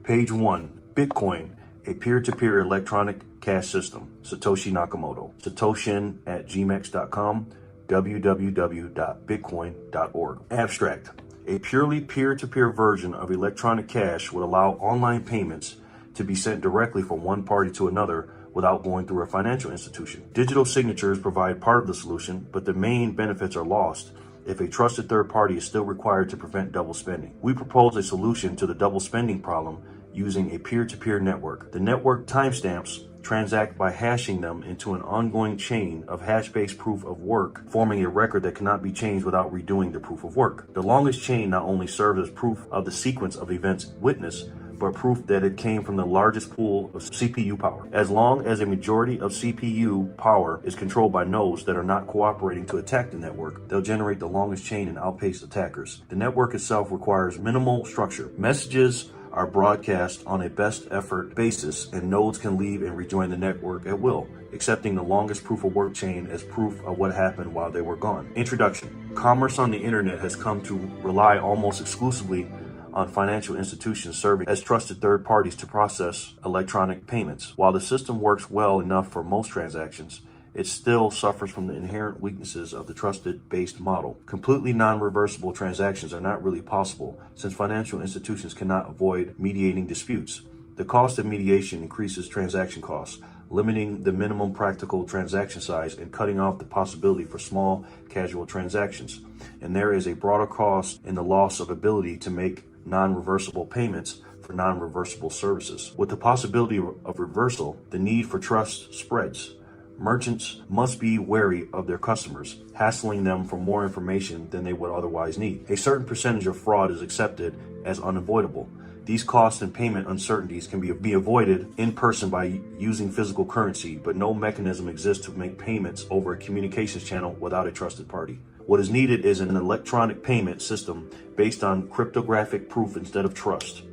Page 1, Bitcoin, a peer-to-peer electronic cash system. Satoshi Nakamoto. Satoshin@gmex.com, www.bitcoin.org. Abstract. A purely peer-to-peer version of electronic cash would allow online payments to be sent directly from one party to another without going through a financial institution. Digital signatures provide part of the solution, but the main benefits are lost if a trusted third party is still required to prevent double spending. We propose a solution to the double spending problem using a peer-to-peer network. The network timestamps transact by hashing them into an ongoing chain of hash-based proof of work, forming a record that cannot be changed without redoing the proof of work. The longest chain not only serves as proof of the sequence of events witnessed, but proof that it came from the largest pool of CPU power. As long as a majority of CPU power is controlled by nodes that are not cooperating to attack the network, they'll generate the longest chain and outpace attackers. The network itself requires minimal structure. Messages are broadcast on a best effort basis, and nodes can leave and rejoin the network at will, accepting the longest proof of work chain as proof of what happened while they were gone. Introduction. Commerce on the internet has come to rely almost exclusively on financial institutions serving as trusted third parties to process electronic payments. While the system works well enough for most transactions, it still suffers from the inherent weaknesses of the trusted-based model. Completely non-reversible transactions are not really possible, since financial institutions cannot avoid mediating disputes. The cost of mediation increases transaction costs, limiting the minimum practical transaction size and cutting off the possibility for small, casual transactions. And there is a broader cost in the loss of ability to make non-reversible payments for non-reversible services. With the possibility of reversal, the need for trust spreads. Merchants must be wary of their customers, hassling them for more information than they would otherwise need. A certain percentage of fraud is accepted as unavoidable. These costs and payment uncertainties can be avoided in person by using physical currency, but no mechanism exists to make payments over a communications channel without a trusted party. What is needed is an electronic payment system based on cryptographic proof instead of trust,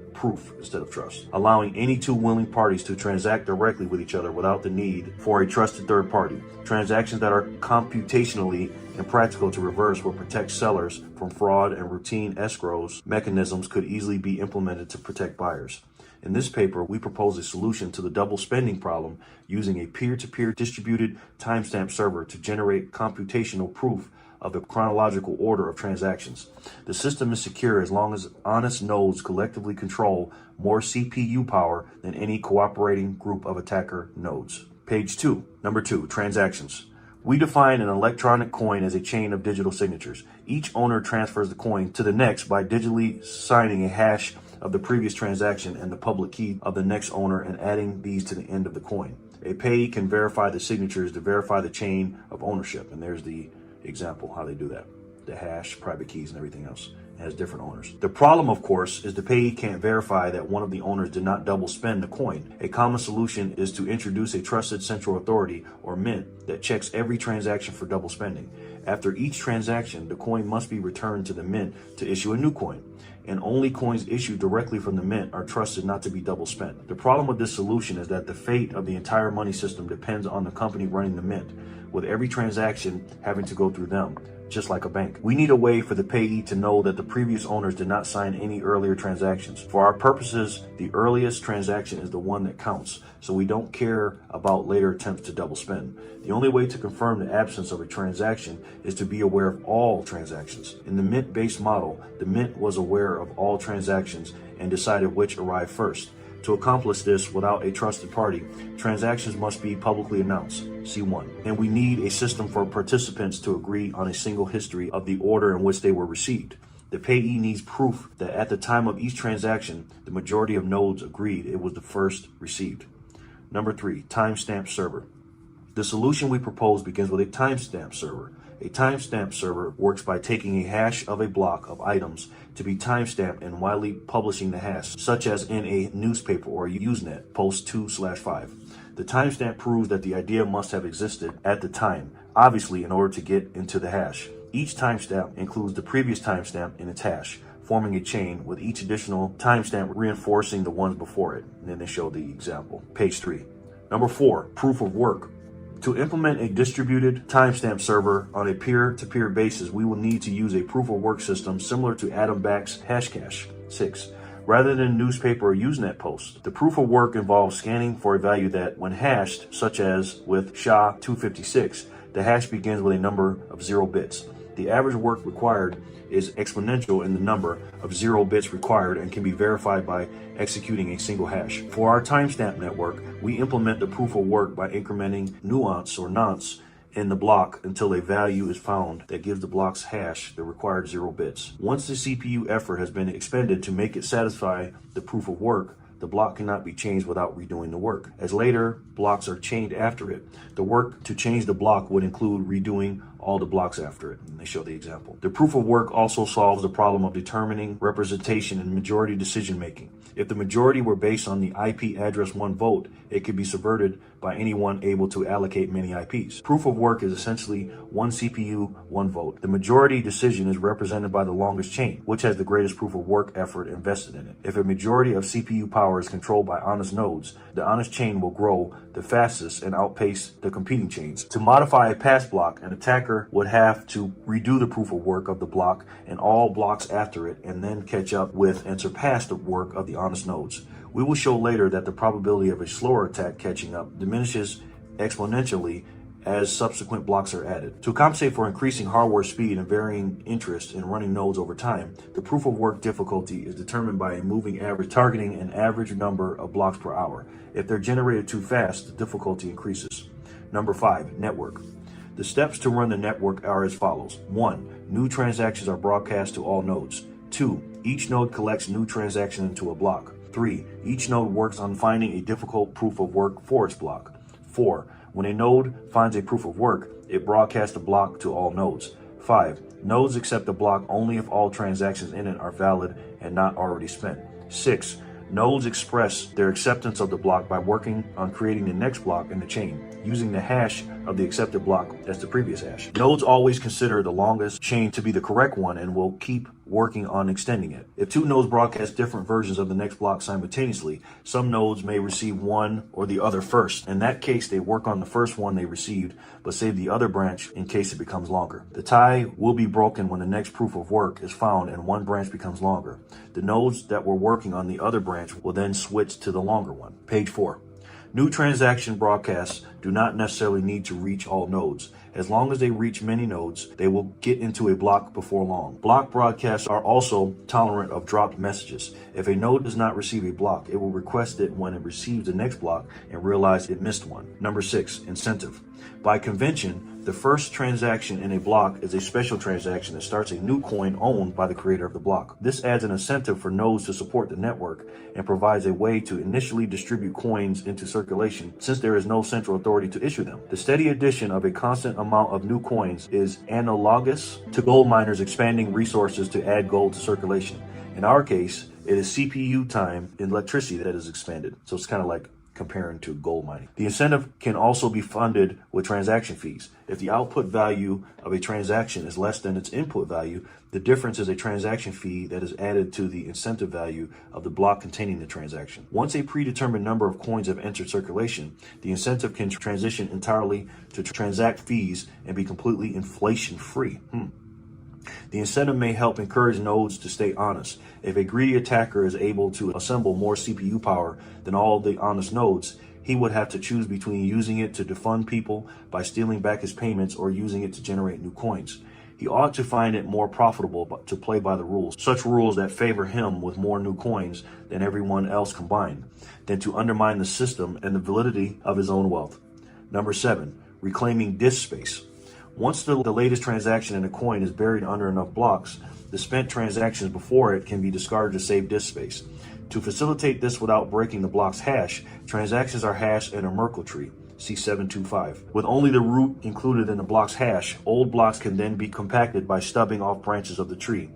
allowing any two willing parties to transact directly with each other without the need for a trusted third party. Transactions that are computationally impractical to reverse will protect sellers from fraud, and routine escrows mechanisms could easily be implemented to protect buyers. In this paper, we propose a solution to the double spending problem using a peer-to-peer distributed timestamp server to generate computational proof of a chronological order of transactions. The system is secure as long as honest nodes collectively control more CPU power than any cooperating group of attacker nodes. Page 2. Number 2, transactions. We define an electronic coin as a chain of digital signatures. Each owner transfers the coin to the next by digitally signing a hash of the previous transaction and the public key of the next owner and adding these to the end of the coin. A payee can verify the signatures to verify the chain of ownership. And there's the example how they do that. The hash, private keys, and everything else. It has different owners. The problem, of course, is the payee can't verify that one of the owners did not double spend the coin. A common solution is to introduce a trusted central authority, or mint, that checks every transaction for double spending. After each transaction, the coin must be returned to the mint to issue a new coin. And only coins issued directly from the mint are trusted not to be double spent. The problem with this solution is that the fate of the entire money system depends on the company running the mint, with every transaction having to go through them, just like a bank. We need a way for the payee to know that the previous owners did not sign any earlier transactions. For our purposes, the earliest transaction is the one that counts, so we don't care about later attempts to double spend. The only way to confirm the absence of a transaction is to be aware of all transactions. In the mint-based model, the mint was aware of all transactions and decided which arrived first. To accomplish this without a trusted party, transactions must be publicly announced, C1. And we need a system for participants to agree on a single history of the order in which they were received. The payee needs proof that at the time of each transaction, the majority of nodes agreed it was the first received. Number 3, timestamp server. The solution we propose begins with a timestamp server. A timestamp server works by taking a hash of a block of items to be timestamped and widely publishing the hash, such as in a newspaper or Usenet, post 2/5. The timestamp proves that the idea must have existed at the time, obviously in order to get into the hash. Each timestamp includes the previous timestamp in its hash, forming a chain with each additional timestamp reinforcing the ones before it. And then they show the example. Page 3. Number 4, proof of work. To implement a distributed timestamp server on a peer-to-peer basis, we will need to use a proof-of-work system similar to Adam Back's Hashcash. 6. rather than newspaper or Usenet posts. The proof of work involves scanning for a value that, when hashed, such as with SHA-256, the hash begins with a number of 0 bits. The average work required is exponential in the number of 0 bits required and can be verified by executing a single hash. For our timestamp network, we implement the proof of work by incrementing nuance or nonce in the block until a value is found that gives the block's hash the required 0 bits. Once the CPU effort has been expended to make it satisfy the proof of work, the block cannot be changed without redoing the work. As later blocks are chained after it, the work to change the block would include redoing all the blocks after it. And they show the example. The proof of work also solves the problem of determining representation in majority decision making. If the majority were based on the IP address 1 vote, it could be subverted by anyone able to allocate many IPs. Proof of work is essentially 1 CPU, 1 vote. The majority decision is represented by the longest chain, which has the greatest proof of work effort invested in it. If a majority of CPU power is controlled by honest nodes, the honest chain will grow the fastest and outpace the competing chains. To modify a pass block, an attacker would have to redo the proof of work of the block and all blocks after it, and then catch up with and surpass the work of the honest nodes. We will show later that the probability of a slower attack catching up diminishes exponentially as subsequent blocks are added. To compensate for increasing hardware speed and varying interest in running nodes over time, the proof of work difficulty is determined by a moving average targeting an average number of blocks per hour. If they're generated too fast, the difficulty increases. Number 5, network. The steps to run the network are as follows. 1. New transactions are broadcast to all nodes. 2. Each node collects new transactions into a block. 3. Each node works on finding a difficult proof of work for its block. 4. When a node finds a proof of work, it broadcasts the block to all nodes. 5. Nodes accept the block only if all transactions in it are valid and not already spent. 6. Nodes express their acceptance of the block by working on creating the next block in the chain, using the hash of the accepted block as the previous hash. Nodes always consider the longest chain to be the correct one and will keep working on extending it. If 2 nodes broadcast different versions of the next block simultaneously, some nodes may receive one or the other first. In that case, they work on the first one they received, but save the other branch in case it becomes longer. The tie will be broken when the next proof of work is found and one branch becomes longer. The nodes that were working on the other branch will then switch to the longer one. Page 4. New transaction broadcasts do not necessarily need to reach all nodes. As long as they reach many nodes, they will get into a block before long. Block broadcasts are also tolerant of dropped messages. If a node does not receive a block, it will request it when it receives the next block and realize it missed one. Number 6, incentive. By convention, the first transaction in a block is a special transaction that starts a new coin owned by the creator of the block. This adds an incentive for nodes to support the network and provides a way to initially distribute coins into circulation since there is no central authority to issue them. The steady addition of a constant amount of new coins is analogous to gold miners expanding resources to add gold to circulation. In our case, it is CPU time and electricity that is expanded. So it's kind of like comparing to gold mining. The incentive can also be funded with transaction fees. If the output value of a transaction is less than its input value, the difference is a transaction fee that is added to the incentive value of the block containing the transaction. Once a predetermined number of coins have entered circulation, the incentive can transition entirely to transact fees and be completely inflation-free. The incentive may help encourage nodes to stay honest. If a greedy attacker is able to assemble more CPU power than all the honest nodes, he would have to choose between using it to defund people by stealing back his payments or using it to generate new coins. He ought to find it more profitable to play by the rules, such rules that favor him with more new coins than everyone else combined, than to undermine the system and the validity of his own wealth. Number 7, reclaiming disk space. Once the latest transaction in a coin is buried under enough blocks, the spent transactions before it can be discarded to save disk space. To facilitate this without breaking the block's hash, transactions are hashed in a Merkle tree, C725. With only the root included in the block's hash, old blocks can then be compacted by stubbing off branches of the tree.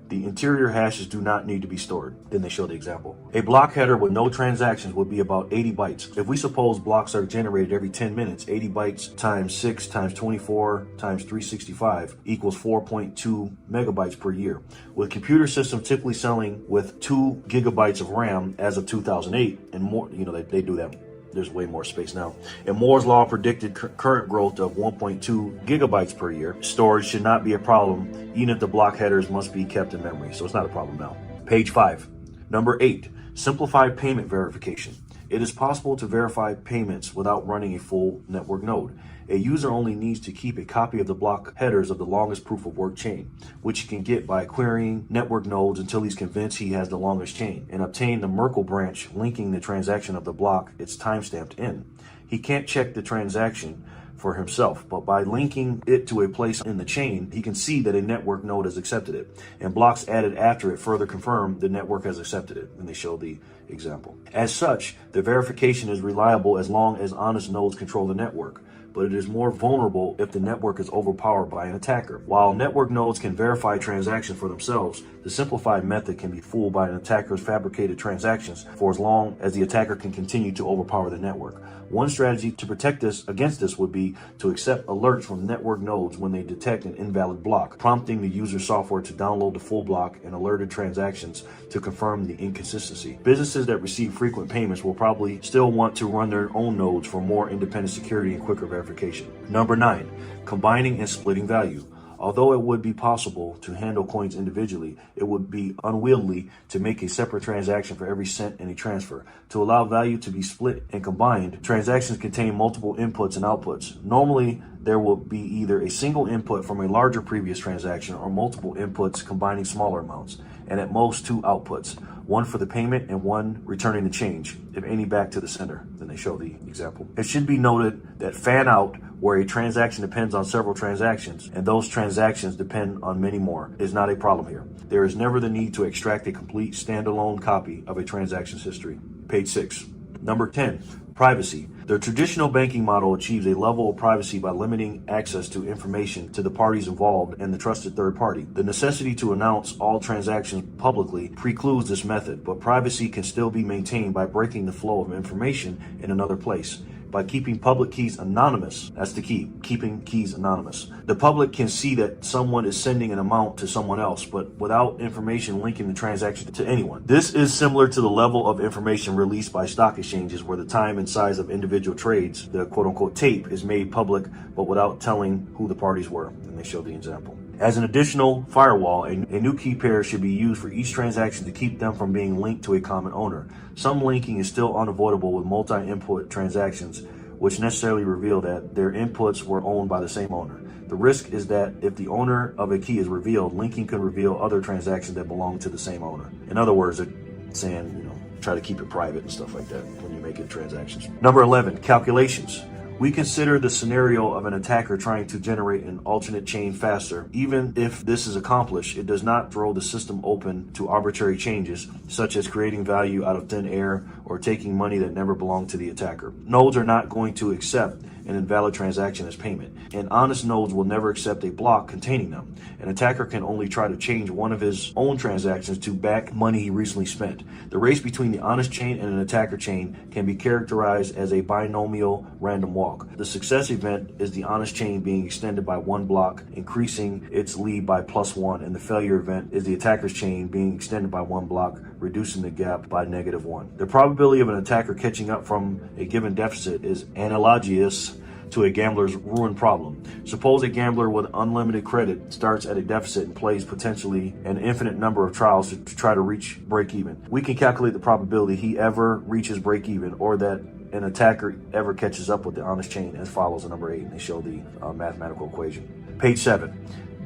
The interior hashes do not need to be stored. Then they show the example. A block header with no transactions would be about 80 bytes. If we suppose blocks are generated every 10 minutes, 80 bytes times 6 times 24 times 365 equals 4.2 megabytes per year. With computer systems typically selling with 2 gigabytes of RAM as of 2008 and more, they do that. There's way more space now. And Moore's law predicted current growth of 1.2 gigabytes per year. Storage should not be a problem, even if the block headers must be kept in memory. So it's not a problem now. Page 5, Number 8, simplified payment verification. It is possible to verify payments without running a full network node. A user only needs to keep a copy of the block headers of the longest proof of work chain, which he can get by querying network nodes until he's convinced he has the longest chain, and obtain the Merkle branch linking the transaction of the block it's timestamped in. He can't check the transaction for himself, but by linking it to a place in the chain, he can see that a network node has accepted it, and blocks added after it further confirm the network has accepted it, and they show the example. As such, the verification is reliable as long as honest nodes control the network, but it is more vulnerable if the network is overpowered by an attacker. While network nodes can verify transactions for themselves, the simplified method can be fooled by an attacker's fabricated transactions for as long as the attacker can continue to overpower the network. One strategy to protect us against this would be to accept alerts from network nodes when they detect an invalid block, prompting the user software to download the full block and alerted transactions to confirm the inconsistency. Businesses that receive frequent payments will probably still want to run their own nodes for more independent security and quicker verification. Number 9, combining and splitting value. Although it would be possible to handle coins individually, it would be unwieldy to make a separate transaction for every cent in a transfer. To allow value to be split and combined, transactions contain multiple inputs and outputs. Normally, there will be either a single input from a larger previous transaction or multiple inputs combining smaller amounts, and at most 2 outputs, one for the payment and one returning the change, if any, back to the sender. Then they show the example. It should be noted that fan out, where a transaction depends on several transactions, and those transactions depend on many more, is not a problem here. There is never the need to extract a complete standalone copy of a transaction's history. Page 6. Number 10, privacy. The traditional banking model achieves a level of privacy by limiting access to information to the parties involved and the trusted third party. The necessity to announce all transactions publicly precludes this method, but privacy can still be maintained by breaking the flow of information in another place. By keeping public keys anonymous. That's the key, keeping keys anonymous. The public can see that someone is sending an amount to someone else, but without information linking the transaction to anyone. This is similar to the level of information released by stock exchanges, where the time and size of individual trades, the quote-unquote tape, is made public, but without telling who the parties were. And they show the example. As an additional firewall, a new key pair should be used for each transaction to keep them from being linked to a common owner. Some linking is still unavoidable with multi-input transactions, which necessarily reveal that their inputs were owned by the same owner. The risk is that if the owner of a key is revealed, linking could reveal other transactions that belong to the same owner. In other words, they're saying, try to keep it private and stuff like that when you're making transactions. Number 11, calculations. We consider the scenario of an attacker trying to generate an alternate chain faster. Even if this is accomplished, it does not throw the system open to arbitrary changes, such as creating value out of thin air or taking money that never belonged to the attacker. Nodes are not going to accept an invalid transaction as payment, and honest nodes will never accept a block containing them. An attacker can only try to change one of his own transactions to back money he recently spent. The race between the honest chain and an attacker chain can be characterized as a binomial random walk. The success event is the honest chain being extended by 1 block, increasing its lead by +1, and the failure event is the attacker's chain being extended by 1 block, reducing the gap by -1. The probability of an attacker catching up from a given deficit is analogous to a gambler's ruin problem. Suppose a gambler with unlimited credit starts at a deficit and plays potentially an infinite number of trials to try to reach break even. We can calculate the probability he ever reaches break even, or that an attacker ever catches up with the honest chain, as follows in number 8. And they show the mathematical equation. Page 7.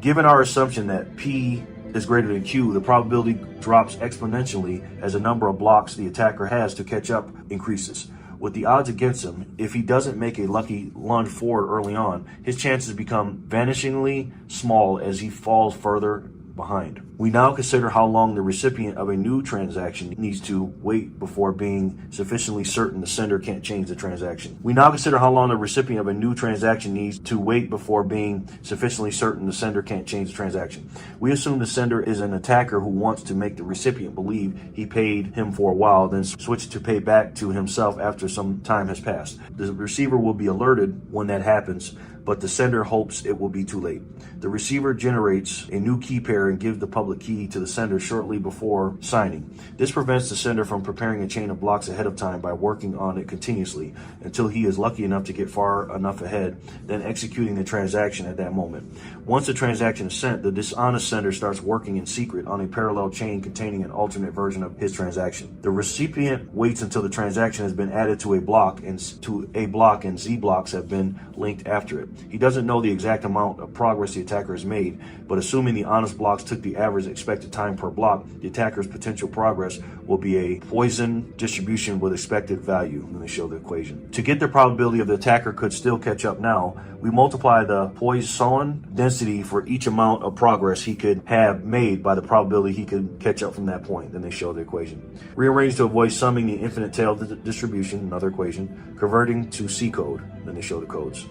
Given our assumption that P is greater than Q, the probability drops exponentially as the number of blocks the attacker has to catch up increases. With the odds against him, if he doesn't make a lucky lunge forward early on, his chances become vanishingly small as he falls further behind. We now consider how long the recipient of a new transaction needs to wait before being sufficiently certain the sender can't change the transaction. We now consider how long the recipient of a new transaction needs to wait before being sufficiently certain the sender can't change the transaction. We assume the sender is an attacker who wants to make the recipient believe he paid him for a while, then switch to pay back to himself after some time has passed. The receiver will be alerted when that happens but the sender hopes it will be too late. The receiver generates a new key pair and gives the public key to the sender shortly before signing. This prevents the sender from preparing a chain of blocks ahead of time by working on it continuously until he is lucky enough to get far enough ahead, then executing the transaction at that moment. Once the transaction is sent, the dishonest sender starts working in secret on a parallel chain containing an alternate version of his transaction. The recipient waits until the transaction has been added to a block and Z blocks have been linked after it. He doesn't know the exact amount of progress the attacker has made, but assuming the honest blocks took the average expected time per block, the attacker's potential progress will be a Poisson distribution with expected value. Let me show the equation. To get the probability of the attacker could still catch up now, we multiply the Poisson density for each amount of progress he could have made by the probability he could catch up from that point. Then they show the equation. Rearrange to avoid summing the infinite tail distribution, another equation, converting to C code. Then they show the codes.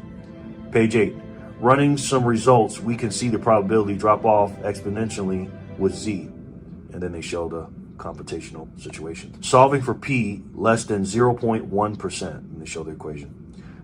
Page 8. Running some results, we can see the probability drop off exponentially with Z. And then they show the computational situation. Solving for P less than 0.1%. And they show the equation.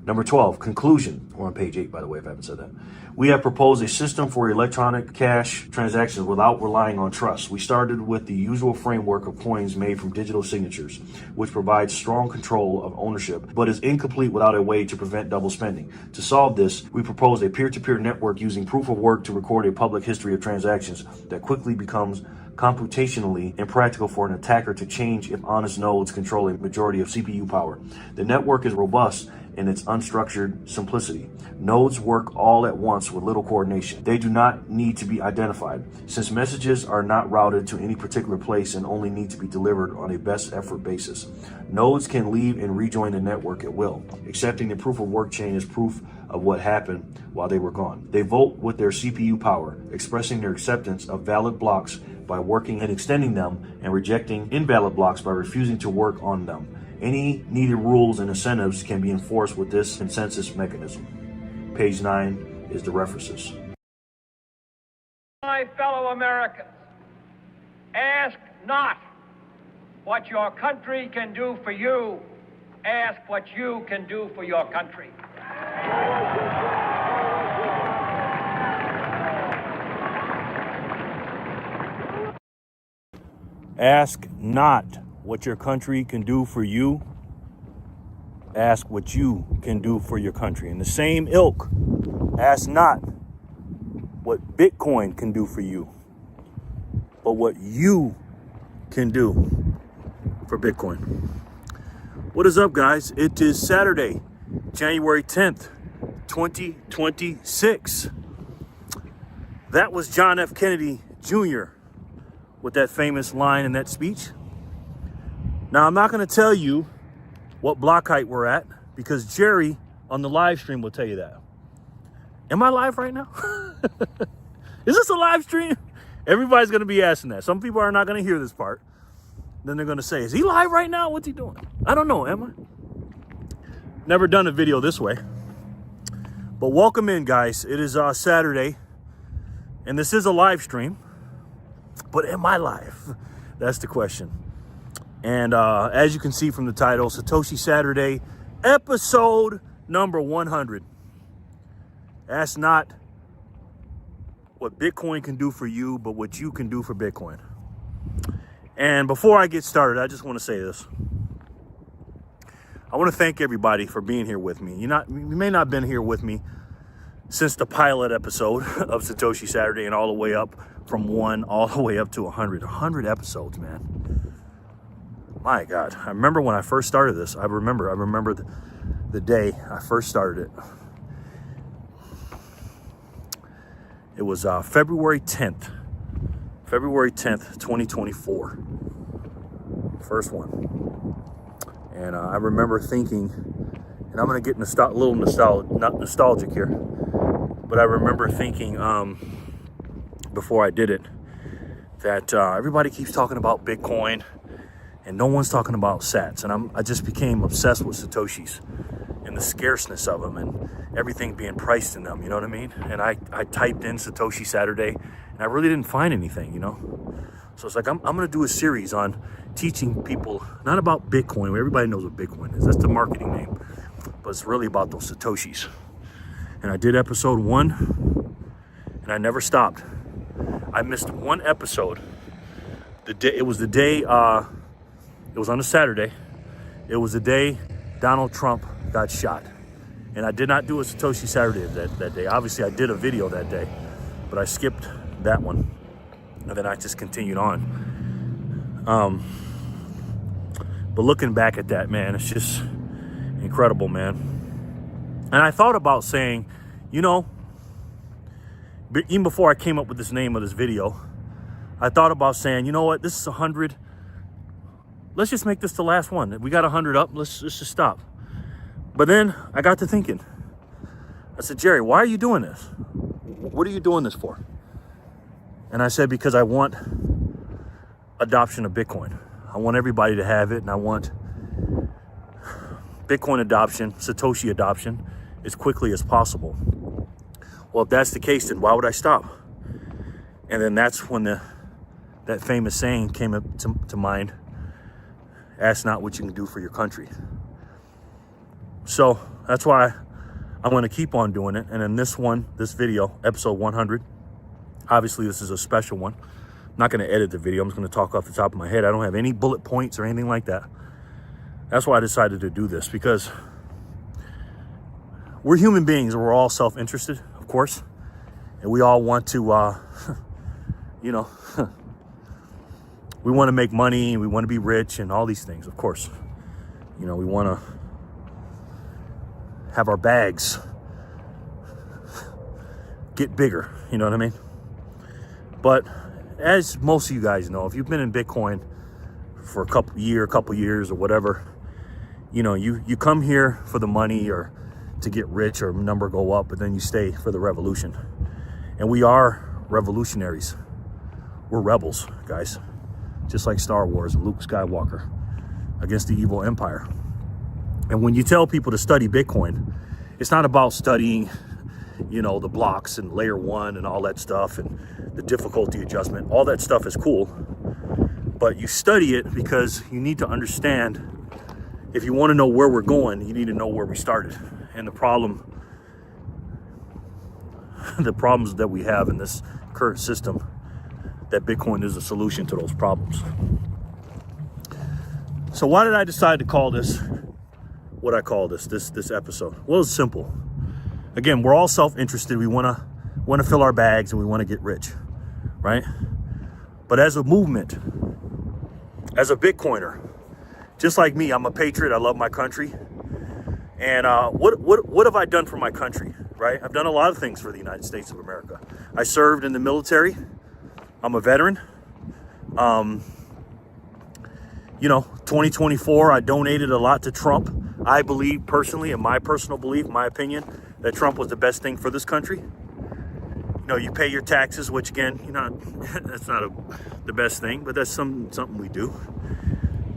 Number 12, conclusion. We're on page 8, by the way, if I haven't said that. We have proposed a system for electronic cash transactions without relying on trust. We started with the usual framework of coins made from digital signatures, which provides strong control of ownership, but is incomplete without a way to prevent double spending. To solve this, we proposed a peer-to-peer network using proof of work to record a public history of transactions that quickly becomes computationally impractical for an attacker to change if honest nodes control a majority of CPU power. The network is robust in its unstructured simplicity. Nodes work all at once with little coordination. They do not need to be identified, since messages are not routed to any particular place and only need to be delivered on a best effort basis. Nodes can leave and rejoin the network at will. Accepting the proof of work chain is proof of what happened while they were gone. They vote with their CPU power, expressing their acceptance of valid blocks by working and extending them, and rejecting invalid blocks by refusing to work on them. Any needed rules and incentives can be enforced with this consensus mechanism. Page 9 is the references. My fellow Americans, ask not what your country can do for you, ask what you can do for your country. Ask not what your country can do for you. Ask what you can do for your country. In the same ilk, ask not what Bitcoin can do for you, but what you can do for Bitcoin. What is up, guys? It is Saturday, January 10th, 2026. That was John F. Kennedy Jr. with that famous line in that speech. Now, I'm not going to tell you what block height we're at, because Jerry on the live stream will tell you that. Am I live right now? Is this a live stream? Everybody's going to be asking that. Some people are not going to hear this part. Then they're going to say, is he live right now? What's he doing? I don't know, am I? Never done a video this way. But welcome in, guys. It is Saturday, and this is a live stream. But am I live? That's the question. And as you can see from the title, Satoshi Saturday, episode number 100. Ask not what Bitcoin can do for you, but what you can do for Bitcoin. And before I get started, I just want to say this. I want to thank everybody for being here with me. You may not have been here with me since the pilot episode of Satoshi Saturday, and all the way up from 1 all the way up to 100. 100 episodes, man. My God. I remember when I first started this. I remember the day I first started it. It was February 10th, 2024. First one. And I remember thinking, and I'm going to get a little nostalgic here, but I remember thinking before I did it that everybody keeps talking about Bitcoin and no one's talking about sats. And I just became obsessed with Satoshis and the scarceness of them and everything being priced in them, you know what I mean? And I typed in Satoshi Saturday and I really didn't find anything, you know? So it's like, I'm going to do a series on teaching people, not about Bitcoin. Everybody knows what Bitcoin is. That's the marketing name. But it's really about those Satoshis. And I did episode 1, and I never stopped. I missed one episode. It was on a Saturday. It was the day Donald Trump got shot. And I did not do a Satoshi Saturday that day. Obviously, I did a video that day, but I skipped that one. And then I just continued on. But looking back at that, man, it's just incredible, man. And I thought about saying, you know, even before I came up with this name of this video, I thought about saying, you know what, this is 100. Let's just make this the last one. We got 100 up. Let's just stop. But then I got to thinking. I said, Jerry, why are you doing this? What are you doing this for? And I said, because I want adoption of Bitcoin. I want everybody to have it, and I want Bitcoin adoption, Satoshi adoption, as quickly as possible. Well, if that's the case, then why would I stop? And then that's when that famous saying came up to mind, ask not what you can do for your country. So that's why I'm going to keep on doing it. And in this video, episode 100, obviously this is a special one. I'm not going to edit the video. I'm just going to talk off the top of my head. I don't have any bullet points or anything like that. That's why I decided to do this, because we're human beings and we're all self-interested, of course. And we all want to, you know, we want to make money, we want to be rich and all these things, of course. You know, we want to have our bags get bigger, you know what I mean? But as most of you guys know, if you've been in Bitcoin for a couple years or whatever, you know, you come here for the money or to get rich or number go up, but then you stay for the revolution. And we are revolutionaries. We're rebels, guys. Just like Star Wars and Luke Skywalker against the evil empire. And when you tell people to study Bitcoin, it's not about studying, you know, the blocks and layer 1 and all that stuff and the difficulty adjustment. All that stuff is cool. But you study it because you need to understand, if you want to know where we're going, you need to know where we started. And the problems that we have in this current system, that Bitcoin is a solution to those problems. So why did I decide to call this what I call this episode? Well, it's simple. Again, we're all self-interested. We want to fill our bags and we want to get rich, right? But as a movement, as a Bitcoiner, just like me, I'm a patriot. I love my country. And what have I done for my country, right? I've done a lot of things for the United States of America. I served in the military. I'm a veteran. You know, 2024, I donated a lot to Trump. I believe personally, in my personal belief, my opinion, that Trump was the best thing for this country. You know, you pay your taxes, which again, you know, that's not the best thing, but that's something we do.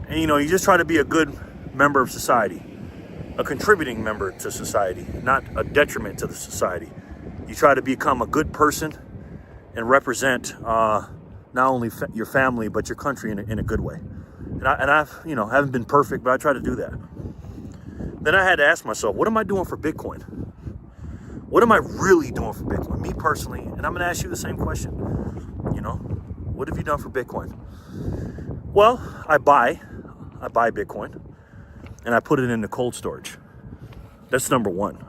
And you know, you just try to be a good member of society, a contributing member to society, not a detriment to the society. You try to become a good person and represent not only your family, but your country in a good way. And I've, you know, haven't been perfect, but I try to do that. Then I had to ask myself, what am I doing for Bitcoin? What am I really doing for Bitcoin? Me personally, and I'm going to ask you the same question. You know, what have you done for Bitcoin? Well, I buy Bitcoin and I put it into cold storage. That's number one.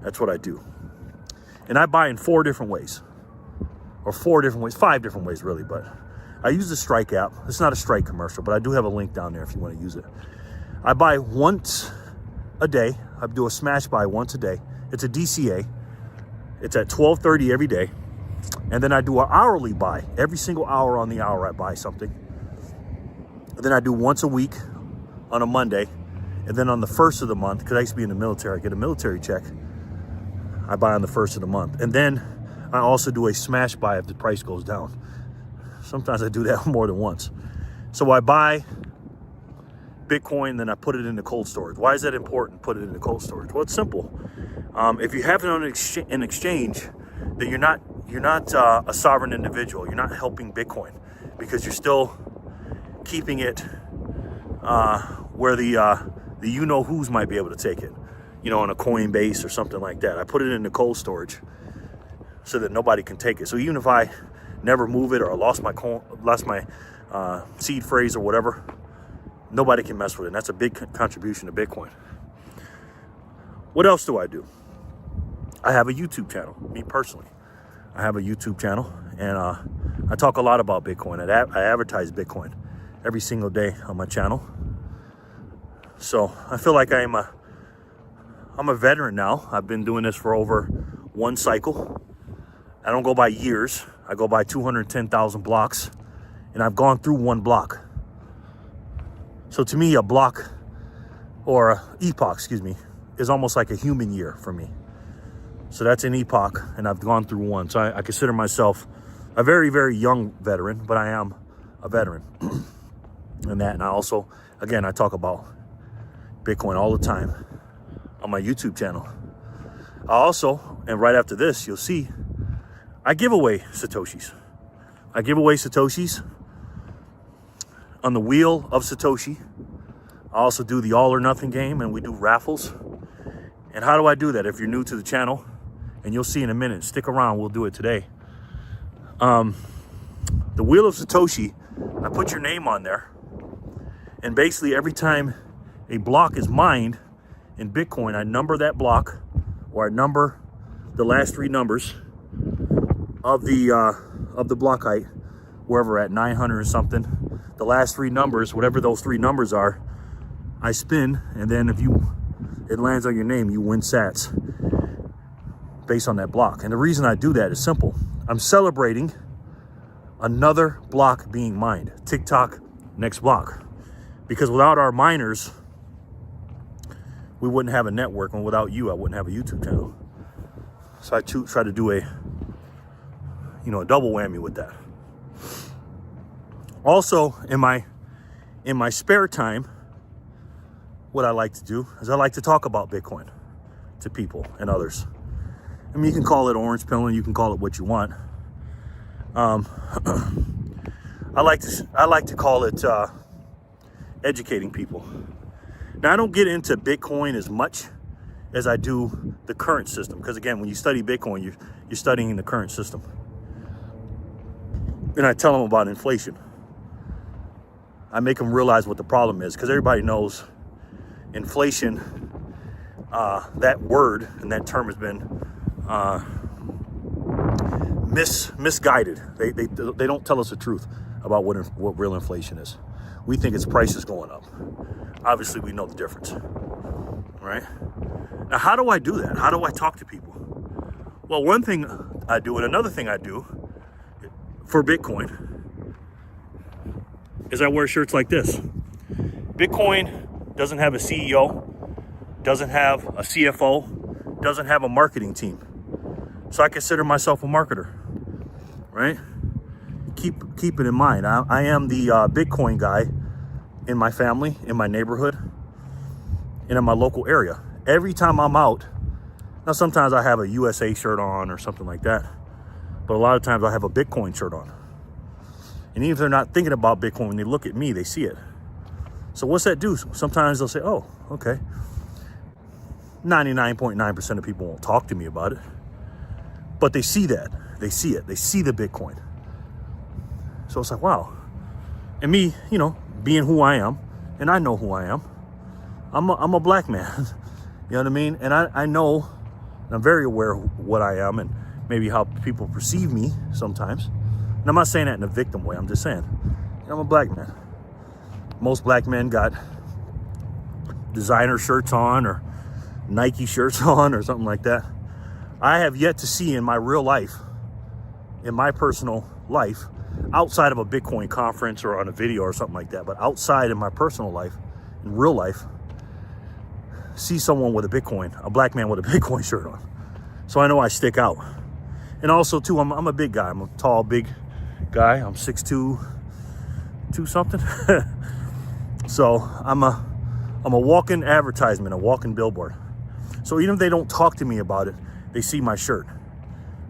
That's what I do. And I buy in 4 different ways. Or 5 different ways really, but I use the Strike app. It's not a Strike commercial, but I do have a link down there if you want to use it. I buy once a day. I do a smash buy once a day. It's a DCA. It's at 12:30 every day. And then I do an hourly buy. Every single hour on the hour I buy something. And then I do once a week on a Monday. And then on the first of the month, because I used to be in the military, I get a military check. I buy on the first of the month. And then I also do a smash buy if the price goes down. Sometimes I do that more than once. So I buy Bitcoin, then I put it into cold storage. Why is that important, put it into cold storage? Well, it's simple. If you have it on an exchange, then you're not a sovereign individual. You're not helping Bitcoin because you're still keeping it where the you-know-whos might be able to take it. you know, on a Coinbase or something like that. I put it in the cold storage so that nobody can take it. So even if I never move it or I lost my seed phrase or whatever, nobody can mess with it. And that's a big contribution to Bitcoin. What else do? I have a YouTube channel, me personally. I have a YouTube channel, and I talk a lot about Bitcoin. I advertise Bitcoin every single day on my channel. So I feel like I'm a veteran now. I've been doing this for over one cycle. I don't go by years. I go by 210,000 blocks, and I've gone through one block. So to me, a block, or a epoch, excuse me, is almost like a human year for me. So that's an epoch, and I've gone through one. So I consider myself a very, very young veteran, but I am a veteran. And I also, again, I talk about Bitcoin all the time on my YouTube channel. I also, and right after this, you'll see, I give away Satoshis. I give away Satoshis on the wheel of Satoshi. I also do the all or nothing game, and we do raffles. And how do I do that? If you're new to the channel, and you'll see in a minute, stick around, we'll do it today. The wheel of Satoshi, I put your name on there. And basically every time a block is mined in Bitcoin, I number that block, or I number the last three numbers of the block height, wherever at 900 or something. The last three numbers, whatever those three numbers are, I spin, and then if it lands on your name, you win sats based on that block. And the reason I do that is simple. I'm celebrating another block being mined. TikTok, next block. Because without our miners, we wouldn't have a network, and without you, I wouldn't have a YouTube channel. So I try to do a double whammy with that. Also, in my spare time, what I like to do is I like to talk about Bitcoin to people and others. I mean, you can call it orange pilling, you can call it what you want. I like to call it educating people. Now, I don't get into Bitcoin as much as I do the current system, because again, when you study Bitcoin, you're studying the current system. And I tell them about inflation. I make them realize what the problem is, because everybody knows inflation, that word and that term has been misguided. They don't tell us the truth about what real inflation is. We think it's prices going up. Obviously, we know the difference, right? Now, how do I do that? How do I talk to people? Well, one thing I do, and another thing I do for Bitcoin, is I wear shirts like this. Bitcoin doesn't have a CEO, doesn't have a CFO, doesn't have a marketing team. So I consider myself a marketer, right? Keep it in mind. I am the Bitcoin guy in my family, in my neighborhood, and in my local area. Every time I'm out, now sometimes I have a USA shirt on or something like that, but a lot of times I have a Bitcoin shirt on. And even if they're not thinking about Bitcoin, when they look at me, they see it. So what's that do? Sometimes they'll say, oh, okay. 99.9% of people won't talk to me about it, but they see that. They see it. They see the Bitcoin. So it's like, wow. And me, being who I am, and I know who I am, I'm a black man. You know what I mean? And I know, and I'm very aware of what I am and maybe how people perceive me sometimes. And I'm not saying that in a victim way. I'm just saying, I'm a black man. Most black men got designer shirts on or Nike shirts on or something like that. I have yet to see in my real life, in my personal life, outside of a Bitcoin conference or on a video or something like that, but outside in my personal life, in real life, see someone with a black man with a Bitcoin shirt on. So I know I stick out. And also too, I'm a big guy. I'm a tall, big guy. I'm 6'2", 2 something. So I'm a walking advertisement, a walking billboard. So even if they don't talk to me about it, they see my shirt,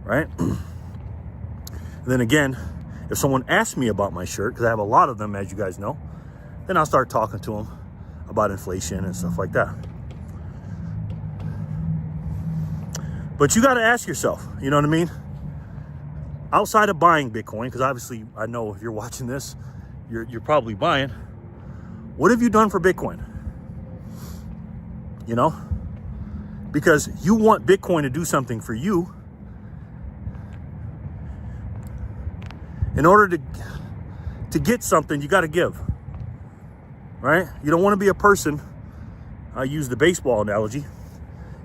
right? Then again, if someone asks me about my shirt, because I have a lot of them, as you guys know, then I'll start talking to them about inflation and stuff like that. But you got to ask yourself, you know what I mean? Outside of buying Bitcoin, because obviously I know if you're watching this, you're probably buying. What have you done for Bitcoin? You know? Because you want Bitcoin to do something for you. In order to get something, you got to give. Right? You don't want to be a person, I use the baseball analogy.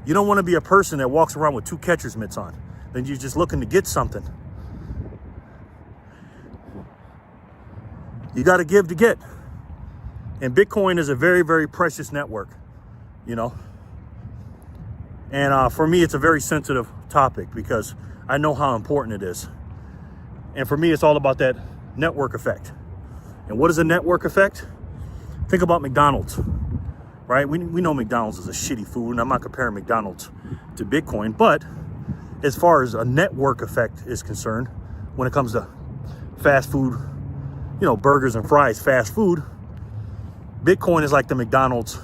You don't want to be a person that walks around with 2 catcher's mitts on. Then you're just looking to get something. You got to give to get. And Bitcoin is a very, very precious network, you know. And for me, it's a very sensitive topic because I know how important it is. And for me, it's all about that network effect. And what is a network effect? Think about McDonald's, right? We know McDonald's is a shitty food, and I'm not comparing McDonald's to Bitcoin. But as far as a network effect is concerned, when it comes to fast food, you know, burgers and fries, fast food, Bitcoin is like the McDonald's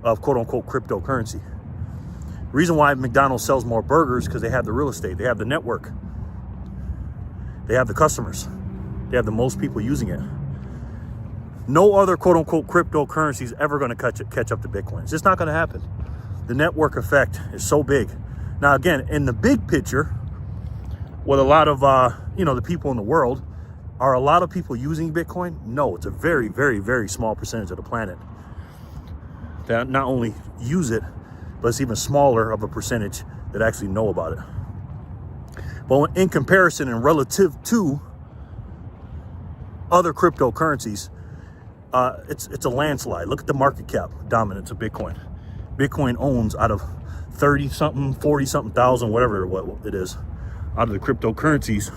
of quote unquote cryptocurrency. The reason why McDonald's sells more burgers because they have the real estate, they have the network, they have the customers, they have the most people using it. No other quote unquote cryptocurrency is ever going to catch up to Bitcoin. It's just not going to happen. The network effect is so big. Now, again, in the big picture, with a lot of, you know, the people in the world, are a lot of people using Bitcoin? No, it's a very, very, very small percentage of the planet that not only use it, but it's even smaller of a percentage that actually know about it. But in comparison and relative to other cryptocurrencies, it's a landslide. Look at the market cap dominance of Bitcoin. Bitcoin owns out of 30 something, 40 something thousand, whatever it is, out of the cryptocurrencies,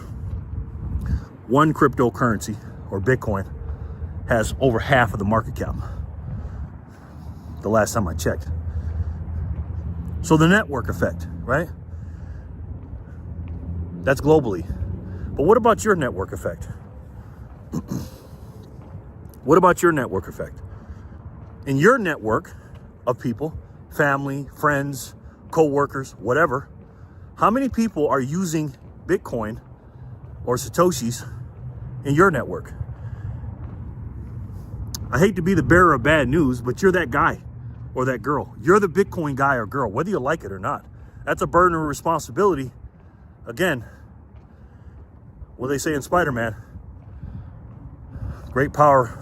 one cryptocurrency or Bitcoin has over half of the market cap. The last time I checked. So the network effect, right? That's globally. But what about your network effect? What about your network effect? In your network of people, family, friends, co-workers, whatever, how many people are using Bitcoin or Satoshis in your network? I hate to be the bearer of bad news, but you're that guy or that girl. You're the Bitcoin guy or girl, whether you like it or not. That's a burden of responsibility. Again, what they say in Spider-Man, great power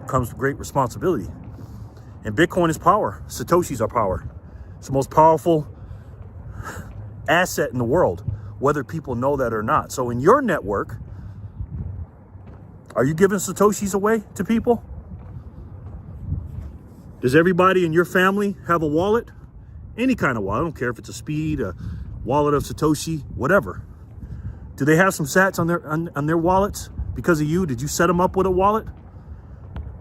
comes with great responsibility. And Bitcoin is power. Satoshis are power. It's the most powerful asset in the world, whether people know that or not. So in your network, are you giving Satoshis away to people? Does everybody in your family have a wallet? Any kind of wallet. I don't care if it's a Speed, a wallet of Satoshi, whatever. Do they have some sats on their wallets because of you? Did you set them up with a wallet?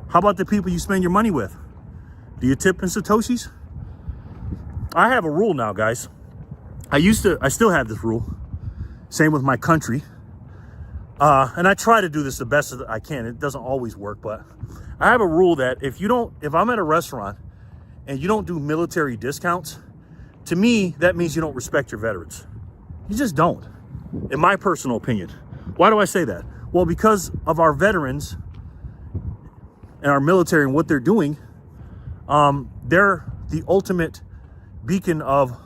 How about the people you spend your money with? Do you tip in Satoshis? I have a rule now, guys. I still have this rule. Same with my country. And I try to do this the best that I can. It doesn't always work, but I have a rule that if I'm at a restaurant and you don't do military discounts, to me, that means you don't respect your veterans. You just don't, in my personal opinion. Why do I say that? Well, because of our veterans and our military and what they're doing, they're the ultimate beacon of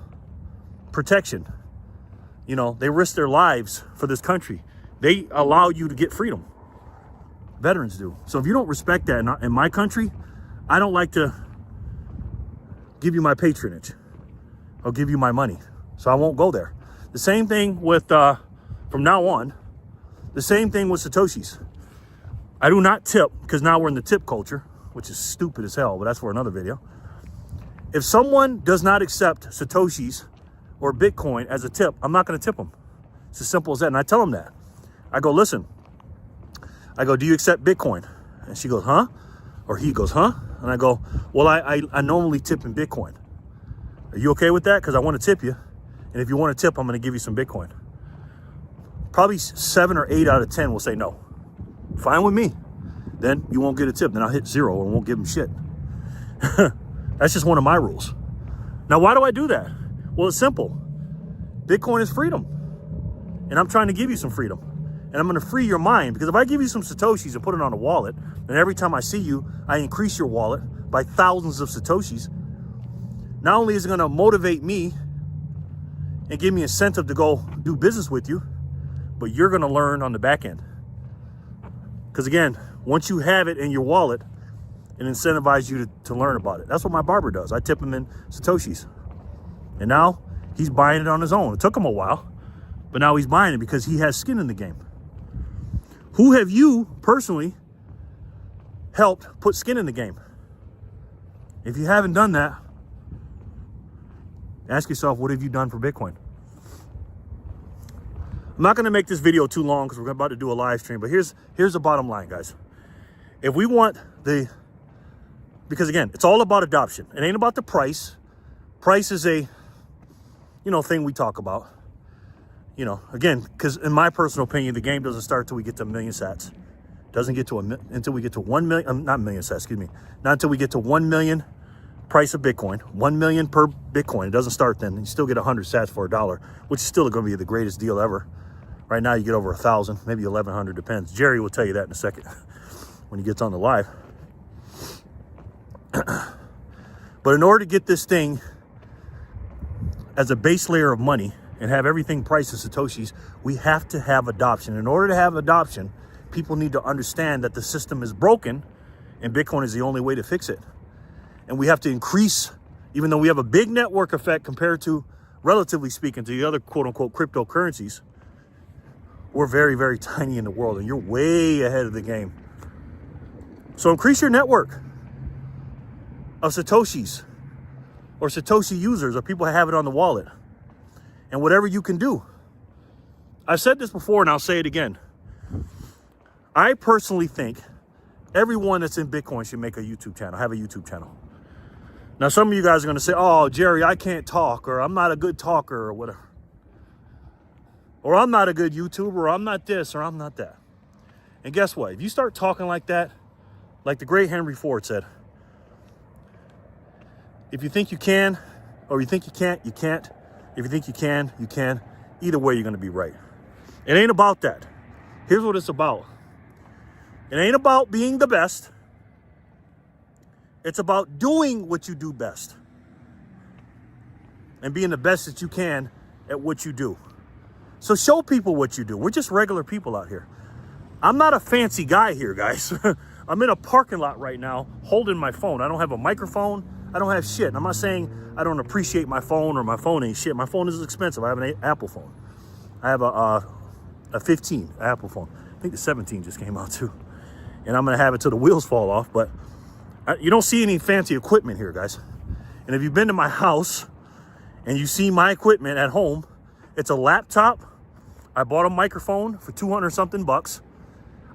protection. You know, they risk their lives for this country. They allow you to get freedom. Veterans do. So if you don't respect that in my country, I don't like to give you my patronage. I'll give you my money. So I won't go there. The same thing with, from now on, the same thing with Satoshis. I do not tip, because now we're in the tip culture, which is stupid as hell, but that's for another video. If someone does not accept Satoshis or Bitcoin as a tip, I'm not going to tip them. It's as simple as that. And I tell them that. I go, listen. I go, do you accept Bitcoin? And she goes, huh? Or he goes, huh? And I go, well, I normally tip in Bitcoin. Are you okay with that? Because I want to tip you. And if you want to tip, I'm going to give you some Bitcoin. Probably 7 or 8 out of 10 will say no. Fine with me. Then you won't get a tip. Then I'll hit 0 and won't give them shit. That's just one of my rules. Now, why do I do that? Well, it's simple. Bitcoin is freedom. And I'm trying to give you some freedom. And I'm going to free your mind, because if I give you some Satoshis and put it on a wallet, and every time I see you, I increase your wallet by thousands of Satoshis, not only is it going to motivate me and give me incentive to go do business with you, but you're going to learn on the back end. Because again, once you have it in your wallet, it incentivizes you to learn about it. That's what my barber does. I tip him in Satoshis. And now he's buying it on his own. It took him a while, but now he's buying it because he has skin in the game. Who have you personally helped put skin in the game? If you haven't done that, ask yourself, what have you done for Bitcoin? I'm not going to make this video too long because we're about to do a live stream, but here's the bottom line, guys. If we want because again, it's all about adoption. It ain't about the price. Price is a, thing we talk about. Again, because in my personal opinion, the game doesn't start until we get to 1 million sats. Doesn't get to until we get to 1 million, not million sats, excuse me. Not until we get to 1 million price of Bitcoin, 1 million per Bitcoin. It doesn't start then. You still get 100 sats for $1, which is still going to be the greatest deal ever. Right now, you get over 1,000, maybe 1,100, depends. Jerry will tell you that in a second when he gets on the live. But in order to get this thing as a base layer of money and have everything priced in Satoshis, we have to have adoption. In order to have adoption, people need to understand that the system is broken and Bitcoin is the only way to fix it. And we have to increase, even though we have a big network effect compared to, relatively speaking, to the other quote-unquote cryptocurrencies, we're very, very tiny in the world, and you're way ahead of the game. So increase your network of Satoshis or Satoshi users or people who have it on the wallet, and whatever you can do. I've said this before and I'll say it again. I personally think everyone that's in Bitcoin should make a YouTube channel, have a YouTube channel. Now, some of you guys are going to say, oh, Jerry, I can't talk, or I'm not a good talker, or whatever. Or I'm not a good YouTuber, or I'm not this, or I'm not that. And guess what? If you start talking like that, like the great Henry Ford said, if you think you can, or you think you can't, you can't. If you think you can, you can. Either way, you're going to be right. It ain't about that. Here's what it's about. It ain't about being the best. It's about doing what you do best and being the best that you can at what you do. So show people what you do. We're just regular people out here. I'm not a fancy guy here, guys. I'm in a parking lot right now holding my phone. I don't have a microphone. I don't have shit. And I'm not saying I don't appreciate my phone or my phone ain't shit. My phone is expensive. I have an Apple phone. I have a 15 Apple phone. I think the 17 just came out too. And I'm going to have it till the wheels fall off. But you don't see any fancy equipment here, guys. And if you've been to my house and you see my equipment at home, it's a laptop. I bought a microphone for 200 something bucks.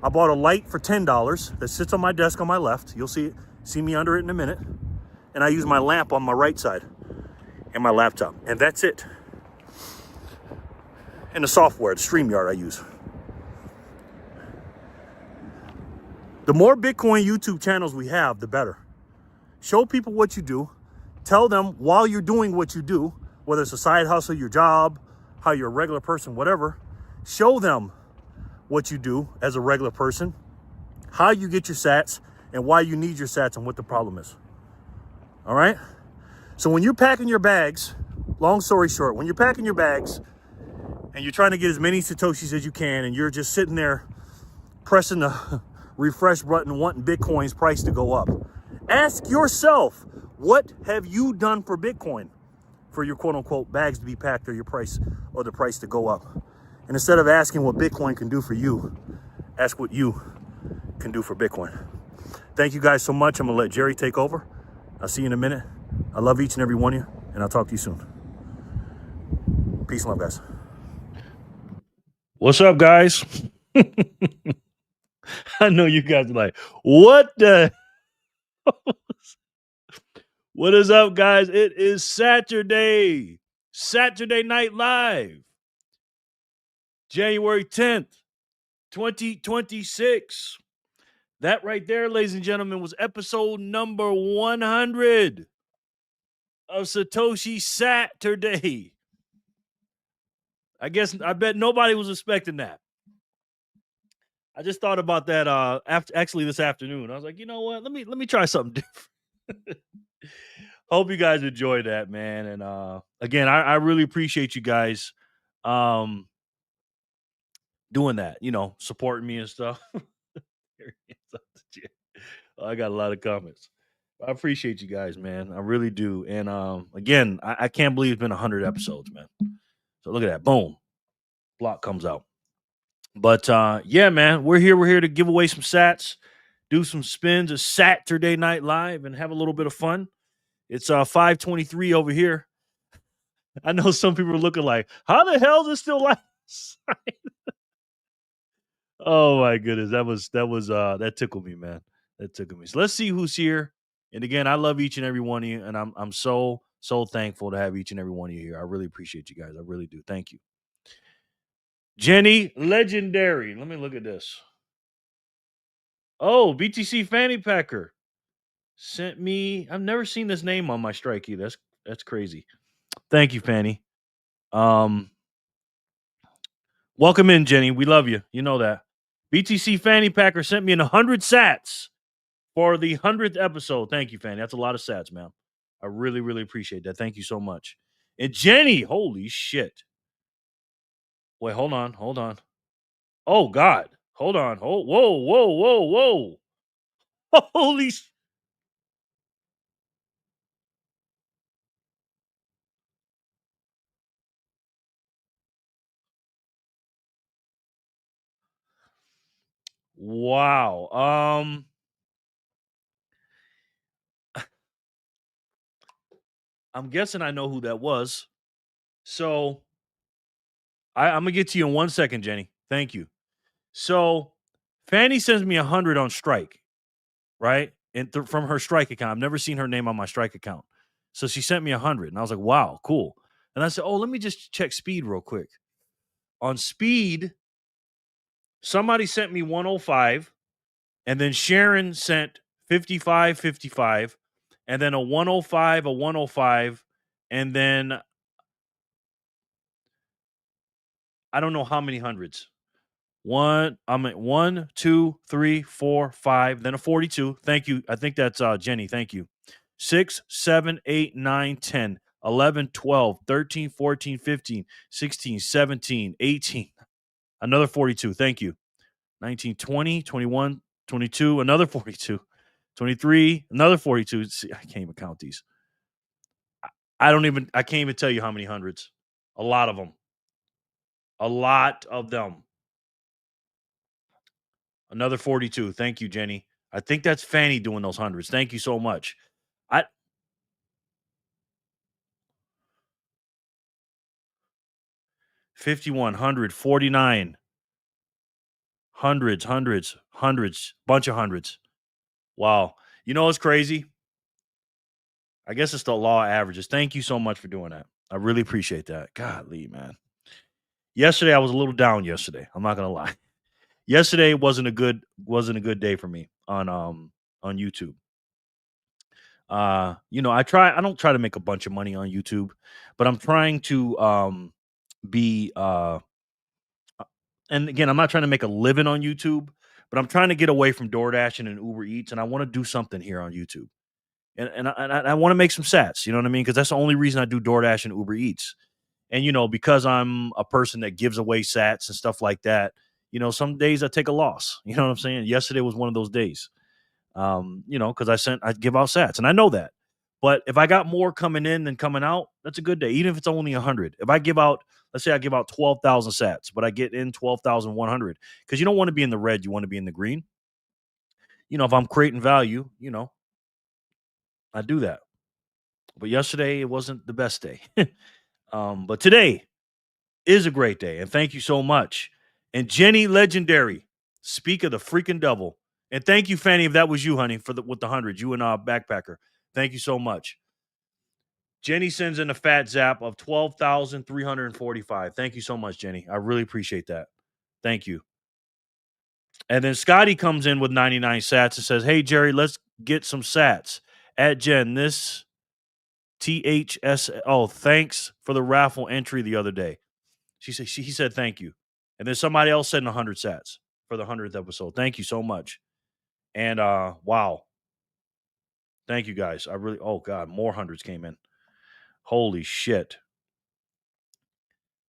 I bought a light for $10 that sits on my desk on my left. You'll see me under it in a minute. And I use my lamp on my right side and my laptop. And that's it. And the software, the StreamYard I use. The more Bitcoin YouTube channels we have, the better. Show people what you do. Tell them while you're doing what you do, whether it's a side hustle, your job, how you're a regular person, whatever. Show them what you do as a regular person, how you get your sats, and why you need your sats and what the problem is. All right? So when you're packing your bags, long story short, when you're packing your bags and you're trying to get as many Satoshis as you can and you're just sitting there pressing the refresh button wanting Bitcoin's price to go up, ask yourself, what have you done for Bitcoin for your quote-unquote bags to be packed or your price or the price to go up? And instead of asking what Bitcoin can do for you, ask what you can do for Bitcoin. Thank you guys so much. I'm going to let Jerry take over. I'll see you in a minute. I love each and every one of you, and I'll talk to you soon. Peace and love, guys. What's up, guys? I know you guys are like, what the? What is up, guys? It is Saturday Night Live, January 10th, 2026. That right there, ladies and gentlemen, was episode number 100 of Satoshi Saturday. I bet nobody was expecting that. I just thought about that actually this afternoon. I was like, you know what? Let me try something different. Hope you guys enjoyed that, man. And again, I really appreciate you guys um doing that, supporting me and stuff. I got a lot of comments. I appreciate you guys, man. I really do. And again, I can't believe it's been 100 episodes, man. So look at that. Boom. Block comes out. But yeah, man, we're here to give away some sats, do some spins, a Saturday Night Live, and have a little bit of fun. It's 5:23 over here. I know some people are looking like, how the hell is it still live? Oh my goodness, that tickled me, man. That tickled me. So let's see who's here. And again, I love each and every one of you, and I'm so thankful to have each and every one of you here. I really appreciate you guys. I really do. Thank you. Jenny Legendary. Let me look at this. Oh, BTC Fanny Packer sent me. I've never seen this name on my strike either. That's crazy. Thank you, Fanny. Welcome in, Jenny. We love you. You know that. BTC Fanny Packer sent me 100 sats for the 100th episode. Thank you, Fanny. That's a lot of sats, man. I really, really appreciate that. Thank you so much. And Jenny, holy shit. Wait, hold on. Oh, God. Hold on. Whoa. Holy wow. I'm guessing I know who that was. So I'm gonna get to you in 1 second, Jenny. Thank you. So Fanny sends me 100 on strike, right? And from her strike account. I've never seen her name on my strike account. So she sent me 100, and I was like, wow, cool. And I said, oh, let me just check speed real quick. On speed, somebody sent me 105, and then Sharon sent 55, and then a 105, a 105, and then I don't know how many hundreds. I'm at 1, 2, 3, 4, 5, then a 42. Thank you. I think that's Jenny. Thank you. 6, 7, 8, 9, 10, 11, 12, 13, 14, 15, 16, 17, 18. Another 42. Thank you. 19, 20, 21, 22, another 42. 23, another 42. See, I can't even count these. I can't even tell you how many hundreds. A lot of them. A lot of them. Another 42. Thank you, Jenny. I think that's Fanny doing those hundreds. Thank you so much. I 51, 100, 49, hundreds, bunch of hundreds. Wow. You know what's crazy? I guess it's the law of averages. Thank you so much for doing that. I really appreciate that. Golly, man. Yesterday I was a little down yesterday. I'm not gonna lie. Yesterday wasn't a good day for me on YouTube. I don't try to make a bunch of money on YouTube, but I'm trying to be and again, I'm not trying to make a living on YouTube, but I'm trying to get away from DoorDash and Uber Eats, and I want to do something here on YouTube. And I want to make some sats, you know what I mean? Because that's the only reason I do DoorDash and Uber Eats. And because I'm a person that gives away sats and stuff like that, some days I take a loss. You know what I'm saying? Yesterday was one of those days. Because I give out sats, and I know that. But if I got more coming in than coming out, that's a good day, even if it's only 100. If I give out, let's say I give out 12,000 sats, but I get in 12,100, because you don't want to be in the red, you want to be in the green. If I'm creating value, I do that. But yesterday it wasn't the best day. But today is a great day, and thank you so much. And Jenny Legendary, speak of the freaking devil. And thank you, Fanny, if that was you, honey, with the 100, you and Backpacker. Thank you so much. Jenny sends in a fat zap of 12,345. Thank you so much, Jenny. I really appreciate that. Thank you. And then Scotty comes in with 99 sats and says, hey, Jerry, let's get some sats. At Jen, this THS. Oh, thanks for the raffle entry the other day. He said thank you, and then somebody else sent 100 sats for the 100th episode. Thank you so much. And wow, thank you guys. I really, oh god, more hundreds came in. Holy shit.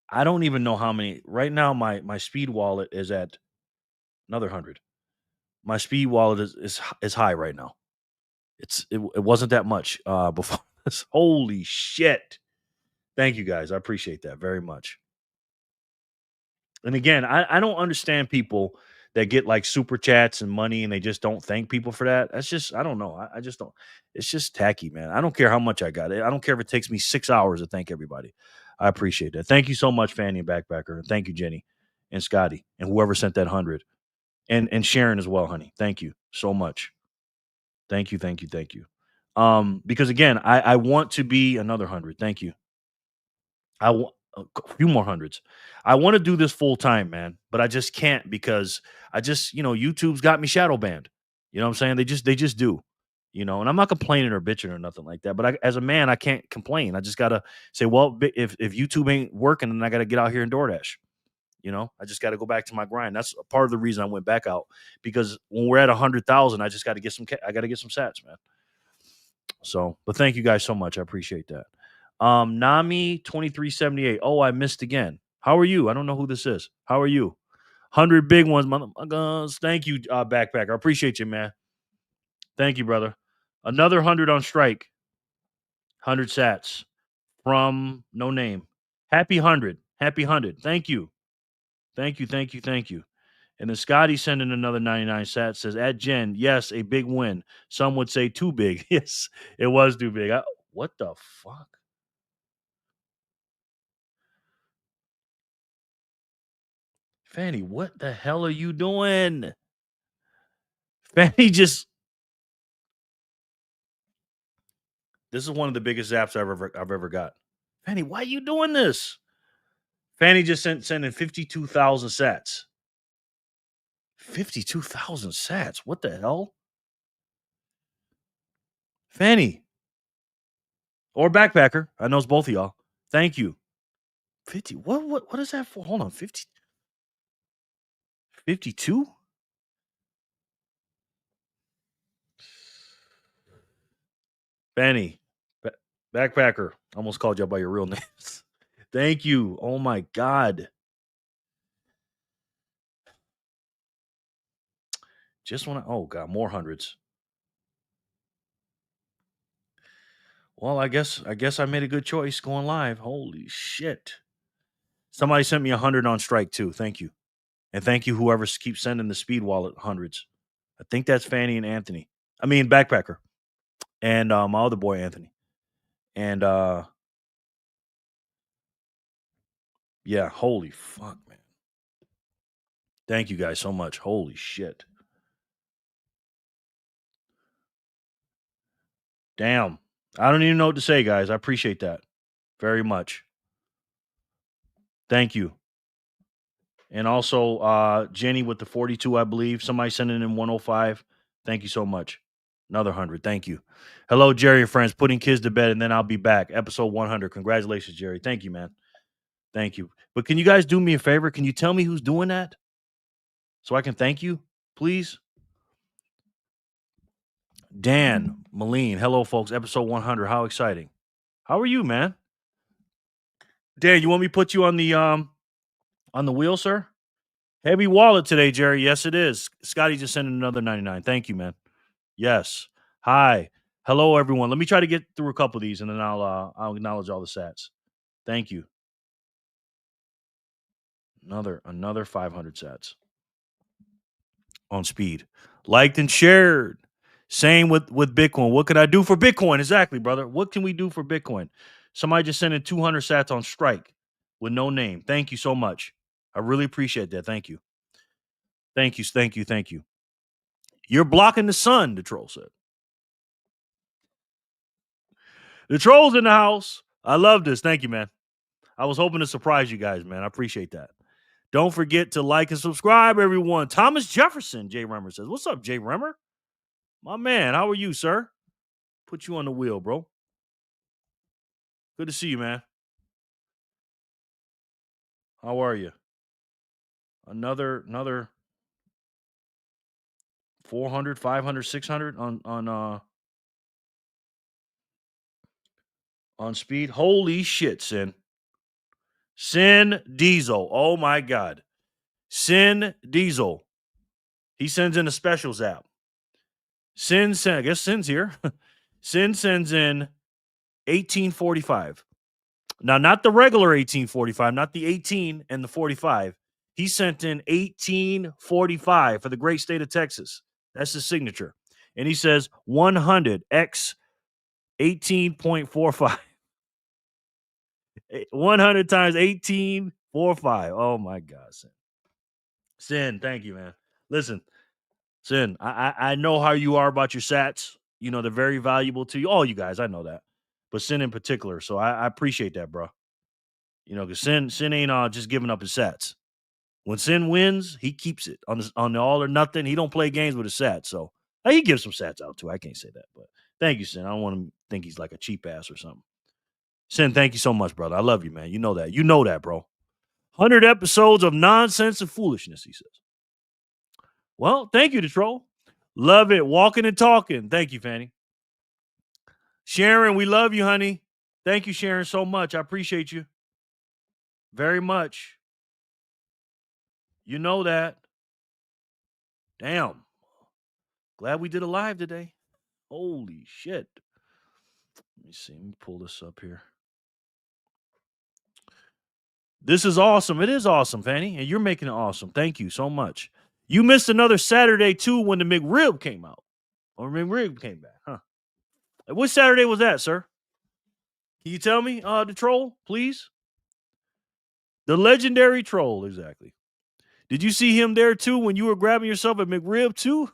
I don't even know how many right now. My speed wallet is at another 100. My speed wallet is high right now. It wasn't that much before this. Holy shit. Thank you guys. I appreciate that very much. And again, I don't understand people that get like super chats and money and they just don't thank people for that. That's just, I don't know. I just don't. It's just tacky, man. I don't care how much I got. I don't care if it takes me 6 hours to thank everybody. I appreciate that. Thank you so much, Fanny and Backpacker. And thank you, Jenny and Scotty and whoever sent that 100. And Sharon as well, honey. Thank you so much. Thank you, thank you, thank you. Because again, I want to be another 100. Thank you. I want a few more hundreds. I want to do this full time, man, but I just can't because YouTube's got me shadow banned. You know what I'm saying? They just do. And I'm not complaining or bitching or nothing like that. But as a man, I can't complain. I just gotta say, well, if YouTube ain't working, then I gotta get out here and DoorDash. I just got to go back to my grind. That's a part of the reason I went back out because when we're at 100,000, I just got to get some. I got to get some sats, man. So, but thank you guys so much. I appreciate that. Nami 2378. Oh, I missed again. How are you? I don't know who this is. How are you? 100 big ones, motherfuckers. Thank you, Backpacker. I appreciate you, man. Thank you, brother. Another 100 on strike. 100 sats from no name. Happy 100. Happy 100. Thank you. Thank you. Thank you. Thank you. And then Scotty sending another 99 sats says, at Jen, yes, a big win. Some would say too big. Yes, it was too big. What the fuck? Fanny, what the hell are you doing? Fanny just. This is one of the biggest zaps I've ever got. Fanny, why are you doing this? Fanny just sending 52,000 sats. 52,000 sats. What the hell? Fanny. Or Backpacker. I know it's both of y'all. Thank you. 50. What is that for? Hold on. 50. 52? Fanny. Backpacker. Almost called you out by your real names. Thank you. Oh my God. Just want to. Oh God, more hundreds. Well, I guess I made a good choice going live. Holy shit. Somebody sent me 100 on strike too. Thank you. And thank you whoever keeps sending the speed wallet hundreds. I think that's Fanny and Anthony. I mean Backpacker. And my other boy Anthony. And yeah, holy fuck, man. Thank you guys so much. Holy shit. Damn. I don't even know what to say, guys. I appreciate that very much. Thank you. And also Jenny with the 42, I believe. Somebody sending in 105. Thank you so much. Another 100. Thank you. Hello, Jerry and friends. Putting kids to bed, and then I'll be back. Episode 100. Congratulations, Jerry. Thank you, man. Thank you. But can you guys do me a favor? Can you tell me who's doing that so I can thank you, please? Dan Moline. Hello, folks. Episode 100. How exciting. How are you, man? Dan, you want me to put you on the wheel, sir? Heavy wallet today, Jerry. Yes, it is. Scotty just sent in another 99. Thank you, man. Yes. Hi. Hello, everyone. Let me try to get through a couple of these, and then I'll acknowledge all the sats. Thank you. Another 500 sats on speed. Liked and shared. Same with Bitcoin. What could I do for Bitcoin? Exactly, brother. What can we do for Bitcoin? Somebody just sent in 200 sats on strike with no name. Thank you so much. I really appreciate that. Thank you. Thank you. Thank you. Thank you. You're blocking the sun, the troll said. The troll's in the house. I love this. Thank you, man. I was hoping to surprise you guys, man. I appreciate that. Don't forget to like and subscribe, everyone. Thomas Jefferson, Jay Remmer says. What's up, Jay Remmer? My man, how are you, sir? Put you on the wheel, bro. Good to see you, man. How are you? Another 400, 500, 600 on speed. Holy shit, Sin Diesel. Oh my god. Sin Diesel. He sends in a specials app. I guess Sin's here. Sin sends in 1845. Now, not the regular 1845, not the 18 and the 45. He sent in 1845 for the great state of Texas. That's his signature. And he says 100x 18.45. 100 times 18.45. Oh my God, Sin, thank you, man. Listen, Sin, I know how you are about your sats. You know, they're very valuable to you. All you guys, I know that. But Sin in particular. So I appreciate that, bro. You know, because Sin ain't just giving up his sats. When Sin wins, he keeps it on the all or nothing. He don't play games with his sats. So he gives some sats out too. I can't say that, but thank you, Sin. I don't want to think he's like a cheap ass or something. Sin, thank you so much, brother. I love you, man. You know that. You know that, bro. 100 episodes of nonsense and foolishness, he says. Well, thank you, the troll. Love it. Walking and talking. Thank you, Fanny. Sharon, we love you, honey. Thank you, Sharon, so much. I appreciate you very much. You know that. Damn. Glad we did a live today. Holy shit. Let me see. Let me pull this up here. This is awesome. It is awesome, Fanny. And you're making it awesome. Thank you so much. You missed another Saturday, too, when the McRib came out. Or McRib came back, huh? What Saturday was that, sir? Can you tell me, the troll, please? The legendary troll, exactly. Did you see him there, too, when you were grabbing yourself a McRib, too?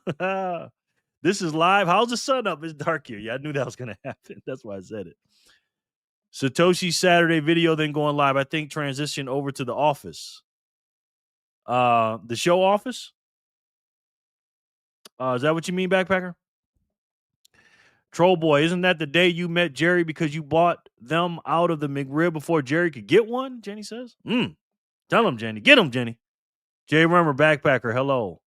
This is live. How's the sun up? It's dark here. Yeah, I knew that was going to happen. That's why I said it. Satoshi Saturday video, then going live. I think transition over to the office. The show office? Is that what you mean, Backpacker? Troll boy, isn't that the day you met Jerry because you bought them out of the McRib before Jerry could get one? Jenny says. Tell him, Jenny. Get him, Jenny. Jay Rummer, Backpacker, hello.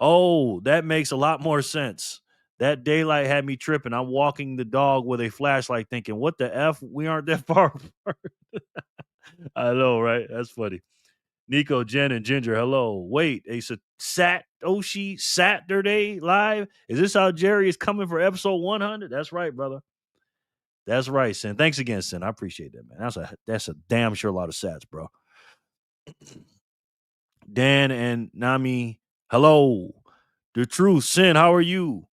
Oh, that makes a lot more sense. That daylight had me tripping. I'm walking the dog with a flashlight thinking, what the F? We aren't that far apart. I know, right? That's funny. Nico, Jen, and Ginger, hello. Wait, a Satoshi Saturday live? Is this how Jerry is coming for episode 100? That's right, brother. That's right, Sin. Thanks again, Sin. I appreciate that, man. That's a damn sure lot of sats, bro. Dan and Nami, hello. The truth, Sin, how are you?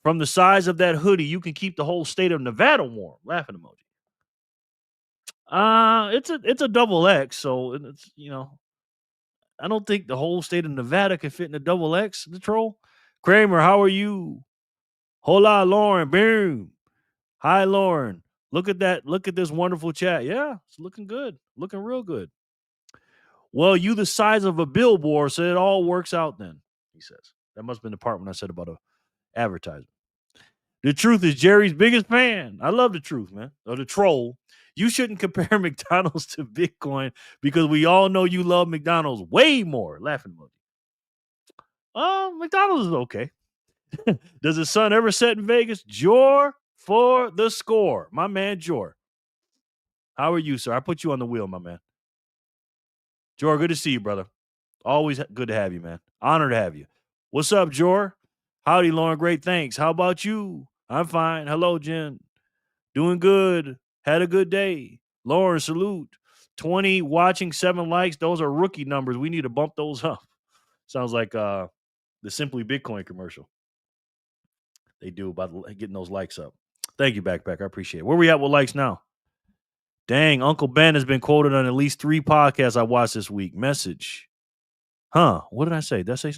From the size of that hoodie, you can keep the whole state of Nevada warm. Laughing emoji. It's a double X, so it's I don't think the whole state of Nevada can fit in a double X. The troll, Kramer, how are you? Hola, Lauren. Boom. Hi, Lauren. Look at that. Look at this wonderful chat. Yeah, it's looking good. Looking real good. Well, you the size of a billboard, so it all works out then, he says. That must have been the part when I said about a advertisement. The truth is Jerry's biggest fan. I love the truth, man. Or the troll. You shouldn't compare McDonald's to Bitcoin because we all know you love McDonald's way more. Laughing emoji. McDonald's is okay. Does the sun ever set in Vegas? Jor for the score. My man, Jor. How are you, sir? I put you on the wheel, my man. Jor, good to see you, brother. Always good to have you, man. Honor to have you. What's up, Jor? Howdy, Lauren. Great, thanks. How about you? I'm fine. Hello, Jen. Doing good. Had a good day. Lauren, salute. 20 watching, 7 likes. Those are rookie numbers. We need to bump those up. Sounds like the Simply Bitcoin commercial. They do about getting those likes up. Thank you, Backpack. I appreciate it. Where we at with likes now? Dang, Uncle Ben has been quoted on at least 3 podcasts I watched this week. Message. Huh? What did I say? Did I say?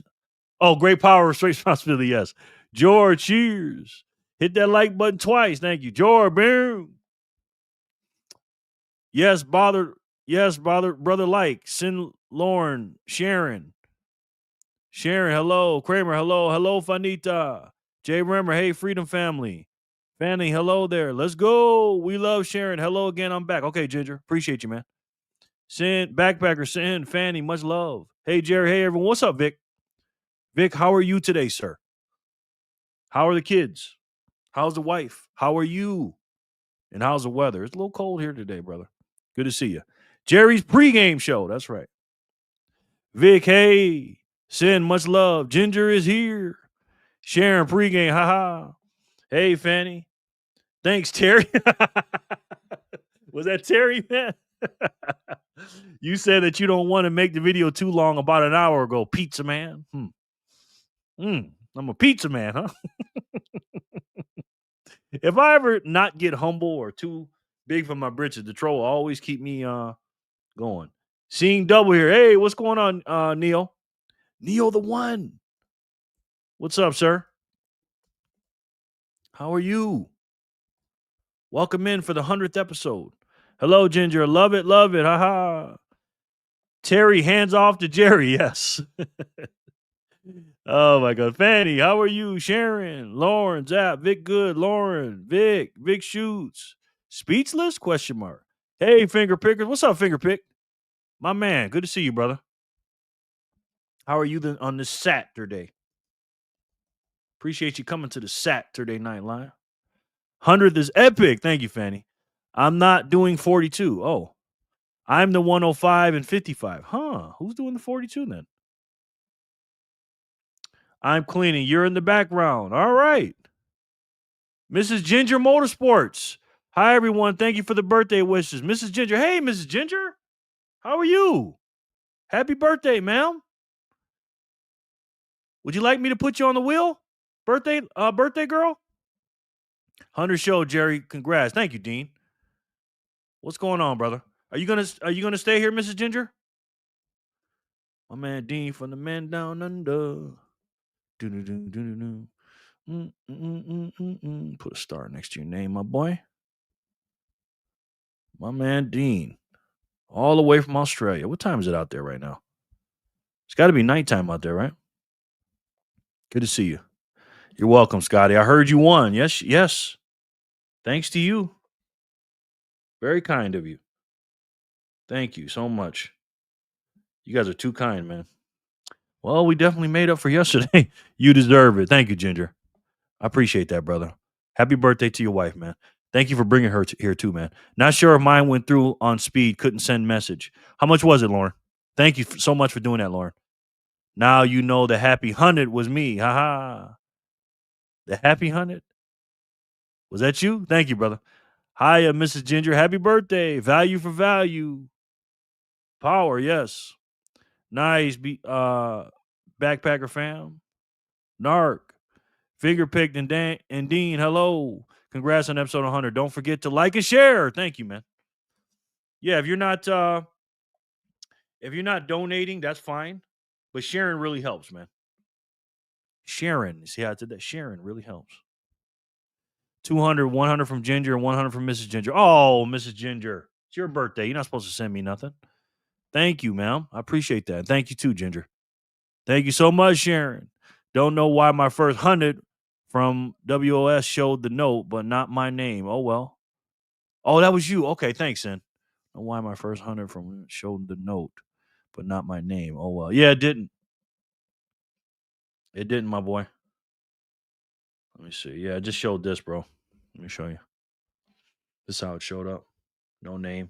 Oh, great power, straight responsibility. Yes. George, cheers. Hit that like button twice. Thank you. George, boom. Yes, brother, like. Sin Lauren, Sharon, hello. Kramer, hello, Fanita. Jay Remmer, hey, Freedom Family. Fanny, hello there. Let's go. We love Sharon. Hello again. I'm back. Okay, Ginger. Appreciate you, man. Backpacker, send Fanny, much love. Hey, Jerry. Hey, everyone. What's up, Vic? Vic, how are you today, sir? How are the kids? How's the wife? How are you? And how's the weather? It's a little cold here today, brother. Good to see you. Jerry's pregame show. That's right. Vic, hey. Send much love. Ginger is here. Sharon pregame. Haha. Hey, Fanny. Thanks, Terry. Was that Terry, man? You said that you don't want to make the video too long about an hour ago. Pizza man. I'm a pizza man, huh? If I ever not get humble or too big for my britches, the troll will always keep me going. Seeing double here. Hey, what's going on, Neil? Neil the one. What's up, sir? How are you? Welcome in for the 100th episode. Hello, Ginger. Love it, love it. Haha. Terry, hands off to Jerry. Yes. Oh my God. Fanny, how are you? Sharon, Lauren, Zap, Vic Good, Lauren, Vic Shoots. Speechless? Question mark. Hey, Finger Pickers. What's up, Finger Pick? My man. Good to see you, brother. How are you on this Saturday? Appreciate you coming to the Saturday Night Live. 100th is epic. Thank you, Fanny. I'm not doing 42. Oh, I'm the 105 and 55. Huh? Who's doing the 42 then? I'm cleaning. You're in the background. All right. Mrs. Ginger Motorsports. Hi, everyone. Thank you for the birthday wishes. Mrs. Ginger. Hey, Mrs. Ginger. How are you? Happy birthday, ma'am. Would you like me to put you on the wheel? Birthday girl? 100 show, Jerry. Congrats. Thank you, Dean. What's going on, brother? Are you gonna stay here, Mrs. Ginger? My man Dean from the Man Down Under. Put a star next to your name, my boy. My man Dean. All the way from Australia. What time is it out there right now? It's got to be nighttime out there, right? Good to see you. You're welcome, Scotty. I heard you won. Yes. Thanks to you. Very kind of you. Thank you so much. You guys are too kind, man. Well, we definitely made up for yesterday. You deserve it. Thank you, Ginger. I appreciate that, brother. Happy birthday to your wife, man. Thank you for bringing her here too, man. Not sure if mine went through on speed. Couldn't send message. How much was it, Lauren? Thank you so much for doing that, Lauren. Now you know the happy 100 was me. Ha. The happy 100? Was that you? Thank you, brother. Hiya, Mrs. Ginger. Happy birthday. Value for value. Power, yes. Nice. Backpacker fam. Narc. Finger picked and Dean. Hello. Congrats on episode 100. Don't forget to like and share. Thank you, man. Yeah, if you're not donating, that's fine. But sharing really helps, man. Sharon. See how I did that? Sharon really helps. 200, 100 from Ginger, and 100 from Mrs. Ginger. Oh, Mrs. Ginger. It's your birthday. You're not supposed to send me nothing. Thank you, ma'am. I appreciate that. Thank you too, Ginger. Thank you so much, Sharon. Don't know why my first 100 from WOS showed the note, but not my name. Oh, well. Oh, that was you. Okay, thanks, then. Don't know why my first 100 from showed the note, but not my name. Oh, well. Yeah, it didn't. It didn't, my boy. Let me see. Yeah, it just showed this, bro. Let me show you. This is how it showed up. No name.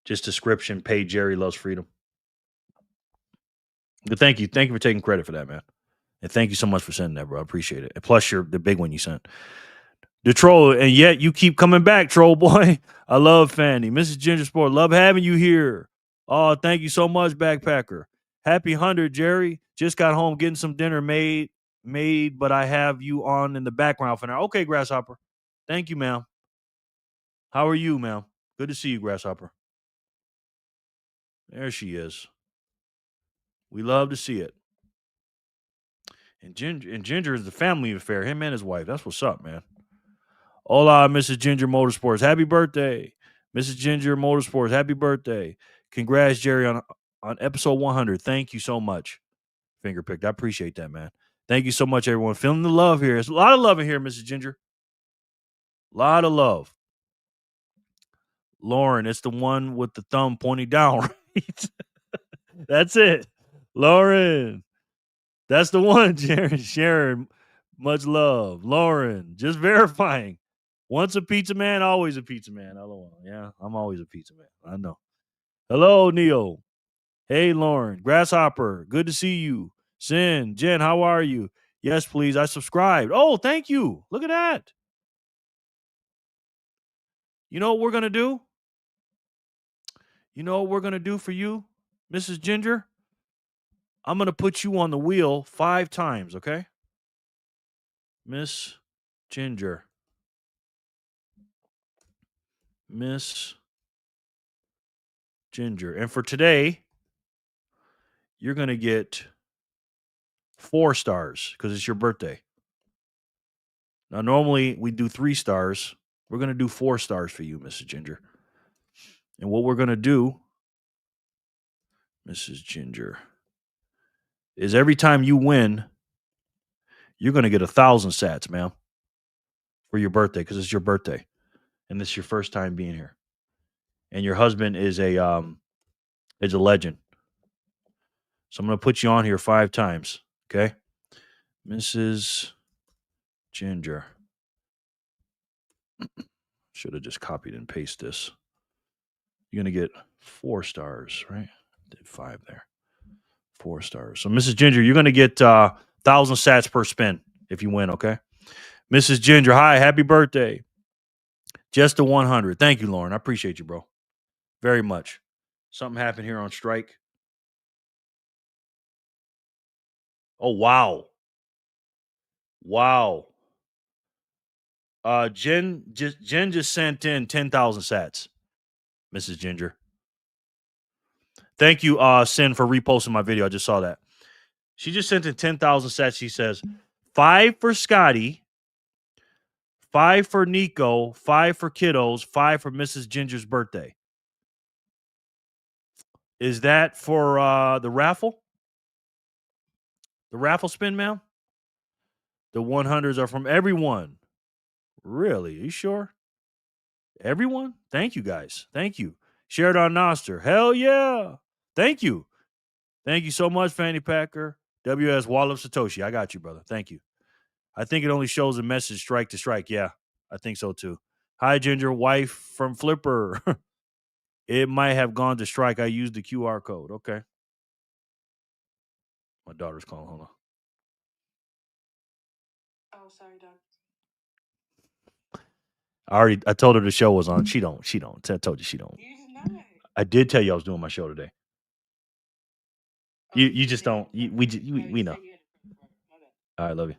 Just description. Pay Jerry Loves Freedom. But thank you. Thank you for taking credit for that, man. And thank you so much for sending that, bro. I appreciate it. And plus, the big one you sent. The troll, and yet you keep coming back, troll boy. I love Fanny. Mrs. Ginger Sport, love having you here. Oh, thank you so much, Backpacker. Happy 100, Jerry. Just got home getting some dinner made, but I have you on in the background for now. Okay, Grasshopper. Thank you, ma'am. How are you, ma'am? Good to see you, Grasshopper. There she is. We love to see it. And Ginger is the family affair. Him and his wife. That's what's up, man. Hola, Mrs. Ginger Motorsports. Happy birthday. Mrs. Ginger Motorsports. Happy birthday. Congrats, Jerry, on episode 100. Thank you so much. Finger picked. I appreciate that, man. Thank you so much, everyone. Feeling the love here. There's a lot of love in here, Mrs. Ginger. A lot of love. Lauren, it's the one with the thumb pointing down, right? That's it. Lauren. That's the one, Sharon. Much love. Lauren, just verifying. Once a pizza man, always a pizza man. LOL. Yeah, I'm always a pizza man. I know. Hello, Neo. Hey, Lauren. Grasshopper. Good to see you. Sin. Jen, how are you? Yes, please. I subscribed. Oh, thank you. Look at that. You know what we're going to do? You know what we're going to do for you, Mrs. Ginger? I'm going to put you on the wheel 5 times, okay? Miss Ginger. Miss Ginger. And for today, you're going to get 4 stars because it's your birthday. Now, normally we do 3 stars. We're going to do 4 stars for you, Mrs. Ginger. And what we're going to do, Mrs. Ginger, is every time you win, you're going to get 1,000 sats, ma'am, for your birthday because it's your birthday. And this is your first time being here. And your husband is a legend. So I'm going to put you on here 5 times, okay? Mrs. Ginger. Should have just copied and pasted this. You're going to get 4 stars, right? Did 5 there. 4 stars. So, Mrs. Ginger, you're going to get 1,000 sats per spin if you win, okay? Mrs. Ginger, hi, happy birthday. Just a 100. Thank you, Lauren. I appreciate you, bro. Very much. Something happened here on strike. Oh, wow. Wow. Jen just sent in 10,000 sats, Mrs. Ginger. Thank you, Sin, for reposting my video. I just saw that. She just sent in 10,000 sats. She says, 5 for Scotty, 5 for Nico, 5 for kiddos, 5 for Mrs. Ginger's birthday. Is that for the raffle? The raffle spin, ma'am? The 100s are from everyone. Really? Are you sure? Everyone? Thank you, guys. Thank you. Shared on Noster. Hell yeah. Thank you. Thank you so much, Fanny Packer. WS Wall of Satoshi. I got you, brother. Thank you. I think it only shows a message strike to strike. Yeah, I think so too. Hi, Ginger. Wife from Flipper. It might have gone to strike. I used the QR code. Okay. My daughter's calling. Hold on. Oh, sorry, Doc. I told her the show was on. She don't. I told you she don't. You did not. I did tell you I was doing my show today. Oh, You just don't. We you know. said you had a my bad. All right, love you.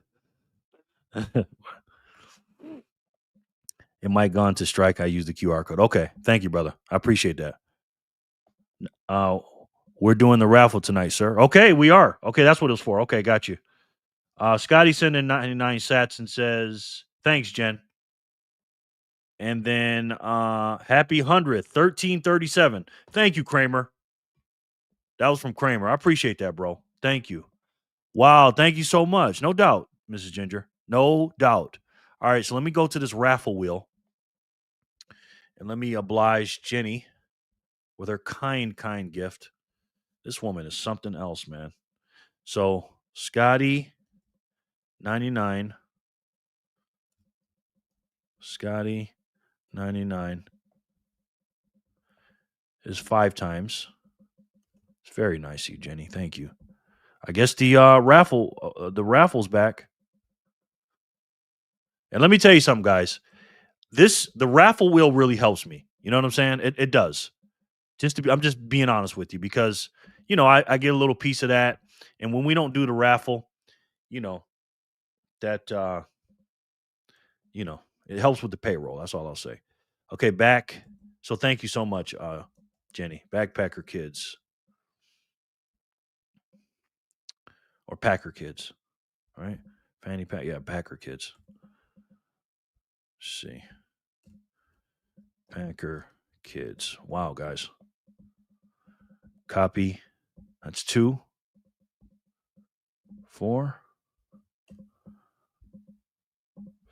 It might gone to strike. I used the QR code. Okay, thank you, brother. I appreciate that. We're doing the raffle tonight, sir. Okay, we are. Okay, that's what it was for. Okay, got you. Scotty sent in 99 sats and says, thanks, Jen. And then happy 100th, 1337. Thank you, Kramer. That was from Kramer. I appreciate that, bro. Thank you. Wow, thank you so much. No doubt, Mrs. Ginger. No doubt. All right, so let me go to this raffle wheel. And let me oblige Jenny with her kind gift. This woman is something else, man. So, Scotty 99. Scotty 99 is 5 times. It's very nice of you, Jenny. Thank you. I guess the raffle's back. And let me tell you something, guys. The raffle wheel really helps me. You know what I'm saying? It does. I'm just being honest with you because, I get a little piece of that. And when we don't do the raffle, that, it helps with the payroll. That's all I'll say. Okay, back. So thank you so much, Jenny. Backpacker Kids. Or Packer Kids. All right. Fanny Pack. Yeah, Packer Kids. Let's see. Packer Kids. Wow, guys. Copy. That's 2, 4,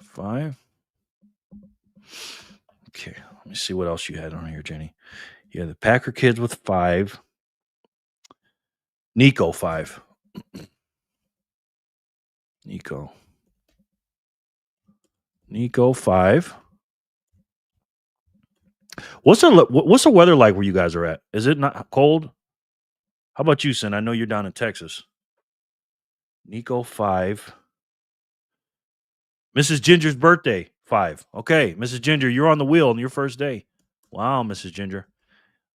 5. Okay, me see what else you had on here, Jenny. Yeah, the Packer kids with 5. Nico 5. Nico 5. What's the weather like where you guys are at? Is it not cold? How about you, Sin? I know you're down in Texas. Nico 5. Mrs. Ginger's birthday 5. Okay, Mrs. Ginger, you're on the wheel on your first day. Wow, Mrs. Ginger.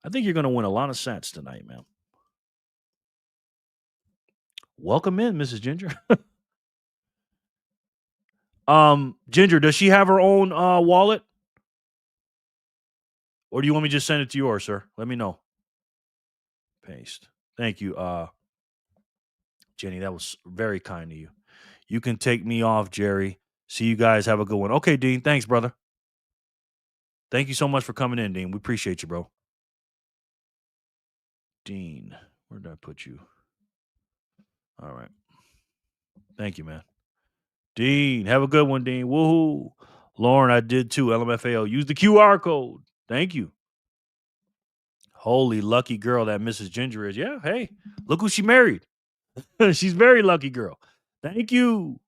I think you're going to win a lot of sats tonight, man. Welcome in, Mrs. Ginger. Ginger, does she have her own wallet? Or do you want me to just send it to yours, sir? Let me know. Paste. Thank you, Jenny. That was very kind of you. You can take me off, Jerry. See you guys. Have a good one. Okay, Dean. Thanks, brother. Thank you so much for coming in, Dean. We appreciate you, bro. Dean, where did I put you? All right. Thank you, man. Dean, have a good one, Dean. Woohoo. Lauren, I did too. LMFAO. Use the QR code. Thank you. Holy lucky girl that Mrs. Ginger is. Yeah, hey, look who she married. She's very lucky girl. Thank you.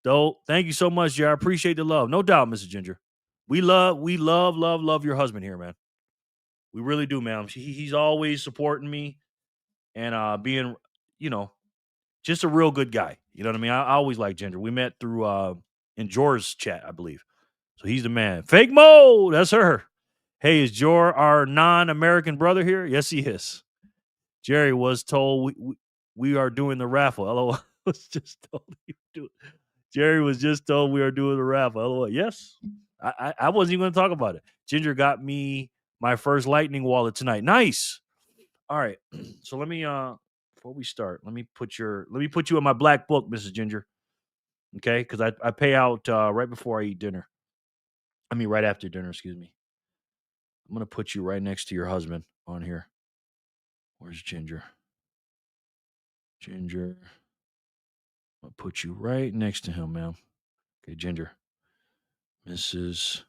Though, thank you so much, Jerry. I appreciate the love. No doubt, Mrs. Ginger. We love your husband here, man. We really do, man. He's always supporting me and being, just a real good guy. You know what I mean? I always like Ginger. We met through in Jor's chat, I believe. So he's the man. Fake Mo, that's her. Hey, is Jor our non-American brother here? Yes, he is. Jerry was told we are doing the raffle. LOL. was just told Jerry was just told we are doing the raffle. LOL. Yes. I wasn't even going to talk about it. Ginger got me my first Lightning wallet tonight. Nice. All right. So let me before we start, let me put you in my black book, Mrs. Ginger. Okay? Because I pay out right before I eat dinner. I mean right after dinner, excuse me. I'm gonna put you right next to your husband on here. Where's Ginger? Ginger. I'll put you right next to him, ma'am. Okay, Ginger. Mrs.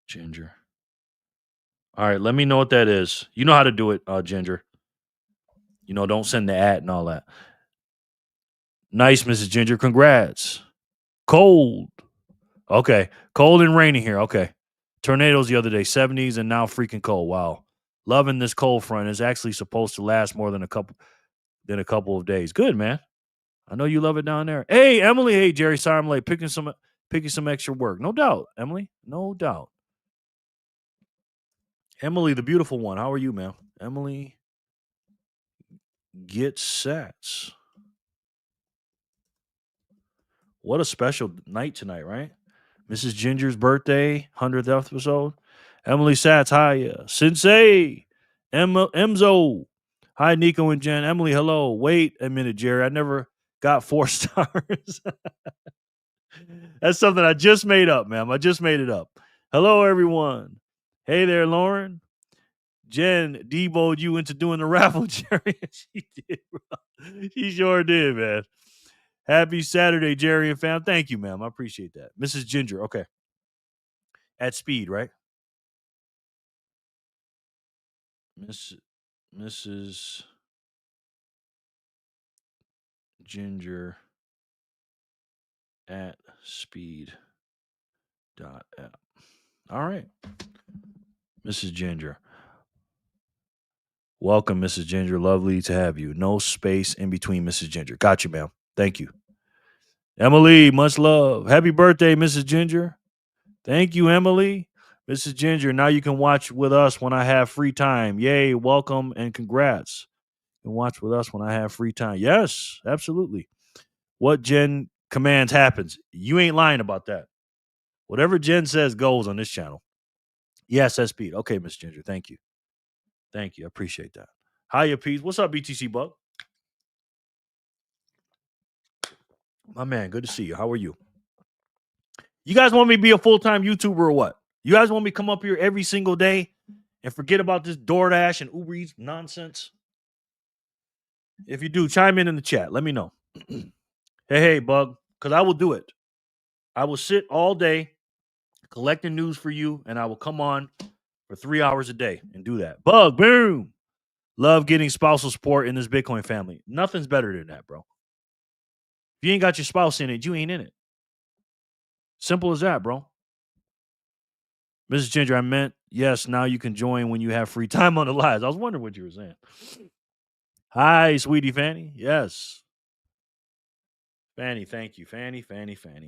Ginger. All right, let me know what that is. You know how to do it, Ginger. Don't send the ad and all that. Nice, Mrs. Ginger. Congrats. Cold. Okay. Cold and rainy here. Okay. Tornadoes the other day, 70s, and now freaking cold. Wow. Loving this cold front. Is actually supposed to last more than a couple of days. Good, man. I know you love it down there. Hey, Emily. Hey, Jerry. Sorry I'm late. Picking some extra work. No doubt, Emily. No doubt. Emily, the beautiful one. How are you, ma'am? Emily gets sats. What a special night tonight, right? Mrs. Ginger's birthday, 100th episode. Emily Sats, hi. Sensei. Emzo. Hi, Nico and Jen. Emily, hello. Wait a minute, Jerry. I never got 4 stars. That's something I just made up, ma'am. I just made it up. Hello, everyone. Hey there, Lauren. Jen deboed you into doing the raffle, Jerry. She did, bro. She sure did, man. Happy Saturday, Jerry and fam. Thank you, ma'am. I appreciate that. Mrs. Ginger, okay. At speed, right? Mrs. Ginger at speed dot app. All right. Mrs. Ginger. Welcome, Mrs. Ginger. Lovely to have you. No space in between, Mrs. Ginger. Got you, ma'am. Thank you. Emily, much love. Happy birthday, Mrs. Ginger. Thank you, Emily. Mrs. Ginger, now you can watch with us when I have free time. Yay, welcome and congrats. You can watch with us when I have free time. Yes, absolutely. What Jen commands happens. You ain't lying about that. Whatever Jen says goes on this channel. Yes, that's Pete. Okay, Miss Ginger. Thank you. Thank you. I appreciate that. Hiya, Pete. What's up, BTC Buck? My man, good to see you. How are you? You guys want me to be a full-time YouTuber or what? You guys want me to come up here every single day and forget about this DoorDash and Uber Eats nonsense? If you do, chime in the chat. Let me know. Hey, Bug, because I will do it. I will sit all day, collecting news for you, and I will come on for 3 hours a day and do that. Bug, boom. Love getting spousal support in this Bitcoin family. Nothing's better than that, bro. If you ain't got your spouse in it, you ain't in it. Simple as that, bro. Mrs. Ginger, I meant, yes, now you can join when you have free time on the lives. I was wondering what you were saying. Hi, sweetie Fanny. Yes. Fanny, thank you. Fanny.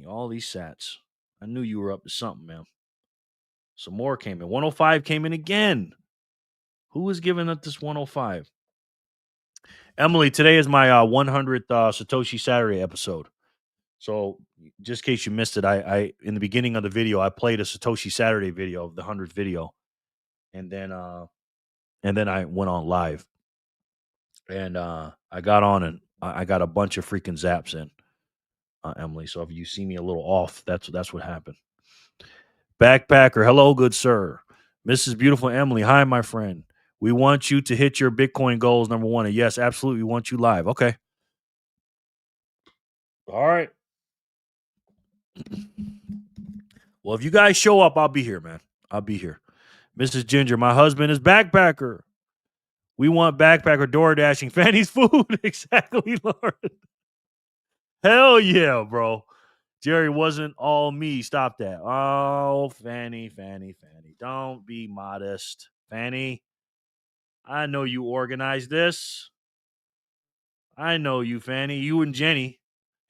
All these sats. I knew you were up to something, man. Some more came in. 105 came in again. Who is giving up this 105? Emily, today is my 100th Satoshi Saturday episode. So, just in case you missed it, I in the beginning of the video, I played a Satoshi Saturday video of the 100th video, and then I went on live, and I got on and I got a bunch of freaking zaps in, Emily. So if you see me a little off, that's what happened. Backpacker, hello, good sir. Mrs. Beautiful Emily, hi, my friend. We want you to hit your Bitcoin goals, number one. And yes, absolutely, we want you live. Okay. All right. Well, if you guys show up, I'll be here, man. I'll be here. Mrs. Ginger, my husband is Backpacker. We want Backpacker door dashing Fanny's food. Exactly, Lauren. Hell yeah, bro. Jerry wasn't all me. Stop that. Oh, Fanny. Don't be modest. Fanny, I know you organized this. I know you, Fanny. You and Jenny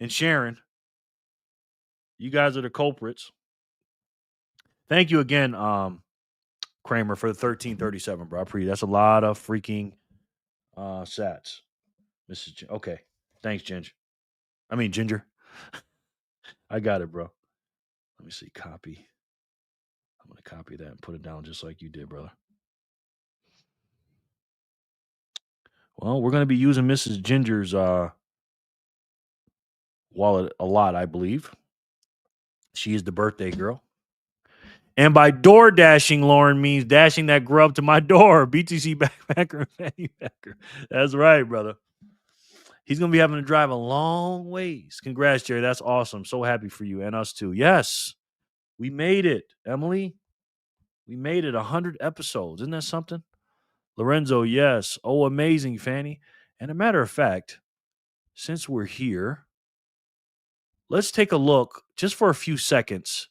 and Sharon. You guys are the culprits. Thank you again, Kramer, for the 1337, bro. I appreciate it. That's a lot of freaking sats. Okay. Thanks, Ginger. I got it, bro. Let me see. Copy. I'm going to copy that and put it down just like you did, brother. Well, we're going to be using Mrs. Ginger's wallet a lot, I believe. She is the birthday girl. And by door dashing, Lauren means dashing that grub to my door. BTC Backpacker and Fanny Backer. That's right, brother. He's going to be having to drive a long ways. Congrats, Jerry. That's awesome. So happy for you and us too. Yes, we made it, Emily. We made it 100 episodes. Isn't that something? Lorenzo, yes. Oh, amazing, Fanny. And a matter of fact, since we're here, let's take a look just for a few seconds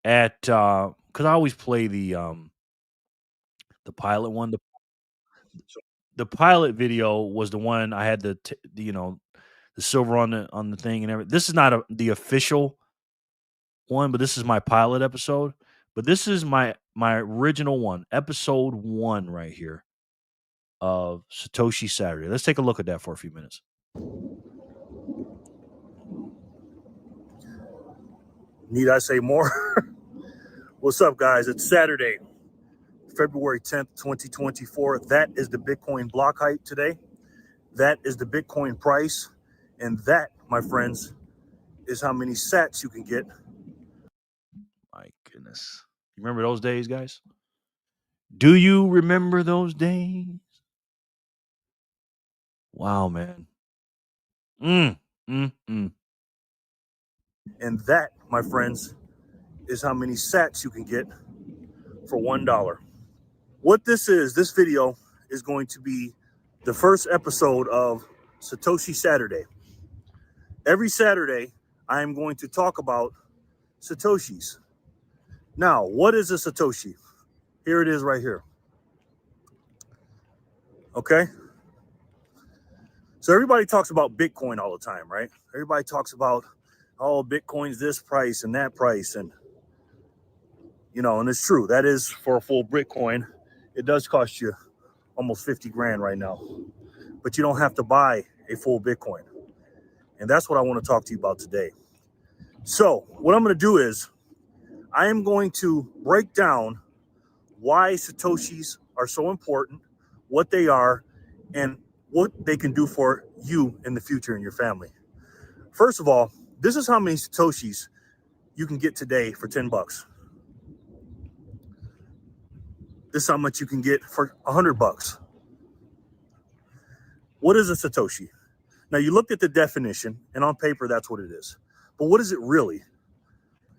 at because I always play the pilot one. The pilot video was the one I had the silver on the thing and everything. This is not the official one, but this is my pilot episode. But this is my original one, episode 1 right here of Satoshi Saturday. Let's take a look at that for a few minutes. Need I say more? What's up, guys? It's Saturday, February 10th, 2024. That is the Bitcoin block height today. That is the Bitcoin price. And that, my friends, is how many sats you can get. My goodness. You remember those days, guys? Do you remember those days? Wow, man. And that, my friends, is how many sats you can get for $1. What this video is going to be the first episode of Satoshi Saturday. Every Saturday, I am going to talk about Satoshis. Now, what is a Satoshi? Here it is right here. Okay? So everybody talks about Bitcoin all the time, right? Everybody talks about, oh, Bitcoin's this price and that price. And, and it's true. That is for a full Bitcoin. It does cost you almost 50 grand right now. But you don't have to buy a full Bitcoin. And that's what I want to talk to you about today. So what I'm going to do is I am going to break down why Satoshis are so important, what they are, and what they can do for you in the future and your family. First of all, this is how many Satoshis you can get today for 10 bucks. This is how much you can get for 100 bucks. What is a Satoshi? Now, you looked at the definition, and on paper, that's what it is. But what is it really?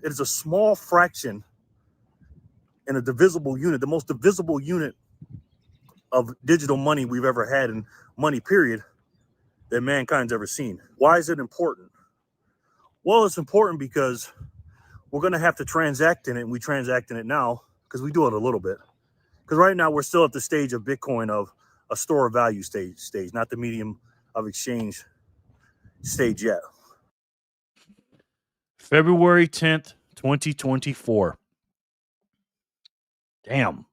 It is a small fraction in a divisible unit, the most divisible unit of digital money we've ever had in money, period, that mankind's ever seen. Why is it important? Well, it's important because we're going to have to transact in it, and we transact in it now because we do it a little bit. Because right now we're still at the stage of Bitcoin of a store of value stage, not the medium of exchange stage yet. February 10th, 2024. Damn.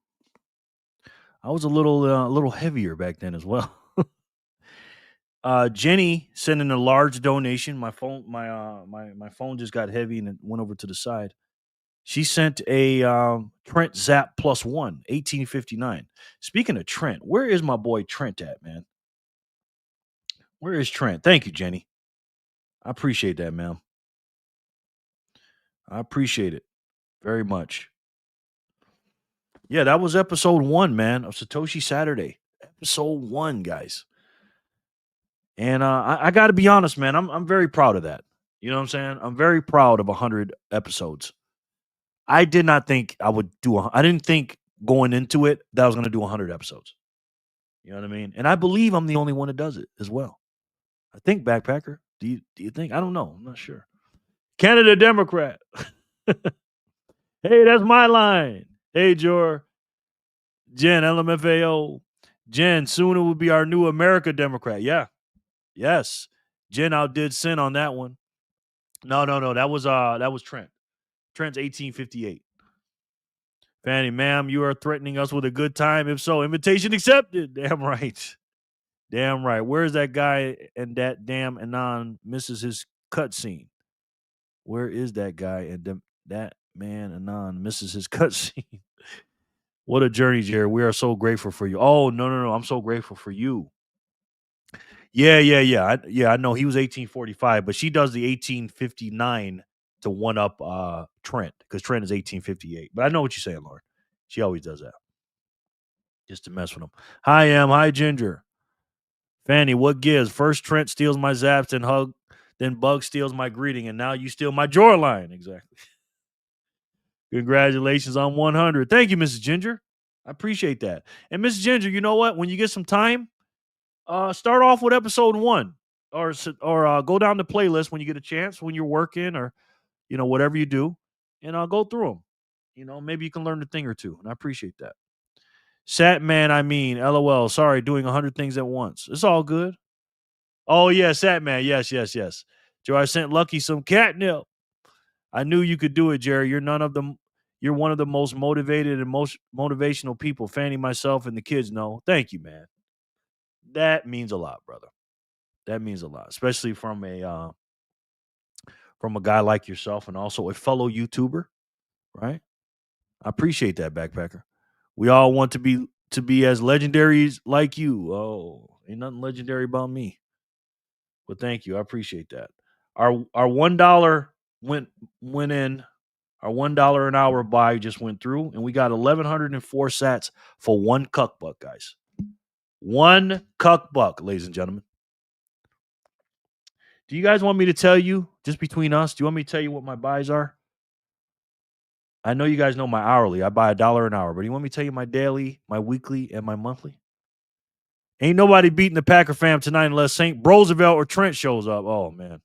I was a little heavier back then as well. Jenny sent in a large donation. My phone just got heavy and it went over to the side. She sent a Trent Zap +1, 1859. Speaking of Trent, where is my boy Trent at, man? Where is Trent? Thank you, Jenny. I appreciate that, ma'am. I appreciate it very much. Yeah, that was episode 1, man, of Satoshi Saturday. Episode 1, guys. And I got to be honest, man. I'm very proud of that. You know what I'm saying? I'm very proud of 100 episodes. I did not think I would do. I didn't think going into it that I was going to do 100 episodes. You know what I mean? And I believe I'm the only one that does it as well. I think, Backpacker. Do you think? I don't know. I'm not sure. Canada Democrat. Hey, that's my line. Hey, Jor. Jen, LMFAO. Jen, soon it will be our new America Democrat. Yeah. Yes. Jen outdid Sin on that one. No. That was Trent. Trent's 1858. Fanny, ma'am, you are threatening us with a good time. If so, invitation accepted. Damn right. Damn right. Where's that guy and that damn Anon misses his cutscene? Where is that guy and that man Anon misses his cutscene? What a journey, Jerry. We are so grateful for you. Oh, no. I'm so grateful for you. Yeah. I know he was 1845, but she does the 1859 to one up Trent because Trent is 1858. But I know what you're saying, Lauren. She always does that just to mess with him. Hi, Em. Hi, Ginger. Fanny, what gives? First Trent steals my zaps and hug, then Bug steals my greeting, and now you steal my drawer line. Exactly. Congratulations on 100. Thank you, Mrs. Ginger. I appreciate that. And Mrs. Ginger, you know what? When you get some time, start off with episode 1 or go down the playlist when you get a chance, when you're working or, whatever you do, and I'll go through them. Maybe you can learn a thing or two, and I appreciate that. Sat man, LOL. Sorry, doing 100 things at once. It's all good. Oh, yeah, Sat man. Yes. Joe, I sent Lucky some catnip. I knew you could do it, Jerry. You're one of the most motivated and most motivational people. Fanny, myself, and the kids know. Thank you, man. That means a lot, brother. That means a lot, especially from a guy like yourself and also a fellow YouTuber, right? I appreciate that, Backpacker. We all want to be as legendaries like you. Oh, ain't nothing legendary about me. But thank you. I appreciate that. Our $1 went in. Our $1 an hour buy just went through, and we got 1,104 sats for one cuck buck, guys. One cuck buck, ladies and gentlemen. Do you guys want me to tell you, just between us, do you want me to tell you what my buys are? I know you guys know my hourly. I buy $1 an hour, but do you want me to tell you my daily, my weekly, and my monthly? Ain't nobody beating the Packer fam tonight unless St. Roosevelt or Trent shows up. Oh, man.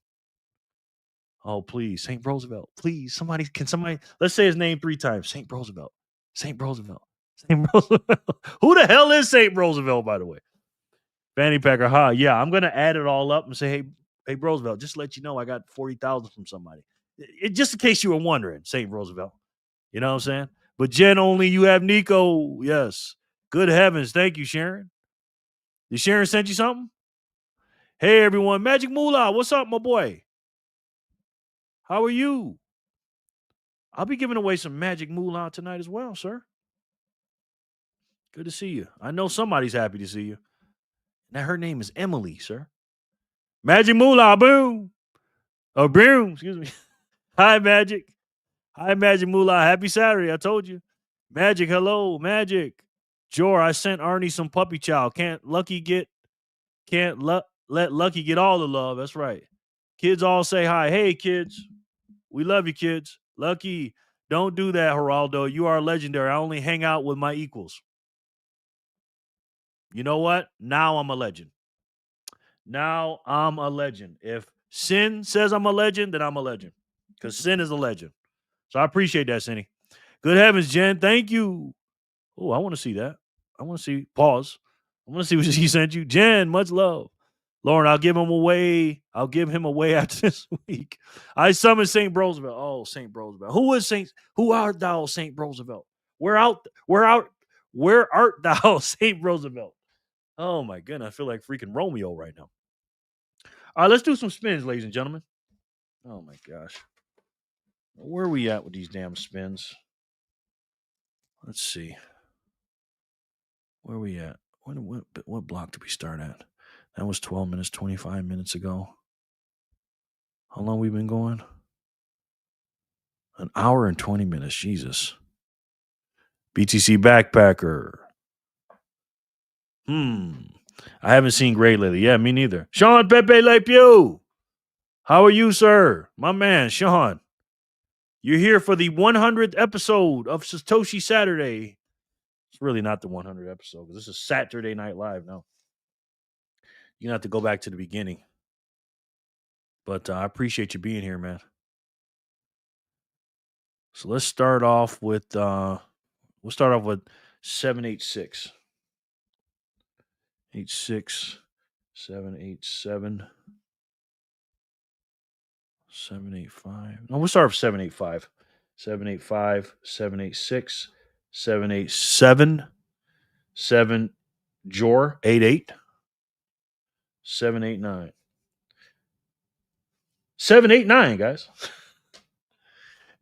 Oh, please. St. Roosevelt. Please. Can somebody, let's say his name 3 times. St. Roosevelt. St. Roosevelt. St. Roosevelt. Who the hell is St. Roosevelt, by the way? Fanny Packer, yeah, I'm going to add it all up and say, hey, Roosevelt, just to let you know, I got 40,000 from somebody. Just in case you were wondering, St. Roosevelt. You know what I'm saying? But Jen only, you have Nico. Yes. Good heavens. Thank you, Sharon. Did Sharon send you something? Hey, everyone. Magic Moolah. What's up, my boy? How are you? I'll be giving away some Magic Moolah tonight as well, sir. Good to see you. I know somebody's happy to see you. Now, her name is Emily, sir. Magic Moolah. Boom. Oh, boom. Excuse me. Hi, Magic. Hi, Magic Moolah. Happy Saturday. I told you. Magic, hello. Magic. Jor, I sent Arnie some puppy chow. Can't let Lucky get all the love. That's right. Kids all say hi. Hey, kids. We love you, kids. Lucky, Don't do that, Geraldo. You are legendary. I only hang out with my equals. You know what? Now I'm a legend. Now I'm a legend. If Sin says I'm a legend, then I'm a legend. Because Sin is a legend. So I appreciate that, Cindy. Good heavens, Jen. Thank you. Oh, I want to see that. I want to see. Pause. I want to see what she sent you. Jen, much love. Lauren, I'll give him away. I'll give him away after this week. I summon Saint Roosevelt. Oh, Saint Roosevelt. Who is Saint? Who art thou, Saint Roosevelt? Where art thou, Saint Roosevelt? Oh my goodness, I feel like freaking Romeo right now. All right, let's do some spins, ladies and gentlemen. Oh my gosh. Where are we at with these damn spins? Let's see. Where are we at? What block did we start at? That was 12 minutes, 25 minutes ago. How long we been going? An hour and 20 minutes. Jesus. BTC Backpacker. I haven't seen Gray lately. Yeah, me neither. Sean Pepe Le Pew. How are you, sir? My man, Sean. You're here for the 100th episode of Satoshi Saturday. It's really not the 100th episode because this is Saturday Night Live now. You're going to have to go back to the beginning. But I appreciate you being here, man. So let's start off with 786. 86, 787, 785. No, we'll start with 785. 785, 786, 787, 7 Jor 88, 789. 789, guys.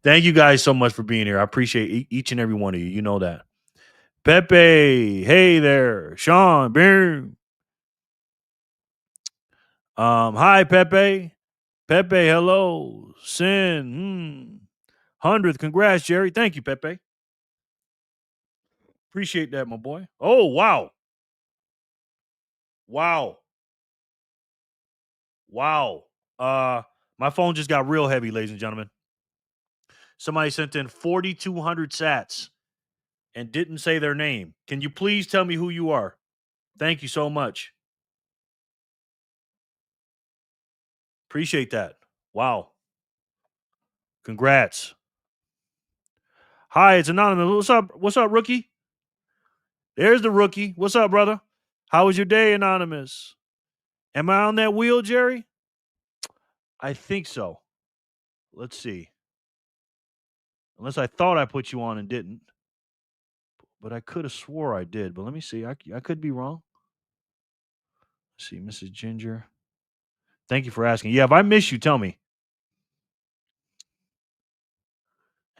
Thank you guys so much for being here. I appreciate each and every one of you. You know that. Pepe, hey there. Sean, boom. Hi, Pepe. Pepe, hello. Sin. 100th. Congrats, Jerry. Thank you, Pepe. Appreciate that, my boy. Oh, wow. Wow. My phone just got real heavy, ladies and gentlemen. Somebody sent in 4,200 sats and didn't say their name. Can you please tell me who you are? Thank you so much. Appreciate that. Wow. Congrats. Hi, it's Anonymous. What's up? What's up, rookie? There's the rookie. What's up, brother? How was your day, Anonymous? Am I on that wheel, Jerry? I think so. Let's see. Unless I thought I put you on and didn't. But I could have swore I did. But let me see. I could be wrong. Let's see, Mrs. Ginger. Thank you for asking. Yeah, if I miss you, tell me.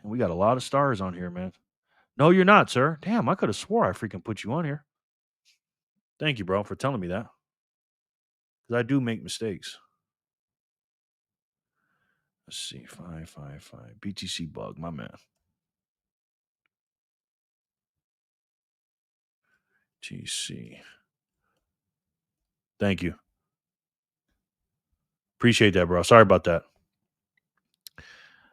And we got a lot of stars on here, man. No, you're not, sir. Damn, I could have swore I freaking put you on here. Thank you, bro, for telling me that. Because I do make mistakes. Let's see. 555. BTC bug, my man. TC. Thank you. Appreciate that, bro. Sorry about that.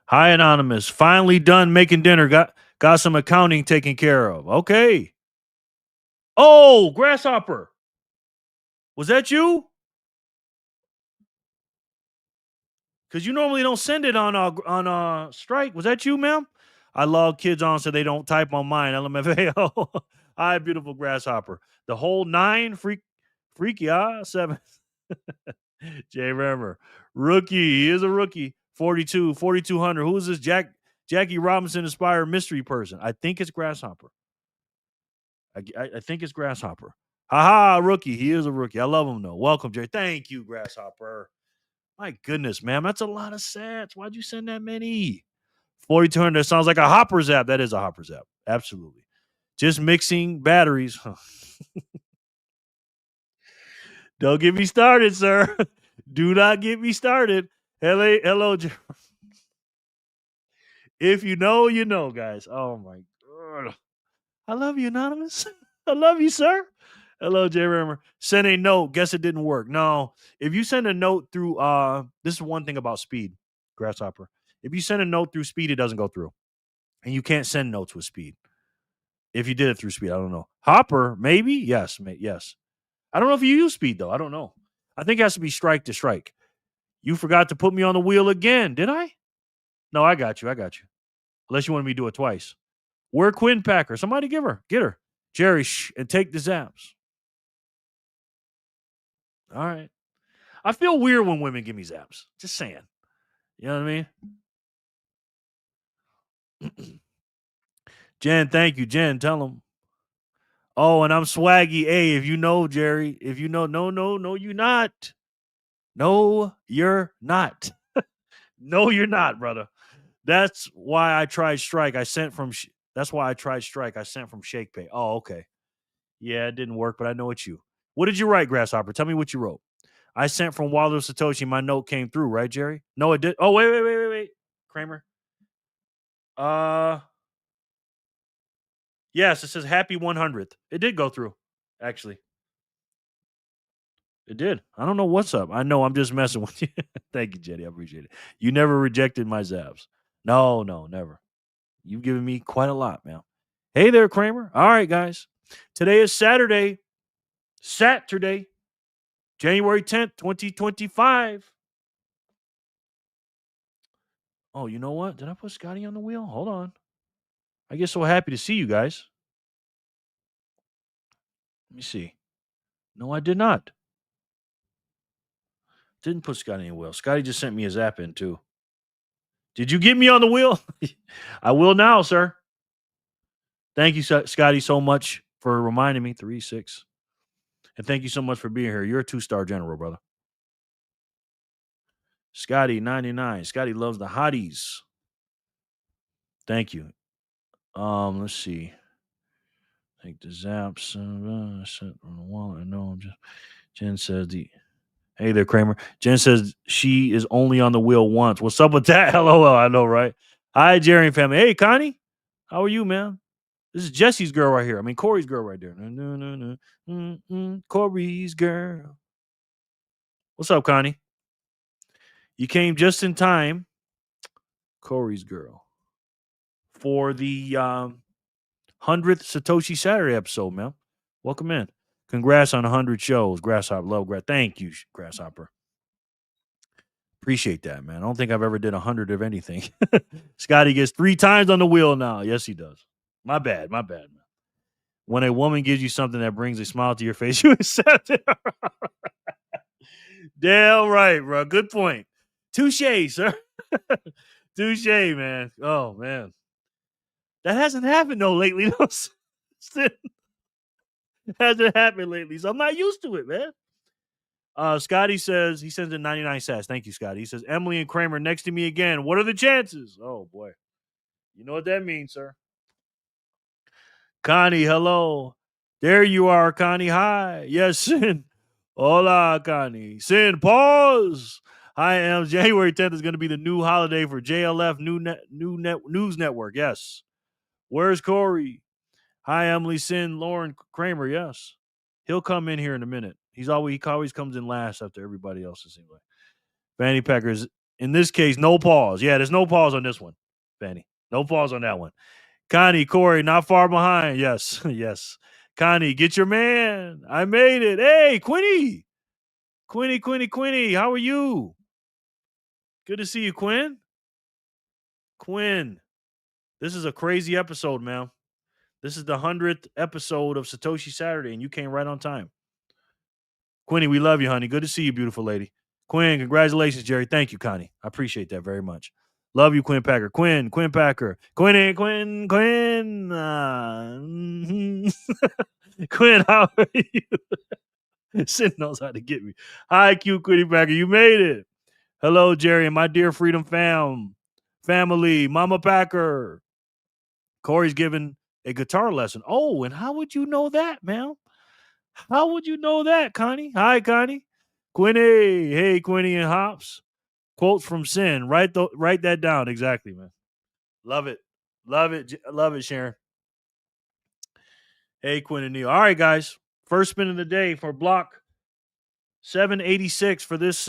Hi, Anonymous. Finally done making dinner. Got some accounting taken care of. Okay. Oh, Grasshopper. Was that you? Because you normally don't send it on strike. Was that you, ma'am? I log kids on so they don't type on mine. LMFAO. Hi, beautiful Grasshopper. The whole 9 freaky 7. Jay Remmer. Rookie. He is a rookie. 4,200. Who is this Jackie Robinson inspired mystery person? I think it's Grasshopper. I think it's Grasshopper. Haha, rookie. He is a rookie. I love him, though. Welcome, Jay. Thank you, Grasshopper. My goodness, man. That's a lot of sats. Why'd you send that many? 4,200. That sounds like a Hoppers app. That is a Hoppers app. Absolutely. Just mixing batteries. Don't get me started, sir. Do not get me started. Hello. If you know, you know, guys. Oh, my God. I love you, Anonymous. I love you, sir. Hello, Jay Rammer. Send a note. Guess it didn't work. No. If you send a note through, this is one thing about speed, Grasshopper. If you send a note through speed, it doesn't go through. And you can't send notes with speed. If you did it through speed, I don't know. Hopper, maybe? Yes, yes. I don't know if you use speed, though. I don't know. I think it has to be strike to strike. You forgot to put me on the wheel again, did I? No, I got you. Unless you want me to do it twice. Where Quinn Packer? Somebody get her. Jerry, and take the zaps. All right. I feel weird when women give me zaps. Just saying. You know what I mean? Jen, thank you. Jen, tell them. Oh, and I'm swaggy. Hey, if you know, Jerry, if you know, no, you're not. No, you're not. No, you're not, brother. That's why I tried strike. That's why I tried strike. I sent from Shake Pay. Oh, okay. Yeah, it didn't work, but I know it's you. What did you write, Grasshopper? Tell me what you wrote. I sent from Waldo Satoshi. My note came through, right, Jerry? No, it did. Oh, wait. Kramer. Yes, it says happy 100th. It did go through, actually. It did. I don't know what's up. I know I'm just messing with you. Thank you, Jetty. I appreciate it. You never rejected my zaps. No, never. You've given me quite a lot, man. Hey there, Kramer. All right, guys. Today is Saturday, January 10th, 2025. Oh, you know what? Did I put Scotty on the wheel? Hold on. I get so happy to see you guys. Let me see. No, I did not. Didn't put Scotty on the wheel. Scotty just sent me a zap in, too. Did you get me on the wheel? I will now, sir. Thank you, Scotty, so much for reminding me. 3-6. And thank you so much for being here. You're a 2-star general, brother. Scotty, 99. Scotty loves the hotties. Thank you. Let's see. Take the zaps. Set on the wall. I know I'm just. Jen says Hey there, Kramer. Jen says she is only on the wheel once. What's up with that? LOL. I know, right? Hi, Jerry and family. Hey, Connie. How are you, man? This is Jesse's girl right here. I mean, Corey's girl right there. Corey's girl. What's up, Connie? You came just in time. Corey's girl. For the 100th Satoshi Saturday episode, man. Welcome in. Congrats on 100 shows. Grasshopper. Love grass. Thank you, Grasshopper. Appreciate that, man. I don't think I've ever did 100 of anything. Scotty gets 3 times on the wheel now. Yes, he does. My bad, man. When a woman gives you something that brings a smile to your face, you accept it. Damn right, bro. Good point. Touche, sir. Touche, man. Oh, man. That hasn't happened, though, lately. Hasn't happened lately, so I'm not used to it, man. Scotty says, he sends in 99 sats. Thank you, Scotty. He says, Emily and Kramer next to me again. What are the chances? Oh, boy. You know what that means, sir. Connie, hello. There you are, Connie. Hi. Yes, Sin. Hola, Connie. Sin, pause. Hi, Em. January 10th is going to be the new holiday for JLF News Network. Yes. Where's Corey? Hi, Emily, Sin, Lauren, Kramer. Yes. He'll come in here in a minute. He always comes in last after everybody else, it seems like. Fanny Packers, in this case, no pause. Yeah, there's no pause on this one, Fanny. No pause on that one. Connie, Corey, not far behind. Yes, yes. Connie, get your man. I made it. Hey, Quinny. Quinny. How are you? Good to see you, Quinn. Quinn, this is a crazy episode, man. This is the 100th episode of Satoshi Saturday, and you came right on time. Quinny, we love you, honey. Good to see you, beautiful lady. Quinn, congratulations, Jerry. Thank you, Connie. I appreciate that very much. Love you, Quinn Packer. Quinn Packer. Quinn. Quinn, how are you? Sid knows how to get me. Hi, cute Quinny Packer. You made it. Hello, Jerry, and my dear Freedom family. Mama Packer. Corey's giving a guitar lesson. Oh, and how would you know that, man? How would you know that, Connie? Hi, Connie. Quinny. Hey, Quinny and Hops. Quotes from Sin. Write that down. Exactly, man. Love it. Love it, Sharon. Hey, Quinn and Neil. All right, guys. First spin of the day for block 786 for this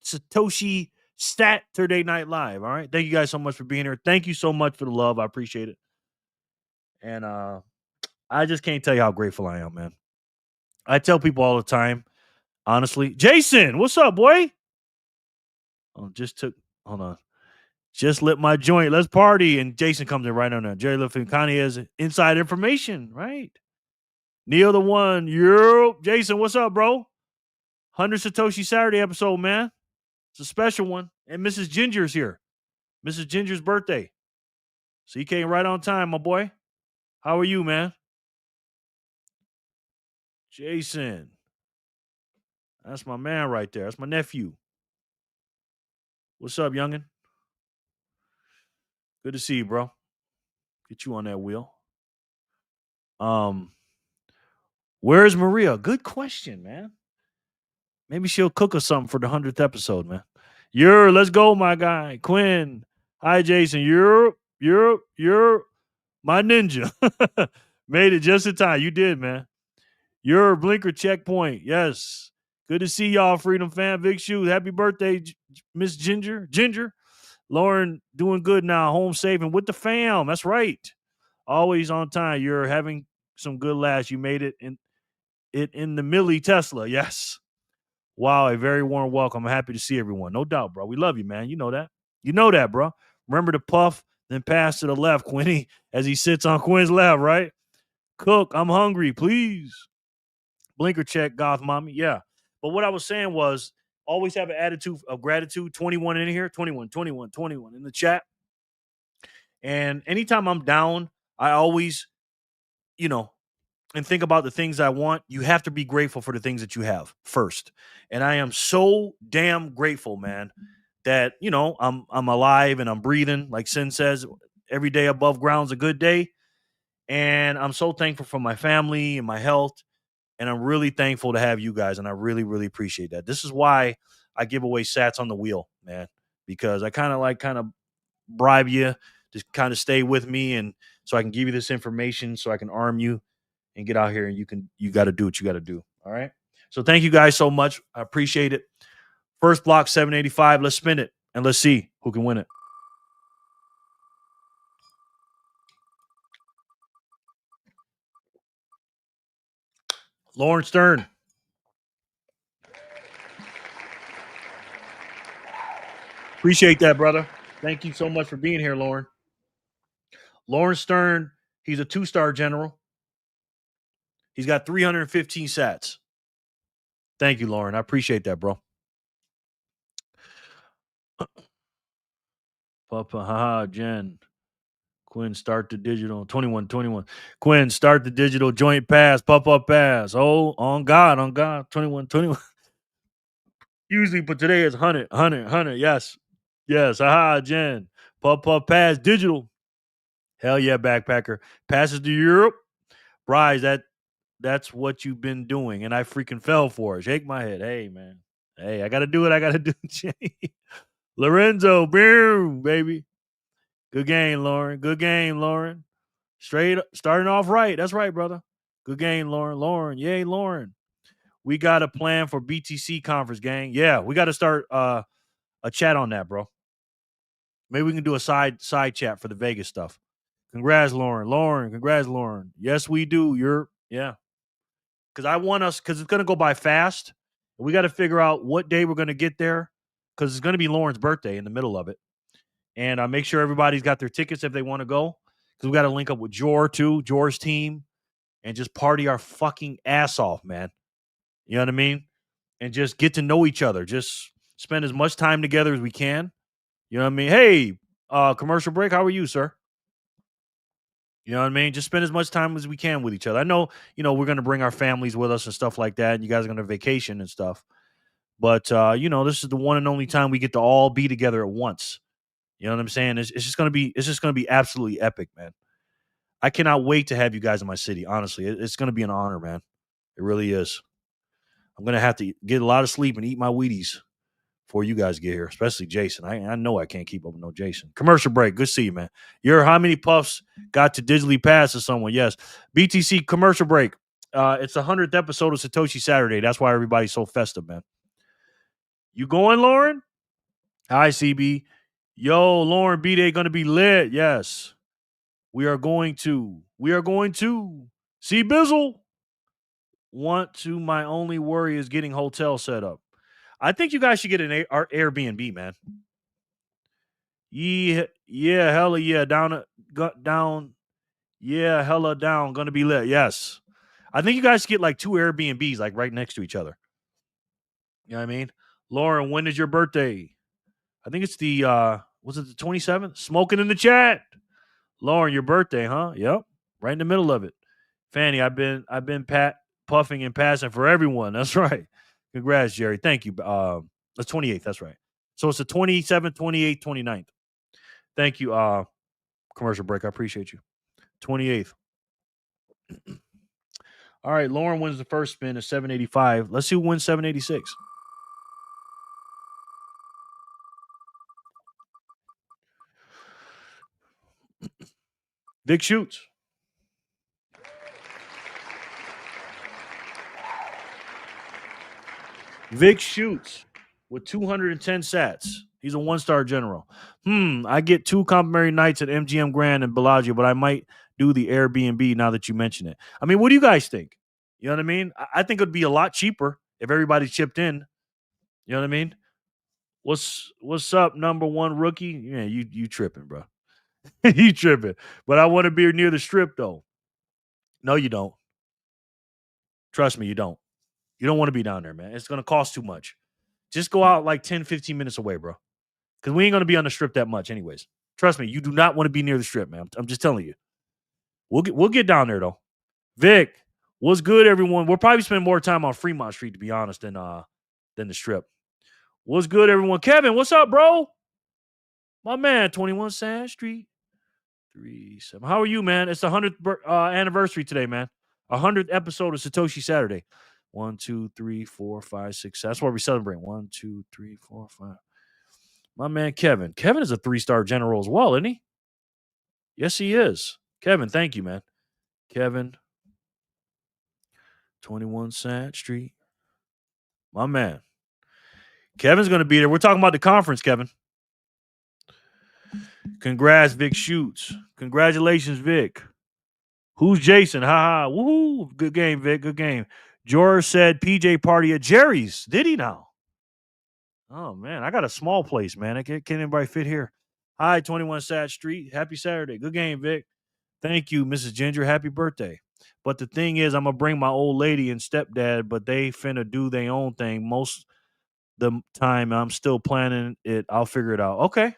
Satoshi Saturday Night Live. All right. Thank you guys so much for being here. Thank you so much for the love. I appreciate it. And I just can't tell you how grateful I am, man. I tell people all the time, honestly. Jason, what's up, boy? Oh, hold on. Just lit my joint. Let's party. And Jason comes in right on there. Jerry LoveFreedom Connie has inside information, right? Neil the one. Jason, what's up, bro? 100 Satoshi Saturday episode, man. It's a special one. And Mrs. Ginger's here. Mrs. Ginger's birthday. So you came right on time, my boy. How are you, man? Jason. That's my man right there. That's my nephew. What's up, youngin? Good to see you, bro. Get you on that wheel. Where's Maria? Good question, man. Maybe she'll cook us something for the 100th episode, man. Let's go, my guy. Quinn. Hi, Jason. You're my ninja. Made it just in time. You did, man. Your blinker checkpoint. Yes. Good to see y'all, Freedom Fam. Big shoes. Happy birthday, Miss Ginger. Lauren doing good now. Home safe and with the fam. That's right. Always on time. You're having some good laughs. You made it in the Millie Tesla. Yes. Wow, a very warm welcome. I'm happy to see everyone. No doubt, bro. We love you, man. You know that. You know that, bro. Remember to puff, then pass to the left, Quinny, as he sits on Quinn's lap, right? Cook, I'm hungry, please. Blinker check, goth mommy. Yeah. But what I was saying was always have an attitude of gratitude. 21 in here. 21 in the chat. And anytime I'm down, I always, and think about the things I want. You have to be grateful for the things that you have first. And I am so damn grateful, man, that, I'm alive and I'm breathing. Like Sin says, every day above ground's a good day. And I'm so thankful for my family and my health. And I'm really thankful to have you guys. And I really, really appreciate that. This is why I give away sats on the wheel, man, because I kind of bribe you to kind of stay with me. And so I can give you this information so I can arm you and get out here and you got to do what you got to do. All right. So thank you guys so much. I appreciate it. First block, 785. Let's spin it and let's see who can win it. Lauren Stern. Appreciate that, brother. Thank you so much for being here, Lauren. Lauren Stern, he's a 2-star general. He's got 315 sats. Thank you, Lauren. I appreciate that, bro. Papa, haha, Jen. Quinn, start the digital. 21. Quinn, start the digital joint pass. Pop-up pass. Oh, on God. 21. Usually, but today is 100. Yes. Haha, Jen. Pop-up pass. Digital. Hell yeah, backpacker. Passes to Europe. Bryce, that's what you've been doing. And I freaking fell for it. Shake my head. Hey, man. Hey, I got to do what I got to do. Lorenzo, boom, baby. Good game, Lauren. Straight starting off right. That's right, brother. Good game, Lauren. Yay, Lauren. We got a plan for BTC conference, gang. Yeah, we got to start a chat on that, bro. Maybe we can do a side chat for the Vegas stuff. Congrats, Lauren. Congrats, Lauren. Yes, we do. Yeah. Because it's going to go by fast. We got to figure out what day we're going to get there because it's going to be Lauren's birthday in the middle of it. And make sure everybody's got their tickets if they want to go. Because we got to link up with Jor's team, and just party our fucking ass off, man. You know what I mean? And just get to know each other. Just spend as much time together as we can. You know what I mean? Hey, commercial break, how are you, sir? You know what I mean? Just spend as much time as we can with each other. I know, we're going to bring our families with us and stuff like that. And you guys are going to vacation and stuff. But, this is the one and only time we get to all be together at once. You know what I'm saying? It's just going to be absolutely epic, man. I cannot wait to have you guys in my city. Honestly, it's going to be an honor, man. It really is. I'm going to have to get a lot of sleep and eat my Wheaties before you guys get here, especially Jason. I know I can't keep up with no Jason. Commercial break. Good to see you, man. How many puffs got to digitally pass to someone? Yes. BTC commercial break. It's the 100th episode of Satoshi Saturday. That's why everybody's so festive, man. You going, Lauren? Hi, CB. Yo, Lauren B Day gonna be lit. Yes. We are going to. We are going to. See Bizzle. Want to. My only worry is getting hotel set up. I think you guys should get an Airbnb, man. Yeah, hella yeah. Down. Yeah, hella down. Gonna be lit. Yes. I think you guys should get like two Airbnbs like right next to each other. You know what I mean? Lauren, when is your birthday? I think it's the was it the 27th? Smoking in the chat. Lauren, your birthday, huh? Yep. Right in the middle of it. Fanny, I've been puffing and passing for everyone. That's right. Congrats, Jerry. Thank you. That's 28th. That's right. So it's the 27th, 28th, 29th. Thank you, commercial break. I appreciate you. 28th. All right, Lauren wins the first spin at 785. Let's see who wins 786. Vic shoots. Vic shoots with 210 sats. He's a one-star general. I get 2 complimentary nights at MGM Grand and Bellagio, but I might do the Airbnb now that you mention it. I mean, what do you guys think? You know what I mean? I think it'd be a lot cheaper if everybody chipped in. You know what I mean? What's up, number one rookie? Yeah, you tripping, bro. You tripping. But I want to be near the strip, though. No, you don't. Trust me, you don't. You don't want to be down there, man. It's going to cost too much. Just go out like 10, 15 minutes away, bro. Because we ain't going to be on the strip that much anyways. Trust me, you do not want to be near the strip, man. I'm just telling you. We'll get down there, though. Vic, what's good, everyone? We'll probably spend more time on Fremont Street, to be honest, than the strip. What's good, everyone? Kevin, what's up, bro? My man, 21 Sand Street. 37. How are you, man? It's the 100th anniversary today, man. 100th episode of Satoshi Saturday. 1, 2, 3, 4, 5, 6. That's what we celebrate. 1, 2, 3, 4, 5. My man, Kevin. Kevin is a 3-star general as well, isn't he? Yes, he is. Kevin, thank you, man. Kevin, 21 Sand Street. My man. Kevin's going to be there. We're talking about the conference, Kevin. Congrats, Vic Shoots. Congratulations, Vic. Who's Jason? Ha ha. Woohoo. Good game, Vic. Good game. George said PJ party at Jerry's. Did he now? Oh, man. I got a small place, man. Can anybody fit here? Hi, 21 Sat Street. Happy Saturday. Good game, Vic. Thank you, Mrs. Ginger. Happy birthday. But the thing is, I'm going to bring my old lady and stepdad, but they finna do their own thing. Most the time, I'm still planning it. I'll figure it out. Okay.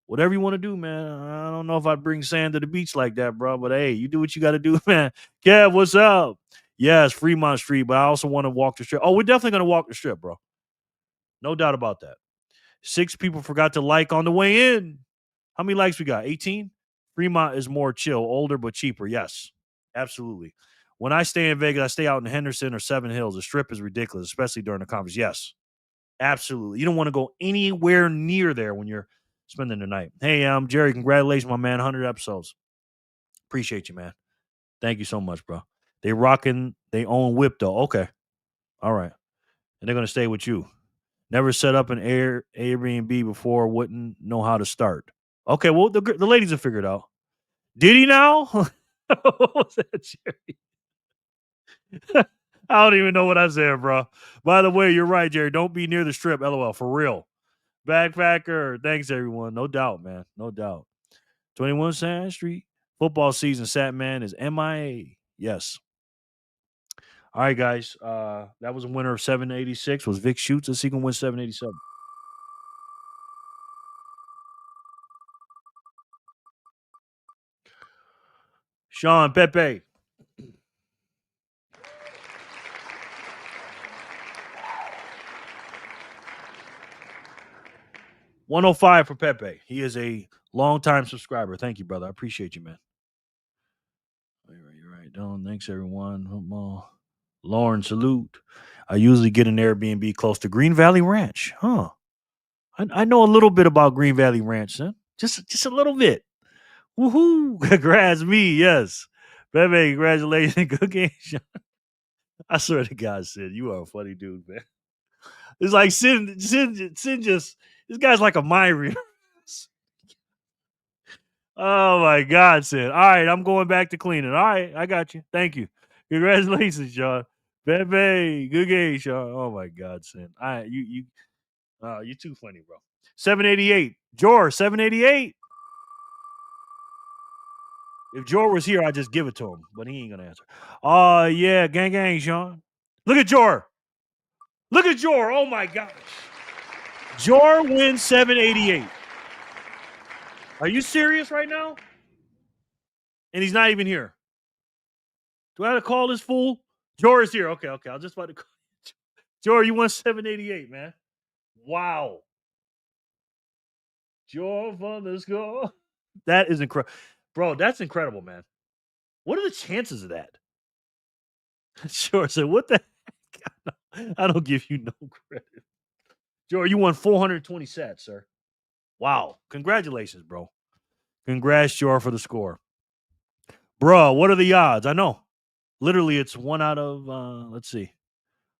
Whatever you want to do, man. I don't know if I'd bring sand to the beach like that, bro. But hey, you do what you got to do, man. Kev, what's up? Yes, Fremont Street, but I also want to walk the strip. Oh, we're definitely going to walk the strip, bro. No doubt about that. 6 people forgot to like on the way in. How many likes we got? 18? Fremont is more chill, older but cheaper. Yes, absolutely. When I stay in Vegas, I stay out in Henderson or Seven Hills. The strip is ridiculous, especially during the conference. Yes, absolutely. You don't want to go anywhere near there when you're spending the night. Hey, I'm Jerry. Congratulations, my man. 100 episodes. Appreciate you, man. Thank you so much, bro. They rocking they own whip, though. Okay. All right. And they're going to stay with you. Never set up an Airbnb before. Wouldn't know how to start. Okay, well, the ladies will figure it out. Did he now? What was that, Jerry? I don't even know what I said, bro. By the way, you're right, Jerry. Don't be near the strip. LOL. For real. Backpacker. Thanks, everyone. No doubt, man. No doubt. 21 Sand Street. Football season, Satman is MIA. Yes. All right, guys. That was a winner of 786. Was Vic Shoots. Let's see who can win 787. Sean Pepe. 105 for Pepe. He is a longtime subscriber. Thank you, brother. I appreciate you, man. You're right. Don, thanks, everyone. Lauren, salute. I usually get an Airbnb close to Green Valley Ranch. Huh. I know a little bit about Green Valley Ranch, huh? Just a little bit. Woohoo. Congrats, me. Yes. Pepe, congratulations. Good game, Sean. I swear to God, Sid, you are a funny dude, man. It's like Sin just This guy's like a mind reader. Oh my God, Sin. All right, I'm going back to cleaning. All right, I got you. Thank you. Congratulations, Sean. Bebe, good game, Sean. Oh my God, Sin. You're too funny, bro. 788. Jor, 788. If Jor was here, I'd just give it to him, but he ain't gonna answer. Yeah, gang, Sean. Look at Jor. Look at Jor. Oh my gosh. Jor wins 788. Are you serious right now? And he's not even here. Do I have to call this fool? Jor is here. Okay. I was just about to call. Jor, you won 788, man. Wow. Jor for the score. That is incredible. Bro, that's incredible, man. What are the chances of that? Sure. So what the heck? I don't give you no credit. Jor, you won 420 sats, sir. Wow. Congratulations, bro. Congrats, Jor, for the score. Bruh, what are the odds? I know. Literally, it's 1 out of, let's see.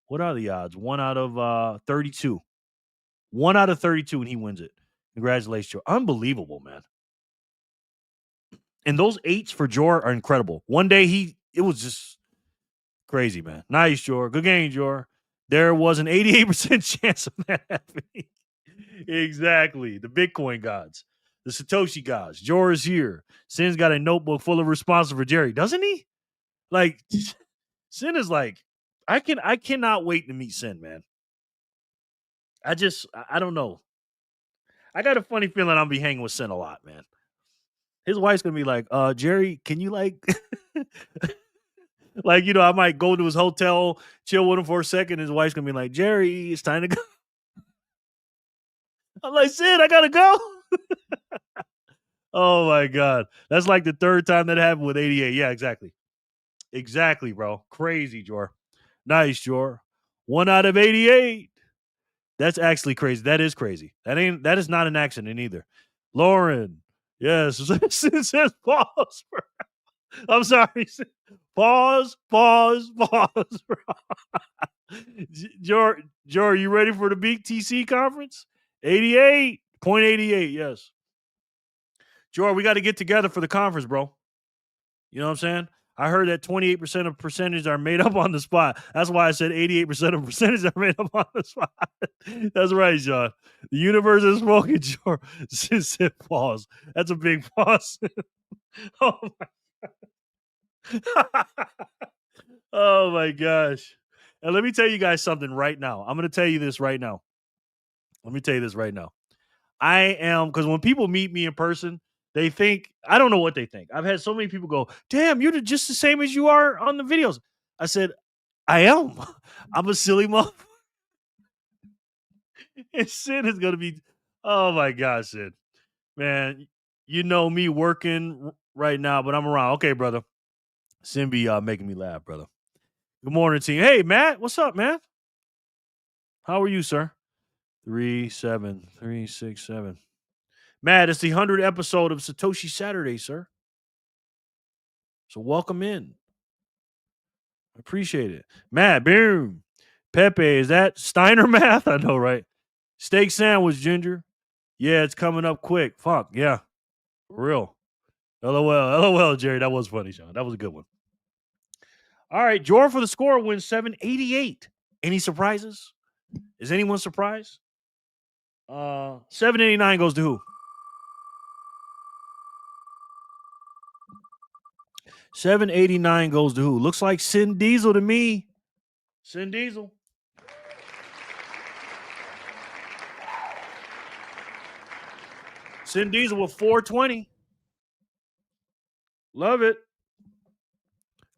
What are the odds? 1 out of 32. 1 out of 32, and he wins it. Congratulations, Jor. Unbelievable, man. And those 8s for Jor are incredible. One day, it was just crazy, man. Nice, Jor. Good game, Jor. There was an 88% chance of that happening. Exactly. The Bitcoin gods. The Satoshi gods. Jor is here. Sin's got a notebook full of responses for Jerry, doesn't he? Like, Sin is like, I cannot wait to meet Sin, man. I don't know. I got a funny feeling I'll be hanging with Sin a lot, man. His wife's gonna be like, Jerry, can you like like, I might go to his hotel, chill with him for a second. His wife's gonna be like, Jerry, it's time to go. I'm like, Sin, I gotta go. Oh my God. That's like the 3rd time that happened with 88. Yeah, exactly. Exactly, bro. Crazy, Jor. Nice, Jor. 1 out of 88. That's actually crazy. That is crazy. That is not an accident either. Lauren. Yes. Sin says pause. I'm sorry. Pause. Bro. Jor, you ready for the big TC conference? 88.88. Yes. Jor, we got to get together for the conference, bro. You know what I'm saying? I heard that 28% of percentages are made up on the spot. That's why I said 88% of percentages are made up on the spot. That's right, John. The universe is smoking, Jor. Said pause. That's a big pause. Oh my. Oh my gosh. And let me tell you guys something right now. I'm going to tell you this right now. Let me tell you this right now. because when people meet me in person, they think, I don't know what they think. I've had so many people go, damn, you're just the same as you are on the videos. I said, I am. I'm a silly motherfucker. And Sid is going to be, oh my gosh, Sid. Man, you know me working right now, but I'm around. Okay, brother. Sid be making me laugh, brother. Good morning, team. Hey, Matt, what's up, man? How are you, sir? 37367. Matt, it's the 100th episode of Satoshi Saturday, sir. So welcome in. I appreciate it. Matt, boom. Pepe, is that Steiner math? I know, right? Steak sandwich, Ginger. Yeah, it's coming up quick. Fuck, yeah. For real. LOL, Jerry. That was funny, Sean. That was a good one. All right, Jor for the score wins 788. Any surprises? Is anyone surprised? 789 goes to who? 789 goes to who? Looks like Sin Diesel to me. Sin Diesel. Sin Diesel with 420. Love it.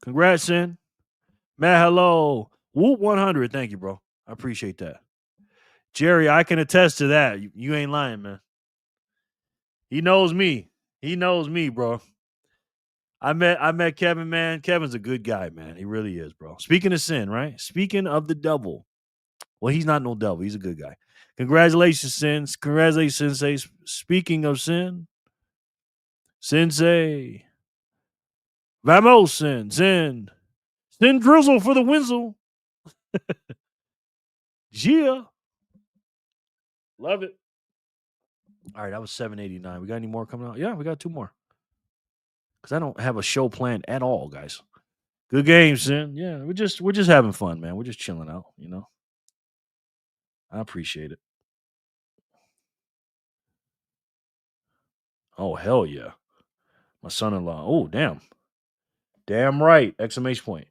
Congrats, Sin. Matt, hello. Whoop 100. Thank you, bro. I appreciate that. Jerry, I can attest to that. You ain't lying, man. He knows me. He knows me, bro. I met Kevin, man. Kevin's a good guy, man. He really is, bro. Speaking of Sin, right? Speaking of the devil. Well, he's not no devil. He's a good guy. Congratulations, Sin. Congratulations, Sensei. Speaking of Sin. Sensei. Vamos, Sin. Sin. Sin Drizzle for the Winsel. Gia. Love it. All right, that was 789. We got any more coming out? Yeah, we got 2 more. Because I don't have a show planned at all, guys. Good games, Sin. Yeah, we're just having fun, man. We're just chilling out, you know. I appreciate it. Oh, hell yeah. My son-in-law. Oh, damn. Damn right. Exclamation point.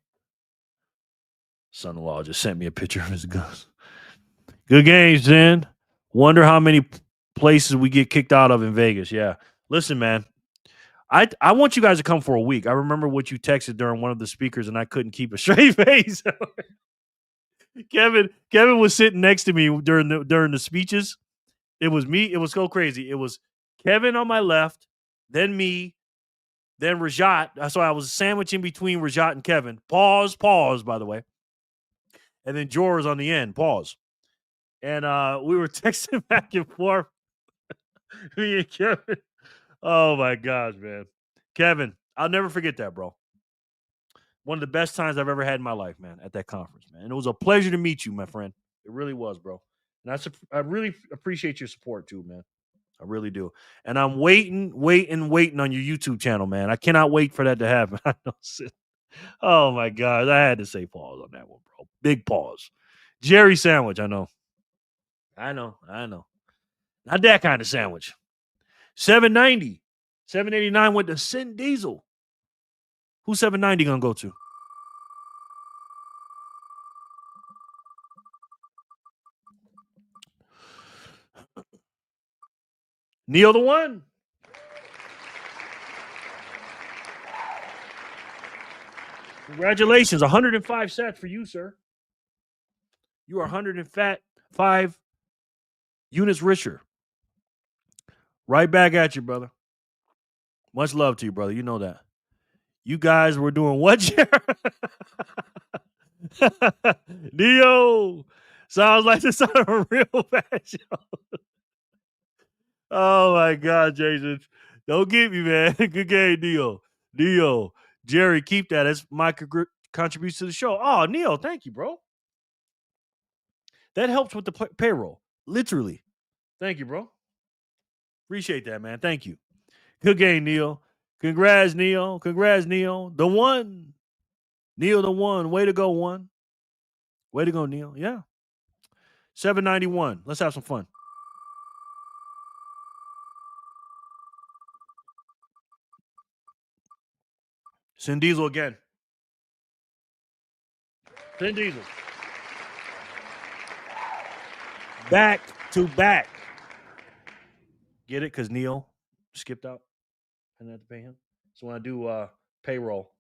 Son-in-law just sent me a picture of his guns. Good games, Sin. Wonder how many places we get kicked out of in Vegas. Yeah. Listen, man. I want you guys to come for a week. I remember what you texted during one of the speakers, and I couldn't keep a straight face. Kevin was sitting next to me during the speeches. It was me. It was so crazy. It was Kevin on my left, then me, then Rajat. So I was sandwiching between Rajat and Kevin. Pause, by the way. And then Jor's on the end. Pause. And we were texting back and forth. Me and Kevin. Oh my gosh, man. Kevin, I'll never forget that, bro. One of the best times I've ever had in my life, man, at that conference, man. And it was a pleasure to meet you, my friend. It really was, bro. And I really appreciate your support too, man. I really do. And I'm waiting on your YouTube channel, man. I cannot wait for that to happen. I know. Oh my God. I had to say pause on that one, bro. Big pause. Jerry sandwich, I know. I know. Not that kind of sandwich. 790. 789 went to Sin Diesel. Who's 790 gonna go to? Neil the One. Congratulations. 105 sats for you, sir. You are 105 units richer. Right back at you, brother. Much love to you, brother. You know that. You guys were doing what, Jared? Neo. Sounds like this on a real bad show. Oh my God, Jason. Don't get me, man. Good game, Neo. Jerry, keep that. That's my contribution to the show. Oh, Neo, thank you, bro. That helps with the payroll. Literally. Thank you, bro. Appreciate that, man. Thank you. Good game, Neo. Congrats, Neo. The one. Neo, the one. Way to go, one. Way to go, Neo. Yeah. 791. Let's have some fun. Sin Diesel again. Sin Diesel. Back to back. Get it? Because Neil skipped out. I didn't have to pay him. So when I do payroll,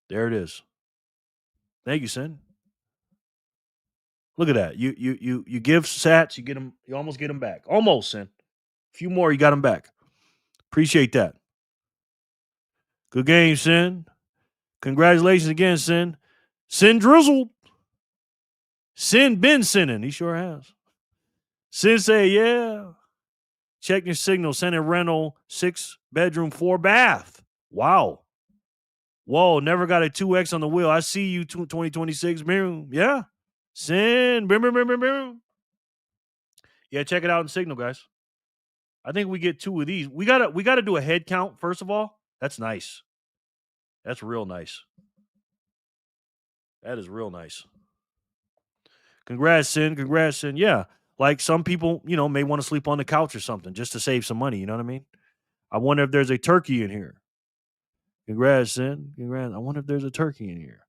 there it is. Thank you, Sin. Look at that. You give sats, you get them. You almost get them back. Almost, Sin. A few more, you got them back. Appreciate that. Good game, Sin. Congratulations again, Sin. Sin drizzled. Sin been sinning. He sure has. Sin say, yeah. Check your signal. Send a rental, 6-bedroom, 4-bath. Wow. Whoa, never got a 2X on the wheel. I see you 2026. Boom. Yeah. Sin. Boom, boom, boom, boom, boom. Yeah, check it out in Signal, guys. I think we get 2 of these. We gotta do a head count, first of all. That's nice. That's real nice. That is real nice. Congrats, Sin. Yeah. Like some people, may want to sleep on the couch or something just to save some money. You know what I mean? I wonder if there's a turkey in here. Congrats, Sin. Congrats. I wonder if there's a turkey in here.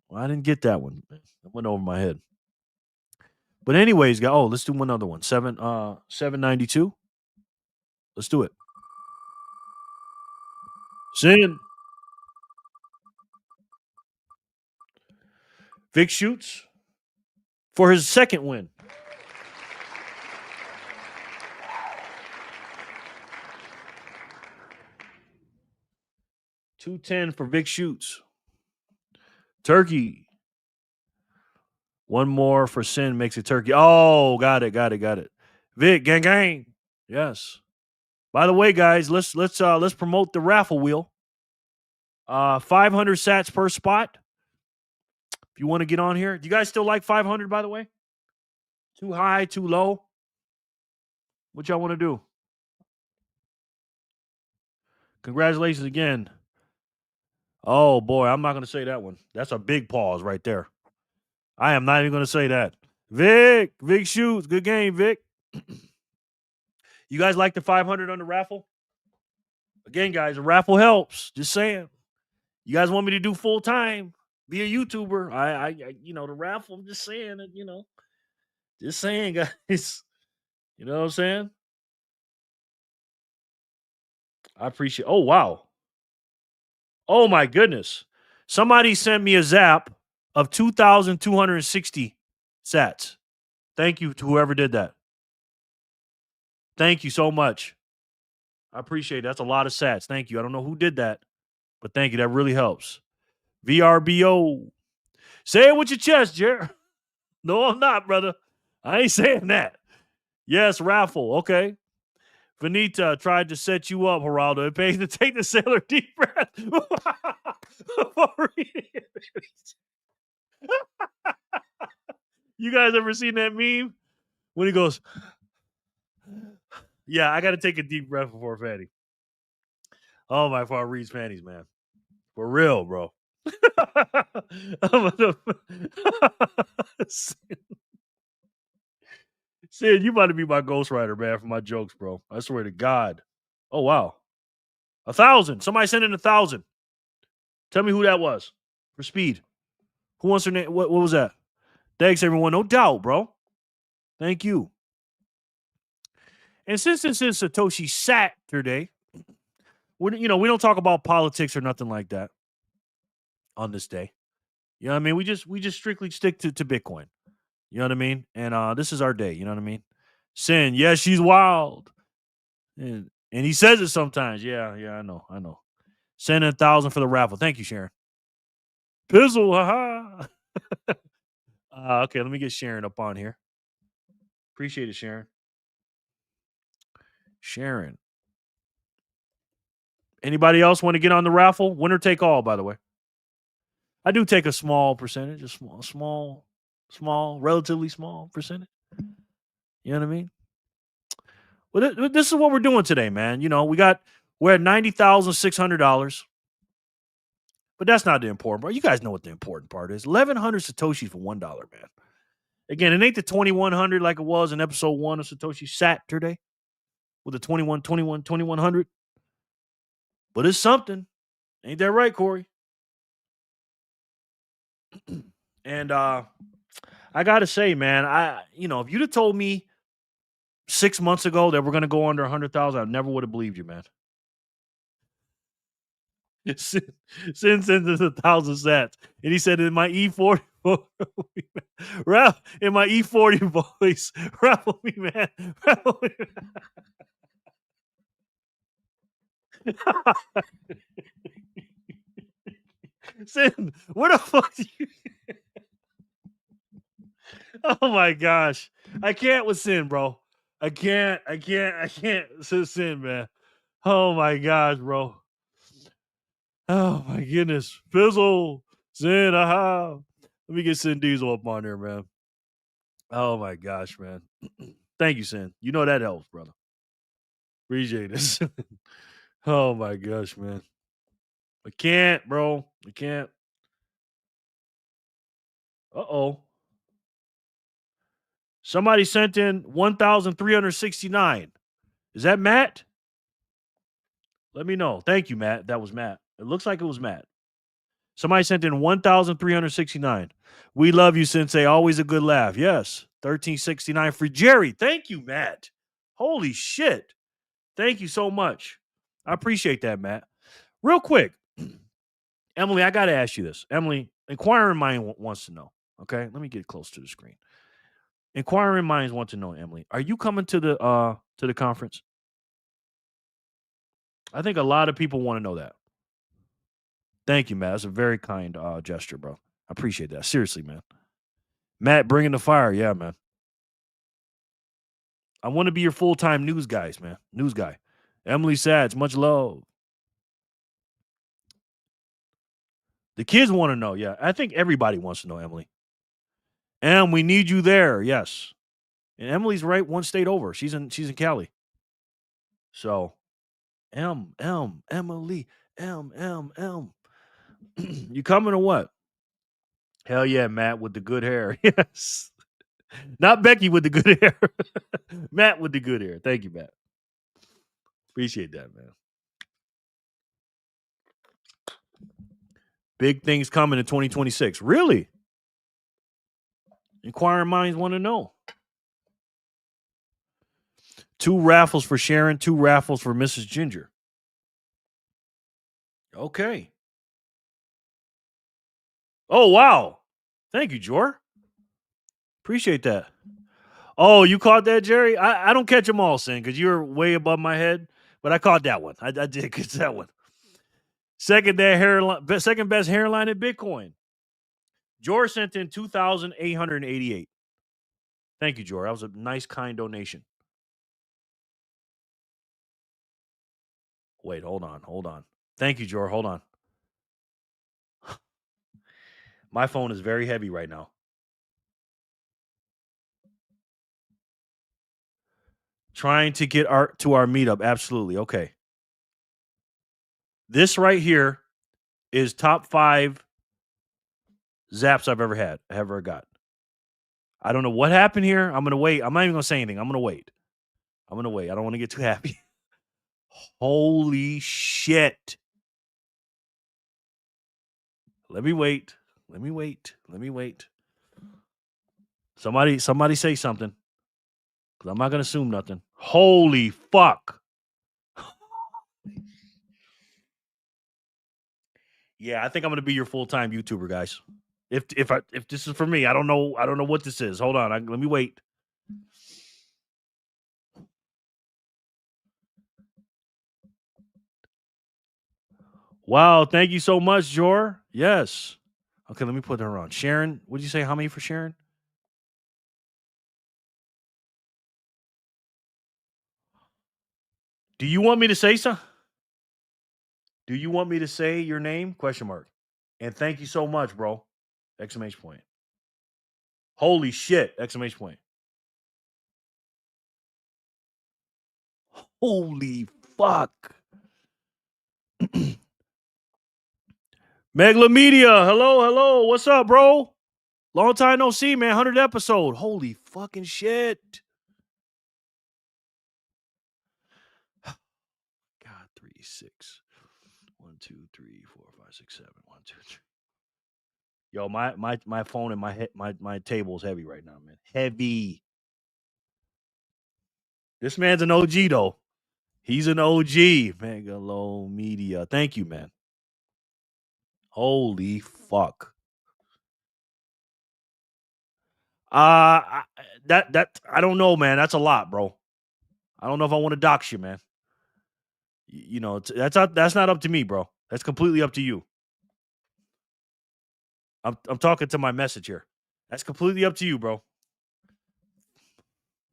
Well, I didn't get that one. That went over my head. But anyways, let's do one other one. 792. Let's do it. Sin. Vic shoots for his second win. $210 for Vic shoots. Turkey. One more for Sin makes it turkey. Oh, got it. Vic, gang. Yes. By the way, guys, let's promote the raffle wheel. 500 sats per spot. If you want to get on here, do you guys still like 500? By the way, Too high, too low? What y'all want to do? Congratulations again. Oh boy, I'm not going to say that one. That's a big pause right there. I am not even going to say that. Vic shoots. Good game, Vic. You guys like the 500 on the raffle? Again, guys, the raffle helps. Just saying. You guys want me to do full time? Be a YouTuber? I the raffle. I'm just saying it. Just saying, guys. You know what I'm saying? I appreciate. Oh wow. Oh my goodness. Somebody sent me a zap of 2,260 sats. Thank you to whoever did that. Thank you so much. I appreciate it. That's a lot of sats. Thank you. I don't know who did that, but thank you. That really helps. VRBO. Say it with your chest, Jer. No, I'm not, brother. I ain't saying that. Yes, raffle. Okay. Vanita tried to set you up, Geraldo. It pays to take the sailor deep breath. You guys ever seen that meme? When he goes, yeah, I got to take a deep breath before Fanny. Oh, my far reads panties, man. For real, bro. Sid, you about to be my ghostwriter, man, for my jokes, bro. I swear to God. Oh, wow. 1,000. Somebody sent in 1,000. Tell me who that was for speed. Who wants their name? What was that? Thanks, everyone. No doubt, bro. Thank you. And since this is Satoshi Saturday, we don't talk about politics or nothing like that on this day. You know what I mean? We just strictly stick to Bitcoin. You know what I mean? And this is our day. You know what I mean? Sin, yeah, she's wild, and he says it sometimes. Yeah, I know. Send 1,000 for the raffle. Thank you, Sharon. Pizzle, haha. Okay, let me get Sharon up on here. Appreciate it, Sharon. Sharon. Anybody else want to get on the raffle? Winner take all, by the way. I do take a small percentage, a small, relatively small percentage. You know what I mean? Well, this is what we're doing today, man. We're at $90,600, but that's not the important part. You guys know what the important part is. 1,100 Satoshis for $1, man. Again, it ain't the 2,100 like it was in episode 1 of Satoshi Saturday with the 2,100, but it's something. Ain't that right, Corey? And I gotta say, man, if you'd have told me 6 months ago that we're gonna go under 100,000, I never would have believed you, man. Since it's 1,000 sats, and he said in my E40, in my E40 voice, raffle me, man, raffle me. Sin, where the fuck do you? Oh my gosh, I can't with Sin, bro. I can't. Sin, man. Oh my gosh, bro. Oh my goodness. Fizzle. Sin, aha. Let me get Sin Diesel up on there, man. Oh my gosh, man. Thank you, Sin. You know that helps, brother. Appreciate this. Oh my gosh, man. I can't, bro. I can't. Uh-oh. Somebody sent in 1,369. Is that Matt? Let me know. Thank you, Matt. That was Matt. It looks like it was Matt. Somebody sent in 1,369. We love you, Sensei. Always a good laugh. Yes. 1,369 for Jerry. Thank you, Matt. Holy shit. Thank you so much. I appreciate that, Matt. Real quick, Emily, I got to ask you this. Emily, inquiring mind wants to know. Okay, let me get close to the screen. Inquiring minds want to know, Emily, are you coming to the conference? I think a lot of people want to know that. Thank you, Matt. That's a very kind gesture, bro. I appreciate that. Seriously, man. Matt, bringing the fire. Yeah, man. I want to be your full-time news guys, man. News guy. Emily Sads, much love. The kids want to know. Yeah, I think everybody wants to know, Emily. And we need you there. Yes. And Emily's right one state over. She's in Cali. So Emily, M. You coming or what? Hell yeah, Matt with the good hair. Yes. Not Becky with the good hair. Matt with the good hair. Thank you, Matt. Appreciate that, man. Big things coming in 2026. Really? Inquiring minds want to know. 2 raffles for Sharon, 2 raffles for Mrs. Ginger. Okay. Oh, wow. Thank you, Jor. Appreciate that. Oh, you caught that, Jerry? I don't catch them all, Sin, because you're way above my head. But I caught that one. I did catch that one. Second best hairline in Bitcoin. Jor sent in 2,888. Thank you, Jor. That was a nice, kind donation. Wait, hold on. Thank you, Jor. Hold on. My phone is very heavy right now. Trying to get to our meetup. Absolutely. Okay. This right here is top 5 zaps I've ever got. I don't know what happened here. I'm going to wait. I'm not even going to say anything. I'm going to wait. I don't want to get too happy. Holy shit. Let me wait. Somebody say something. Because I'm not going to assume nothing. Holy fuck. Yeah, I think I'm going to be your full-time YouTuber, guys. If this is for me, I don't know what this is. Hold on. Let me wait. Wow, thank you so much, Jor. Yes. Okay, let me put her on. Sharon, what did you say? How many for Sharon? Do you want me to say something? Do you want me to say your name? Question mark. And thank you so much, bro. Exclamation point. Holy shit! Exclamation point. Holy fuck. Megalomedia. Hello. What's up, bro? Long time no see, man. 100th episode. Holy fucking shit. God, 3, 6. 1, 2, 3, 4, 5, 6, 7. 1, 2, 3. Yo, my phone and my table is heavy right now, man. Heavy. This man's an OG though. He's an OG. Megalomedia. Thank you, man. Holy fuck. That I don't know, man. That's a lot, bro. I don't know if I want to dox you, man. You know, that's not up to me, bro. That's completely up to you. I'm talking to my message here. That's completely up to you, bro.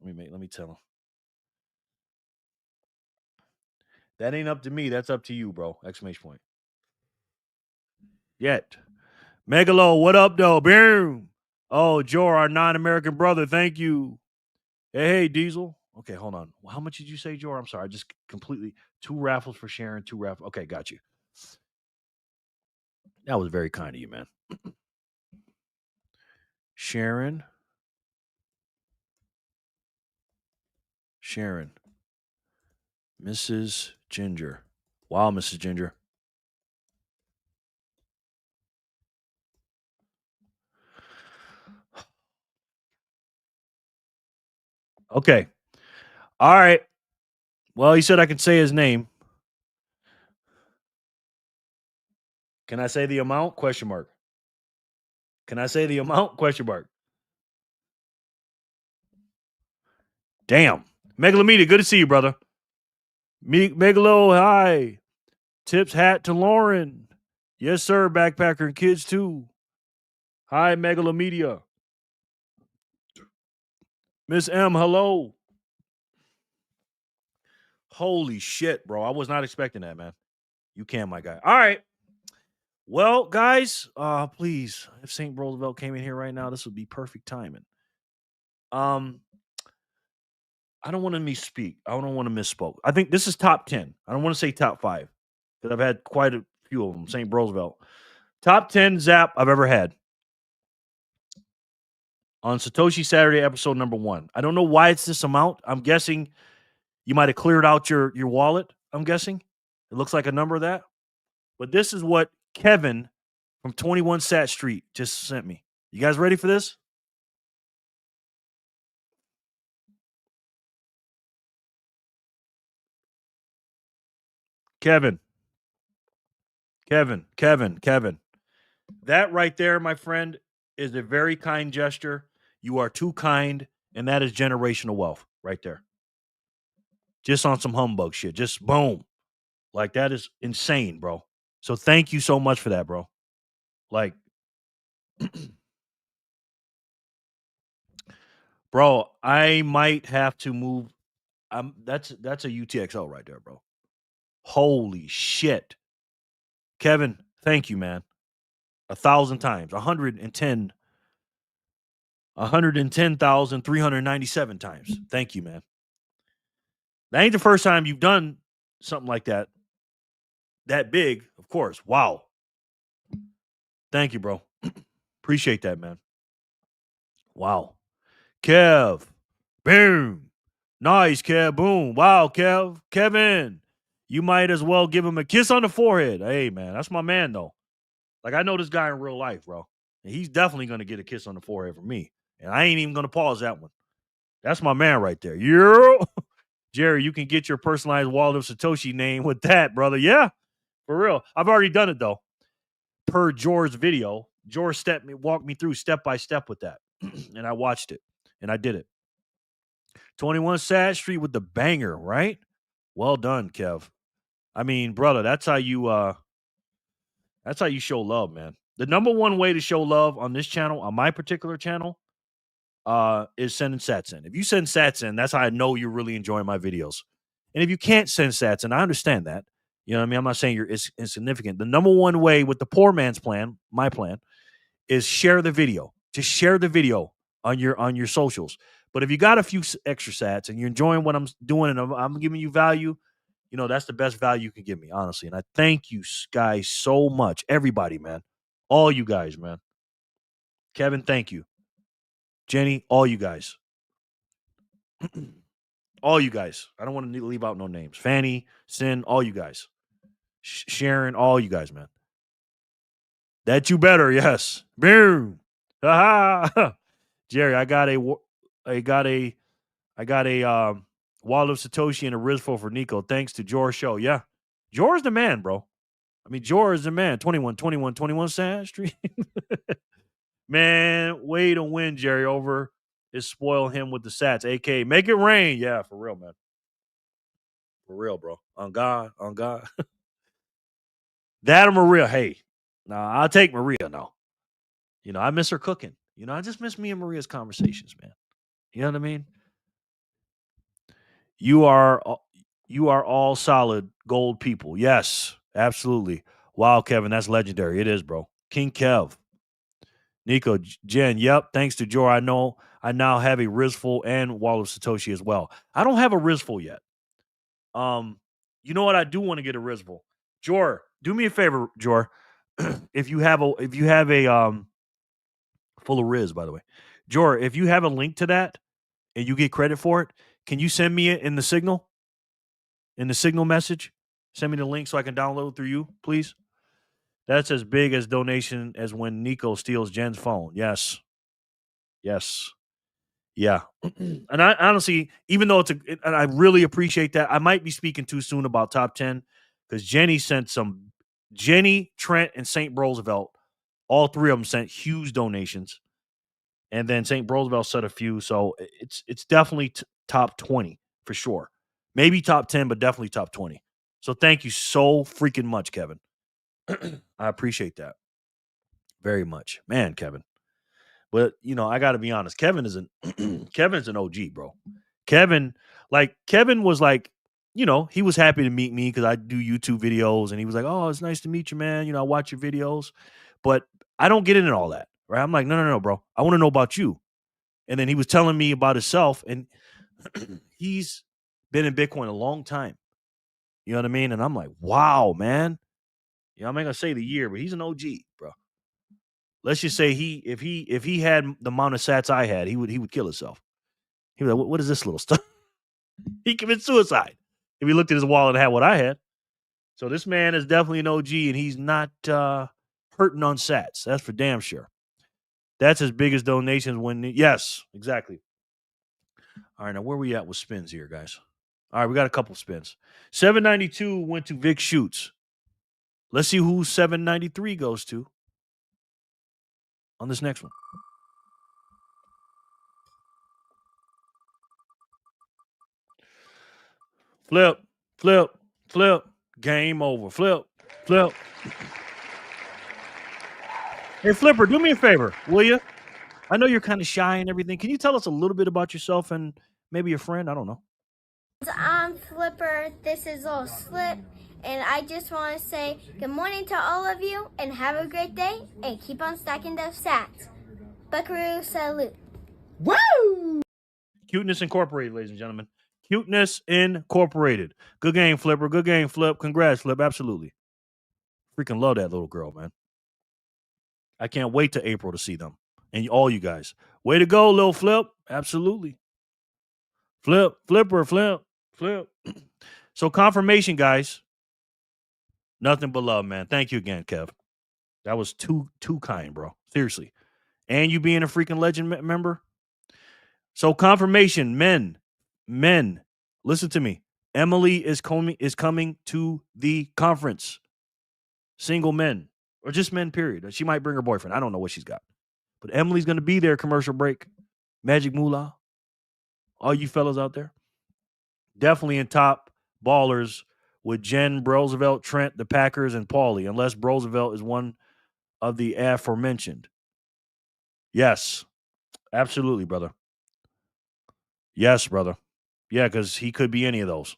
Let me tell him. That ain't up to me. That's up to you, bro. Exclamation point. Yet. Megalo, what up, though? Boom. Oh, Jor, our non-American brother. Thank you. Hey, Diesel. Okay, hold on. How much did you say, Jor? I'm sorry. I just completely 2 raffles for Sharon, 2 raffles. Okay, got you. That was very kind of you, man. Sharon. Mrs. Ginger. Wow, Mrs. Ginger. Okay. All right. Well, he said I could say his name. Can I say the amount? Question mark. Can I say the amount? Question mark. Damn. Megalomedia, good to see you, brother. Megalo, hi. Tips hat to Lauren. Yes, sir. Backpacker and kids too. Hi, Megalomedia. Miss M, hello. Holy shit, bro. I was not expecting that, man. You can, my guy. All right. Well, guys, please, if St. Roosevelt came in here right now, this would be perfect timing. I don't want to misspeak. I don't want to misspoke. I think this is top 10. I don't want to say top 5 because I've had quite a few of them. St. Roosevelt. Top 10 Zap I've ever had on Satoshi Saturday episode number 1. I don't know why it's this amount. I'm guessing you might have cleared out your wallet. I'm guessing. It looks like a number of that. But this is what Kevin from 21 Sat Street just sent me. You guys ready for this? Kevin. That right there, my friend, is a very kind gesture. You are too kind, and that is generational wealth right there. Just on some humbug shit. Just boom. Like, that is insane, bro. So thank you so much for that, bro. Like, bro, I might have to move. That's a UTXO right there, bro. Holy shit. Kevin, thank you, man. 1,000 times. 110,397 times. Thank you, man. That ain't the first time you've done something like that. That big, of course. Wow. Thank you, bro. Appreciate that, man. Wow. Kev. Boom. Nice, Kev. Boom. Wow, Kev. Kevin. You might as well give him a kiss on the forehead. Hey, man. That's my man, though. Like, I know this guy in real life, bro. And he's definitely going to get a kiss on the forehead from me. And I ain't even going to pause that one. That's my man right there. Yeah. Jerry, you can get your personalized wallet of Satoshi name with that, brother. Yeah, for real. I've already done it, though. Per George's video, George walked me through step by step with that. And I watched it. And I did it. 21 Sad Street with the banger, right? Well done, Kev. I mean, brother, that's how you show love, man. The number one way to show love on this channel, on my particular channel, is sending sats in. If you send sats in, that's how I know you're really enjoying my videos. And if you can't send sats in, I understand that. You know what I mean? I'm not saying you're insignificant. The number one way with the poor man's plan, my plan, is share the video. Just share the video on your socials. But if you got a few extra sats and you're enjoying what I'm doing and I'm giving you value, you know, that's the best value you can give me, honestly. And I thank you guys so much. Everybody, man. All you guys, man. Kevin, thank you. Jenny, all you guys. All you guys. I don't want to leave out no names. Fanny, Sin, all you guys. Sharon, all you guys, man. That you better, yes. Boom. Ha Jerry, I got a wallet of Satoshi and a Rizfo for Nico. Thanks to George Show. Yeah. George's the man, bro. I mean, George is the man. 21 Sand Street. Man, way to win, Jerry, over is spoil him with the sats. AK, make it rain. Yeah, for real, man. For real, bro. On God. That or Maria. Hey, nah, I'll take Maria now. You know, I miss her cooking. You know, I just miss me and Maria's conversations, man. You know what I mean? You are all solid gold people. Yes, absolutely. Wow, Kevin, that's legendary. It is, bro. King Kev. Nico, Jen, yep. Thanks to Jor, I know I now have a Rizful and Wall of Satoshi as well. I don't have a Rizful yet. You know what? I do want to get a Rizful. Jor, do me a favor, Jor. if you have a full of Riz, by the way, Jor, if you have a link to that and you get credit for it, can you send me it in the signal? In the signal message? Send me the link so I can download through you, please. That's as big as donation as when Nico steals Jen's phone. Yes. Yeah. And I honestly, even though and I really appreciate that. I might be speaking too soon about top 10 because Jenny, Trent, and St. Roosevelt, all three of them sent huge donations. And then St. Roosevelt sent a few. So it's definitely top 20 for sure. Maybe top 10, but definitely top 20. So thank you so freaking much, Kevin. I appreciate that very much, man, Kevin. But you know, I got to be honest. Kevin's an OG, bro. Kevin was like, you know, he was happy to meet me because I do YouTube videos, and he was like, "Oh, it's nice to meet you, man. You know, I watch your videos, but I don't get into all that, right?" I'm like, "No, bro. I want to know about you." And then he was telling me about himself, and He's been in Bitcoin a long time. You know what I mean? And I'm like, wow, man. You know, I'm not gonna say the year, but he's an OG, bro. Let's just say if he had the amount of sats I had, he would kill himself. He was like, what is this little stuff? He committed suicide if he looked at his wallet and had what I had. So this man is definitely an OG, and he's not hurting on sats. That's for damn sure. That's his biggest donations when yes, exactly. All right, now where we at with spins here, guys? All right, we got a couple spins. 792 went to Vic Shoots. Let's see who 793 goes to on this next one. Flip, flip, flip. Game over. Flip, flip. Hey, Flipper, do me a favor, will you? I know you're kind of shy and everything. Can you tell us a little bit about yourself and maybe your friend? I don't know. I'm Flipper. This is Little Slip. And I just want to say good morning to all of you and have a great day and keep on stacking those sats. Buckaroo salute. Woo! Cuteness Incorporated, ladies and gentlemen. Cuteness Incorporated. Good game, Flipper. Good game, Flip. Congrats, Flip. Absolutely. Freaking love that little girl, man. I can't wait to April to see them. And all you guys. Way to go, little Flip. Absolutely. Flip, Flipper, Flip, Flip. So confirmation, guys. Nothing but love, man. Thank you again, Kev. That was too kind, bro. Seriously. And you being a freaking legend member. So confirmation, men, listen to me. Emily is coming to the conference. Single men or just men, period. She might bring her boyfriend. I don't know what she's got. But Emily's going to be there, commercial break. Magic Moolah. All you fellas out there. Definitely in top ballers with Jen, Roosevelt, Trent, the Packers, and Paulie, unless Roosevelt is one of the aforementioned. Yes, absolutely, brother. Yes, brother. Yeah, because he could be any of those.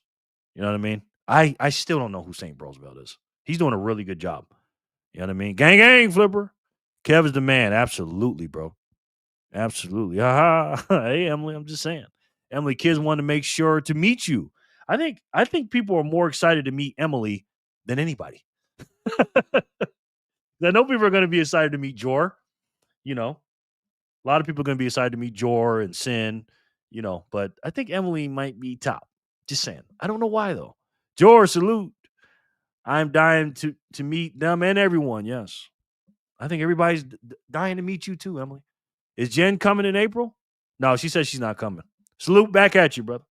You know what I mean? I still don't know who St. Roosevelt is. He's doing a really good job. You know what I mean? Gang, gang, Flipper. Kev is the man. Absolutely, bro. Absolutely. Hey, Emily, I'm just saying. Emily, kids want to make sure to meet you. I think people are more excited to meet Emily than anybody. I know people are going to be excited to meet Jor. You know, a lot of people are going to be excited to meet Jor and Sin. You know, but I think Emily might be top. Just saying. I don't know why though. Jor, salute. I'm dying to meet them and everyone. Yes, I think everybody's dying to meet you too, Emily. Is Jen coming in April? No, she said she's not coming. Salute back at you, brother.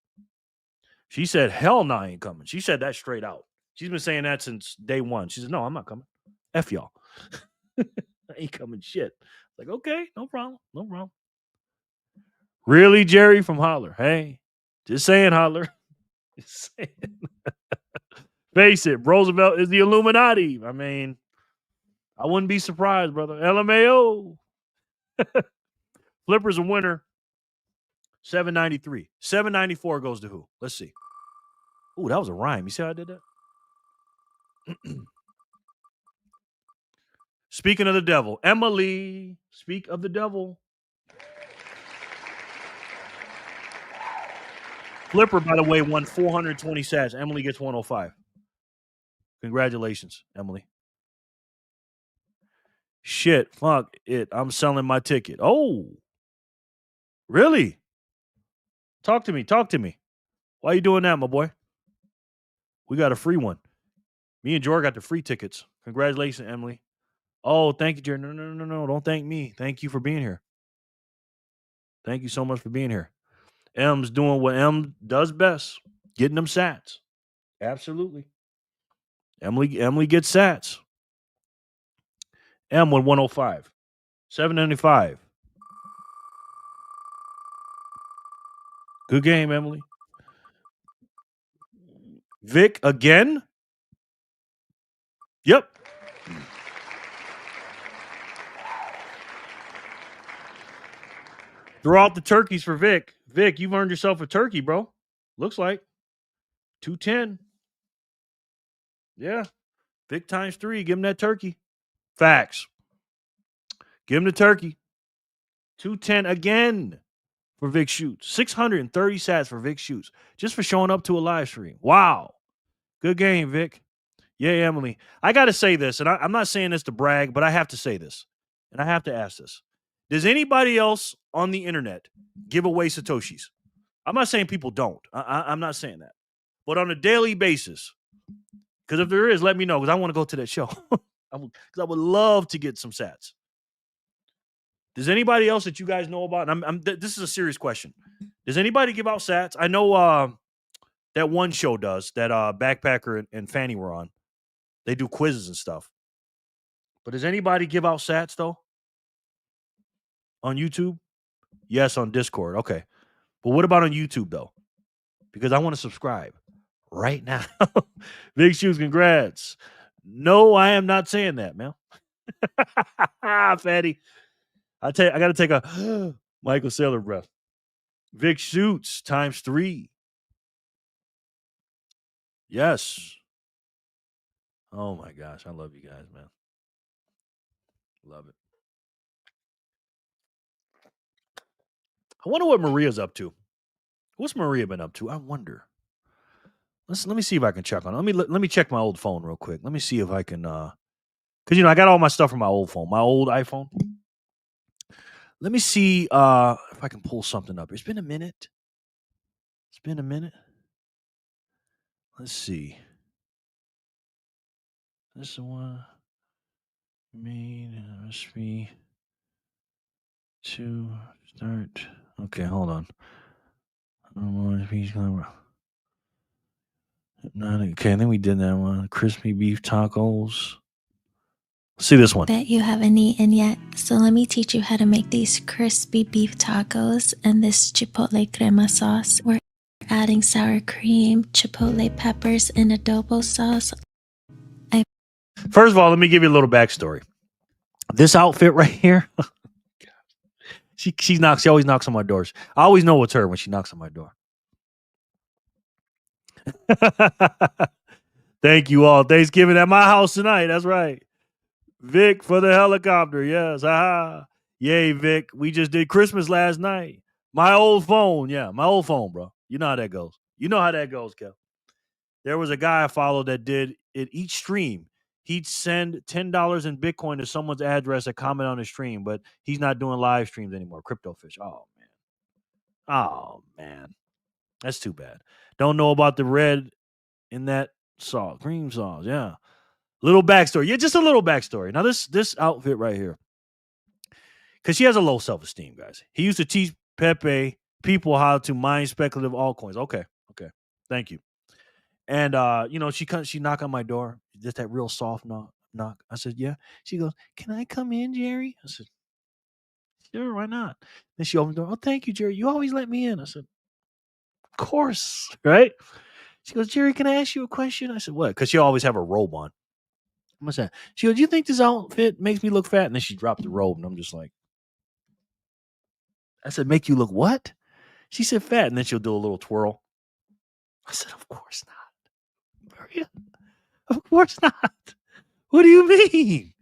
She said, hell no, I ain't coming. She said that straight out. She's been saying that since day one. She said, no, I'm not coming. F y'all. I ain't coming shit. Like, okay, no problem. No problem. Really, Jerry from Holler? Hey, just saying, Holler. Just saying. Face it, Roosevelt is the Illuminati. I mean, I wouldn't be surprised, brother. LMAO. Flipper's a winner. 793. 794 goes to who? Let's see. Ooh, that was a rhyme. You see how I did that? Speaking of the devil, Emily, speak of the devil. Flipper, by the way, won 420 sats. Emily gets 105. Congratulations, Emily. Shit, fuck it. I'm selling my ticket. Oh, really? Talk to me. Talk to me. Why are you doing that, my boy? We got a free one. Me and Jor got the free tickets. Congratulations, Emily. Oh, thank you, Jared. No. Don't thank me. Thank you for being here. Thank you so much for being here. M's doing what M does best, getting them sats. Absolutely. Emily gets sats. M with 105. 795. Good game, Emily. Vic again? Yep. Throw out the turkeys for Vic. Vic, you've earned yourself a turkey, bro. Looks like 210. Yeah. Vic times 3. Give him that turkey. Facts. Give him the turkey. 210 again. for Vic Shoots. 630 sats for Vic Shoots just for showing up to a live stream. Wow. Good game, Vic. Yeah, Emily. I got to say this, and I'm not saying this to brag, but I have to say this, and I have to ask this. Does anybody else on the internet give away Satoshis? I'm not saying people don't. I'm not saying that. But on a daily basis, because if there is, let me know, because I want to go to that show. Because I would love to get some sats. Does anybody else that you guys know about? And this is a serious question. Does anybody give out sats? I know that one show does that Backpacker and Fanny were on. They do quizzes and stuff. But does anybody give out sats though? On YouTube? Yes, on Discord. Okay. But what about on YouTube though? Because I want to subscribe right now. Big Shoes, congrats. No, I am not saying that, man. Fatty. I got to take a Michael Saylor breath. Vic Shoots times 3. Yes. Oh my gosh, I love you guys, man. Love it. I wonder what Maria's up to. What's Maria been up to? I wonder. Let me see if I can check on. Let me check my old phone real quick. Let me see if I can because I got all my stuff from my old phone, my old iPhone. Let me see if I can pull something up. It's been a minute. Let's see. This is one. Must be to start. Okay, hold on. Okay, I think we did that one. Crispy beef tacos. See this one. Bet you haven't eaten yet, so let me teach you how to make these crispy beef tacos and this chipotle crema sauce. We're adding sour cream, chipotle peppers, and adobo sauce. First of all, let me give you a little backstory. This outfit right here, she always knocks on my doors. I always know it's her when she knocks on my door. Thank you all. Thanksgiving at my house tonight. That's right. Vic for the helicopter. Yes. Aha. Yay, Vic. We just did Christmas last night. My old phone. Yeah, my old phone, bro. You know how that goes. Kev. There was a guy I followed that did it each stream. He'd send $10 in Bitcoin to someone's address and comment on his stream, but he's not doing live streams anymore. Cryptofish. Oh, man. That's too bad. Don't know about the red in that sauce. Cream sauce. Yeah. Little backstory. Yeah, just a little backstory. Now, this outfit right here, because she has a low self-esteem, guys. He used to teach Pepe people how to mine speculative altcoins. Okay. Thank you. And she knocked on my door, just that real soft knock. I said, yeah. She goes, can I come in, Jerry? I said, sure, why not? Then she opened the door. Oh, thank you, Jerry. You always let me in. I said, of course, right? She goes, Jerry, can I ask you a question? I said, what? Because she always have a robe on. What's that? She goes, do you think this outfit makes me look fat? And then she dropped the robe, and I'm just like, I said, make you look what? She said fat, and then she'll do a little twirl. I said, of course not. Maria, of course not. What do you mean?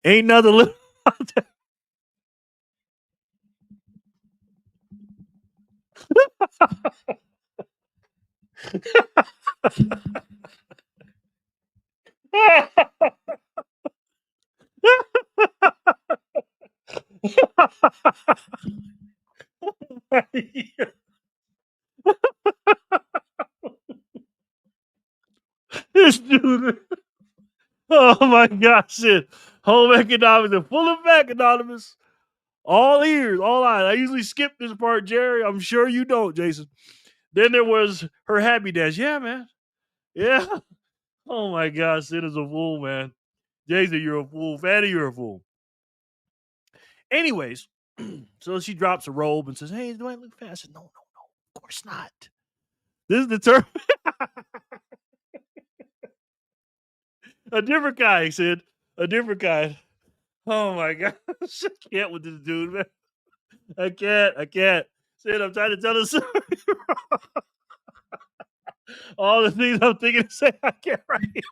Ain't nothing little out there. This dude. Oh my gosh, shit. Home economics and full effect, Anonymous. All ears, all eyes. I usually skip this part, Jerry. I'm sure you don't, Jason. Then there was her happy dance. Yeah, man. Yeah. Oh my gosh, Sid is a fool, man. Jason, you're a fool. Fatty, you're a fool. Anyways, so she drops a robe and says, hey, do I look fat? I said, no, of course not. This is the term. A different guy, Sid. A different guy. Oh my gosh. I can't with this dude, man. I can't. Sid, I'm trying to tell the story. All the things I'm thinking to say, I can't write.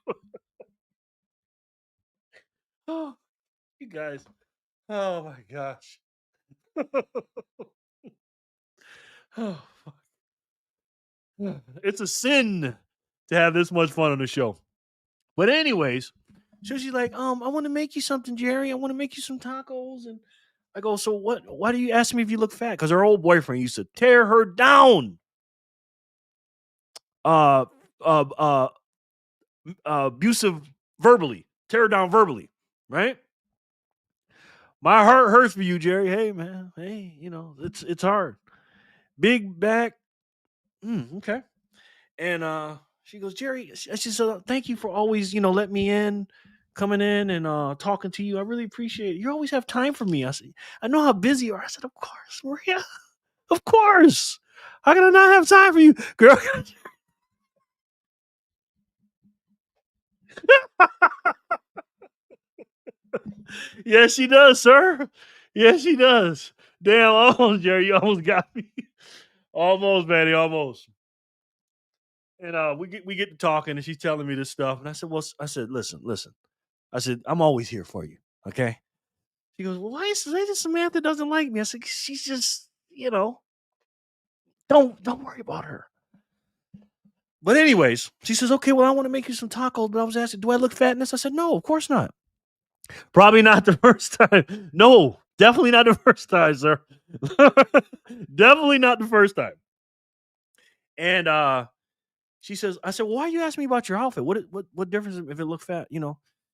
Oh, you guys. Oh my gosh. Oh, fuck. It's a sin to have this much fun on the show. But anyways, so she's like, I want to make you something, Jerry. I want to make you some tacos. And I go, so what? Why do you ask me if you look fat? Because her old boyfriend used to tear her down. Uh, abusive verbally, tear her down verbally, right? My heart hurts for you, Jerry. Hey, man. Hey, it's hard. Big back. Okay. And she goes, Jerry, she said, thank you for always, letting me in, coming in and talking to you. I really appreciate it. You always have time for me. I said, I know how busy you are. I said, of course, Maria. Of course. How can I not have time for you, girl? Yes, she does, sir. Yes, she does. Damn, almost, Jerry. You almost got me. Almost, Manny, almost. And we get to talking, and she's telling me this stuff, and I said, listen. I said, I'm always here for you, okay? She goes, well, why is Samantha doesn't like me? I said, she's just, don't worry about her. But anyways, she says, okay, well, I want to make you some tacos, but I was asking, do I look fat in this? I said, no, of course not. Probably not the first time. No, definitely not the first time, sir. Definitely not the first time. And she says, I said, well, why are you asking me about your outfit? What difference if it looked fat?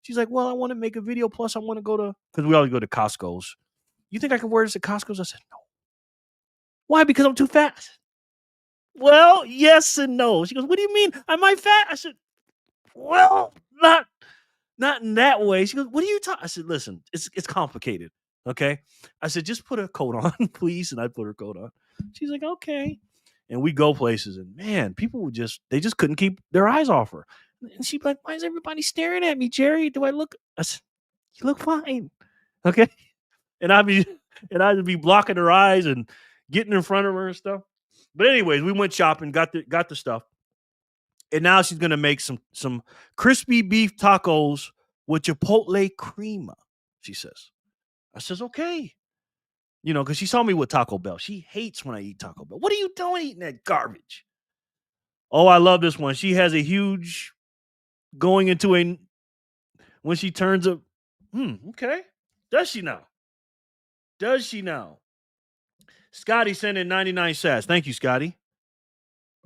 She's like, well, I want to make a video. Plus, I want to go to, because we always go to Costco's. You think I can wear this at Costco's? I said, no. Why? Because I'm too fat. Well, yes and no. She goes, what do you mean? Am I fat? I said, well, not in that way. She goes, what are you talking? I said, listen, it's complicated. Okay. I said, just put a coat on, please. And I put her coat on. She's like, okay. And we go places, and man, people would they just couldn't keep their eyes off her. And she'd be like, why is everybody staring at me, Jerry? Do I look? I said, you look fine. Okay. And I'd be blocking her eyes and getting in front of her and stuff. But anyways, we went shopping, got the stuff. And now she's gonna make some crispy beef tacos with chipotle crema, she says. I says, okay. Because she saw me with Taco Bell. She hates when I eat Taco Bell. What are you doing eating that garbage? Oh, I love this one. She has a huge going into when she turns up. Okay. Does she now? Scotty sent in 99 sats. Thank you, Scotty.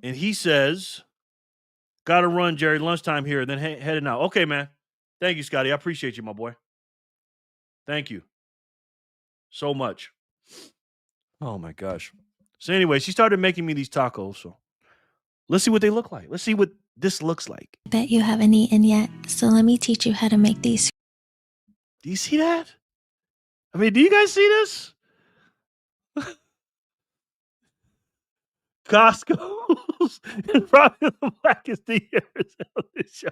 And he says, gotta run, Jerry. Lunchtime here, then heading out. Okay, man. Thank you, Scotty. I appreciate you, my boy. Thank you so much. Oh my gosh. So anyway, she started making me these tacos. So let's see what they look like. Let's see what this looks like. I bet you haven't eaten yet, so let me teach you how to make these. Do you see that? I mean, do you guys see this? Costco's and probably the blackest ears on the show.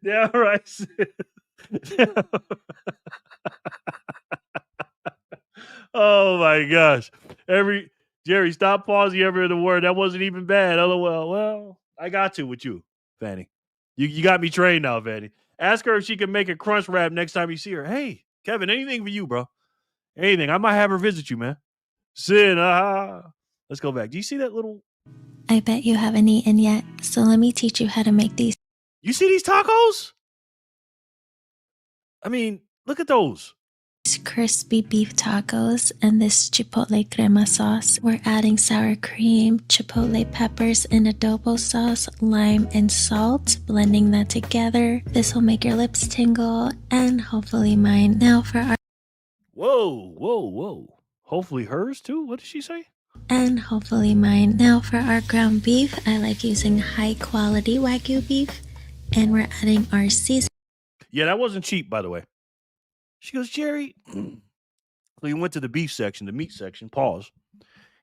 Damn right. Oh my gosh. Jerry, stop pausing every other word. That wasn't even bad. LOL. Well, I got to with you, Fanny. You got me trained now, Fanny. Ask her if she can make a crunch wrap next time you see her. Hey, Kevin, anything for you, bro. Anything. I might have her visit you, man. Sin. Let's go back. Do you see that little? I bet you haven't eaten yet, so let me teach you how to make these. You see these tacos? I mean, look at those. Crispy beef tacos and this chipotle crema sauce. We're adding sour cream, chipotle peppers, and adobo sauce, lime, and salt, blending that together. This will make your lips tingle and hopefully mine. Now for our Whoa. Hopefully hers too? What did she say? And hopefully mine. Now for our ground beef, I like using high quality Wagyu beef, and we're adding our seasoning. Yeah, that wasn't cheap, by the way. She goes, Jerry. So we went to the beef section, the meat section. Pause.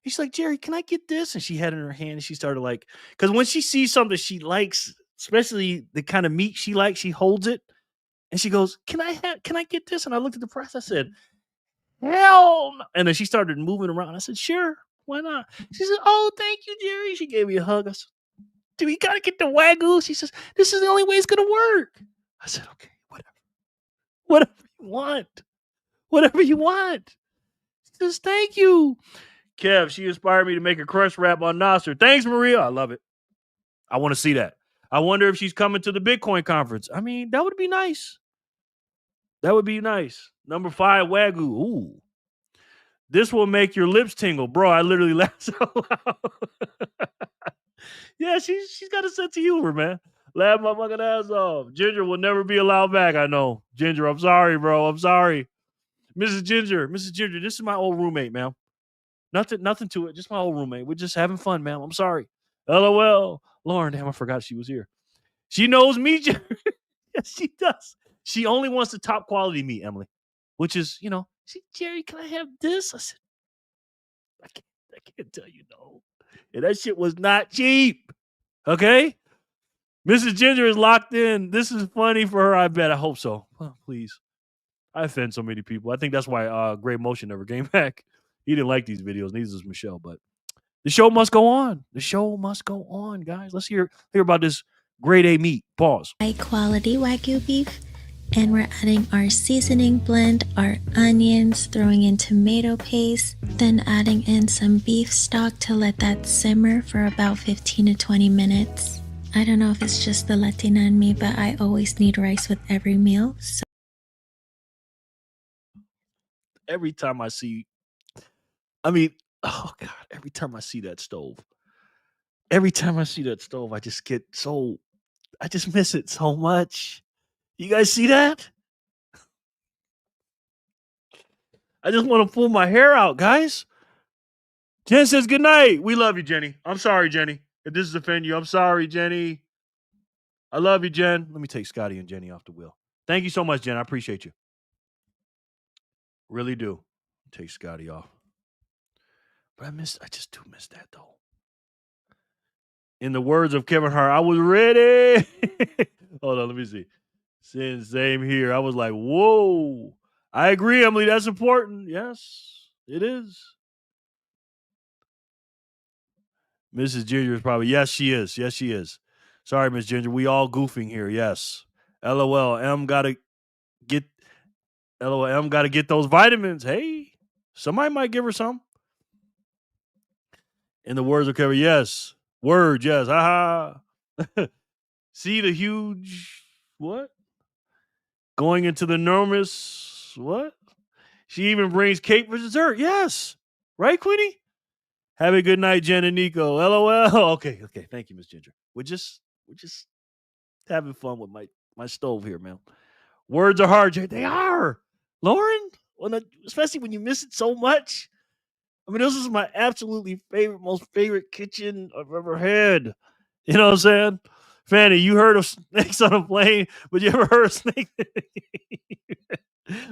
He's like, Jerry, can I get this? And she had it in her hand, and she started because when she sees something she likes, especially the kind of meat she likes, she holds it, and she goes, can I get this? And I looked at the price. I said, hell no. And then she started moving around. I said, sure, why not? She said, oh, thank you, Jerry. She gave me a hug. I said, dude, we gotta get the Wagyu. She says, this is the only way it's gonna work. I said, okay, whatever you want. Just thank you. Kev, she inspired me to make a crush rap on Nasser. Thanks, Maria. I love it. I want to see that. I wonder if she's coming to the Bitcoin conference. I mean, that would be nice. That would be nice. Number 5, Wagyu. Ooh. This will make your lips tingle. Bro, I literally laughed so loud. Yeah, she's got a sense of humor, man. Laugh my fucking ass off. Ginger will never be allowed back, I know. Ginger, I'm sorry, bro. I'm sorry. Mrs. Ginger, this is my old roommate, man. Nothing to it. Just my old roommate. We're just having fun, man. I'm sorry. LOL. Lauren, damn, I forgot she was here. She knows me, Jerry. Yes, she does. She only wants the top quality meat, Emily. Which is, Jerry, can I have this? I said, I can't tell you no. And that shit was not cheap. Okay? Mrs. Ginger is locked in. This is funny for her, I bet. I hope so. Oh, please. I offend so many people. I think that's why Great Motion never came back. He didn't like these videos. Neither does Michelle. But the show must go on. The show must go on, guys. Let's hear about this grade A meat. Pause. High quality Wagyu beef. And we're adding our seasoning blend, our onions, throwing in tomato paste, then adding in some beef stock to let that simmer for about 15 to 20 minutes. I don't know if it's just the Latina in me, but I always need rice with every meal. So every time I see that stove, I just miss it so much. You guys see that? I just want to pull my hair out, guys. Jen says good night. We love you, Jenny. I'm sorry, Jenny. If this is offending you, I'm sorry, Jenny. I love you, Jen. Let me take Scotty and Jenny off the wheel. Thank you so much, Jen. I appreciate you. Really do. Take Scotty off. But I just do miss that, though. In the words of Kevin Hart, I was ready. Hold on, let me see. Same here. I was like, whoa. I agree, Emily. That's important. Yes, it is. Mrs. Ginger is probably, yes, she is. Yes, she is. Sorry, Miss Ginger. We all goofing here. Yes. LOL. M gotta get those vitamins. Hey, somebody might give her some. In the words of Kevin, yes. Word, yes. Ha ha. See the huge what? Going into the enormous what? She even brings cake for dessert. Yes. Right, Queenie? Have a good night, Jen and Nico. LOL. Okay. Thank you, Miss Ginger. We're just having fun with my stove here, man. Words are hard, Jay. They are. Lauren, especially when you miss it so much. I mean, this is my absolutely most favorite kitchen I've ever had. You know what I'm saying? Fanny, you heard of snakes on a plane, but you ever heard of snakes?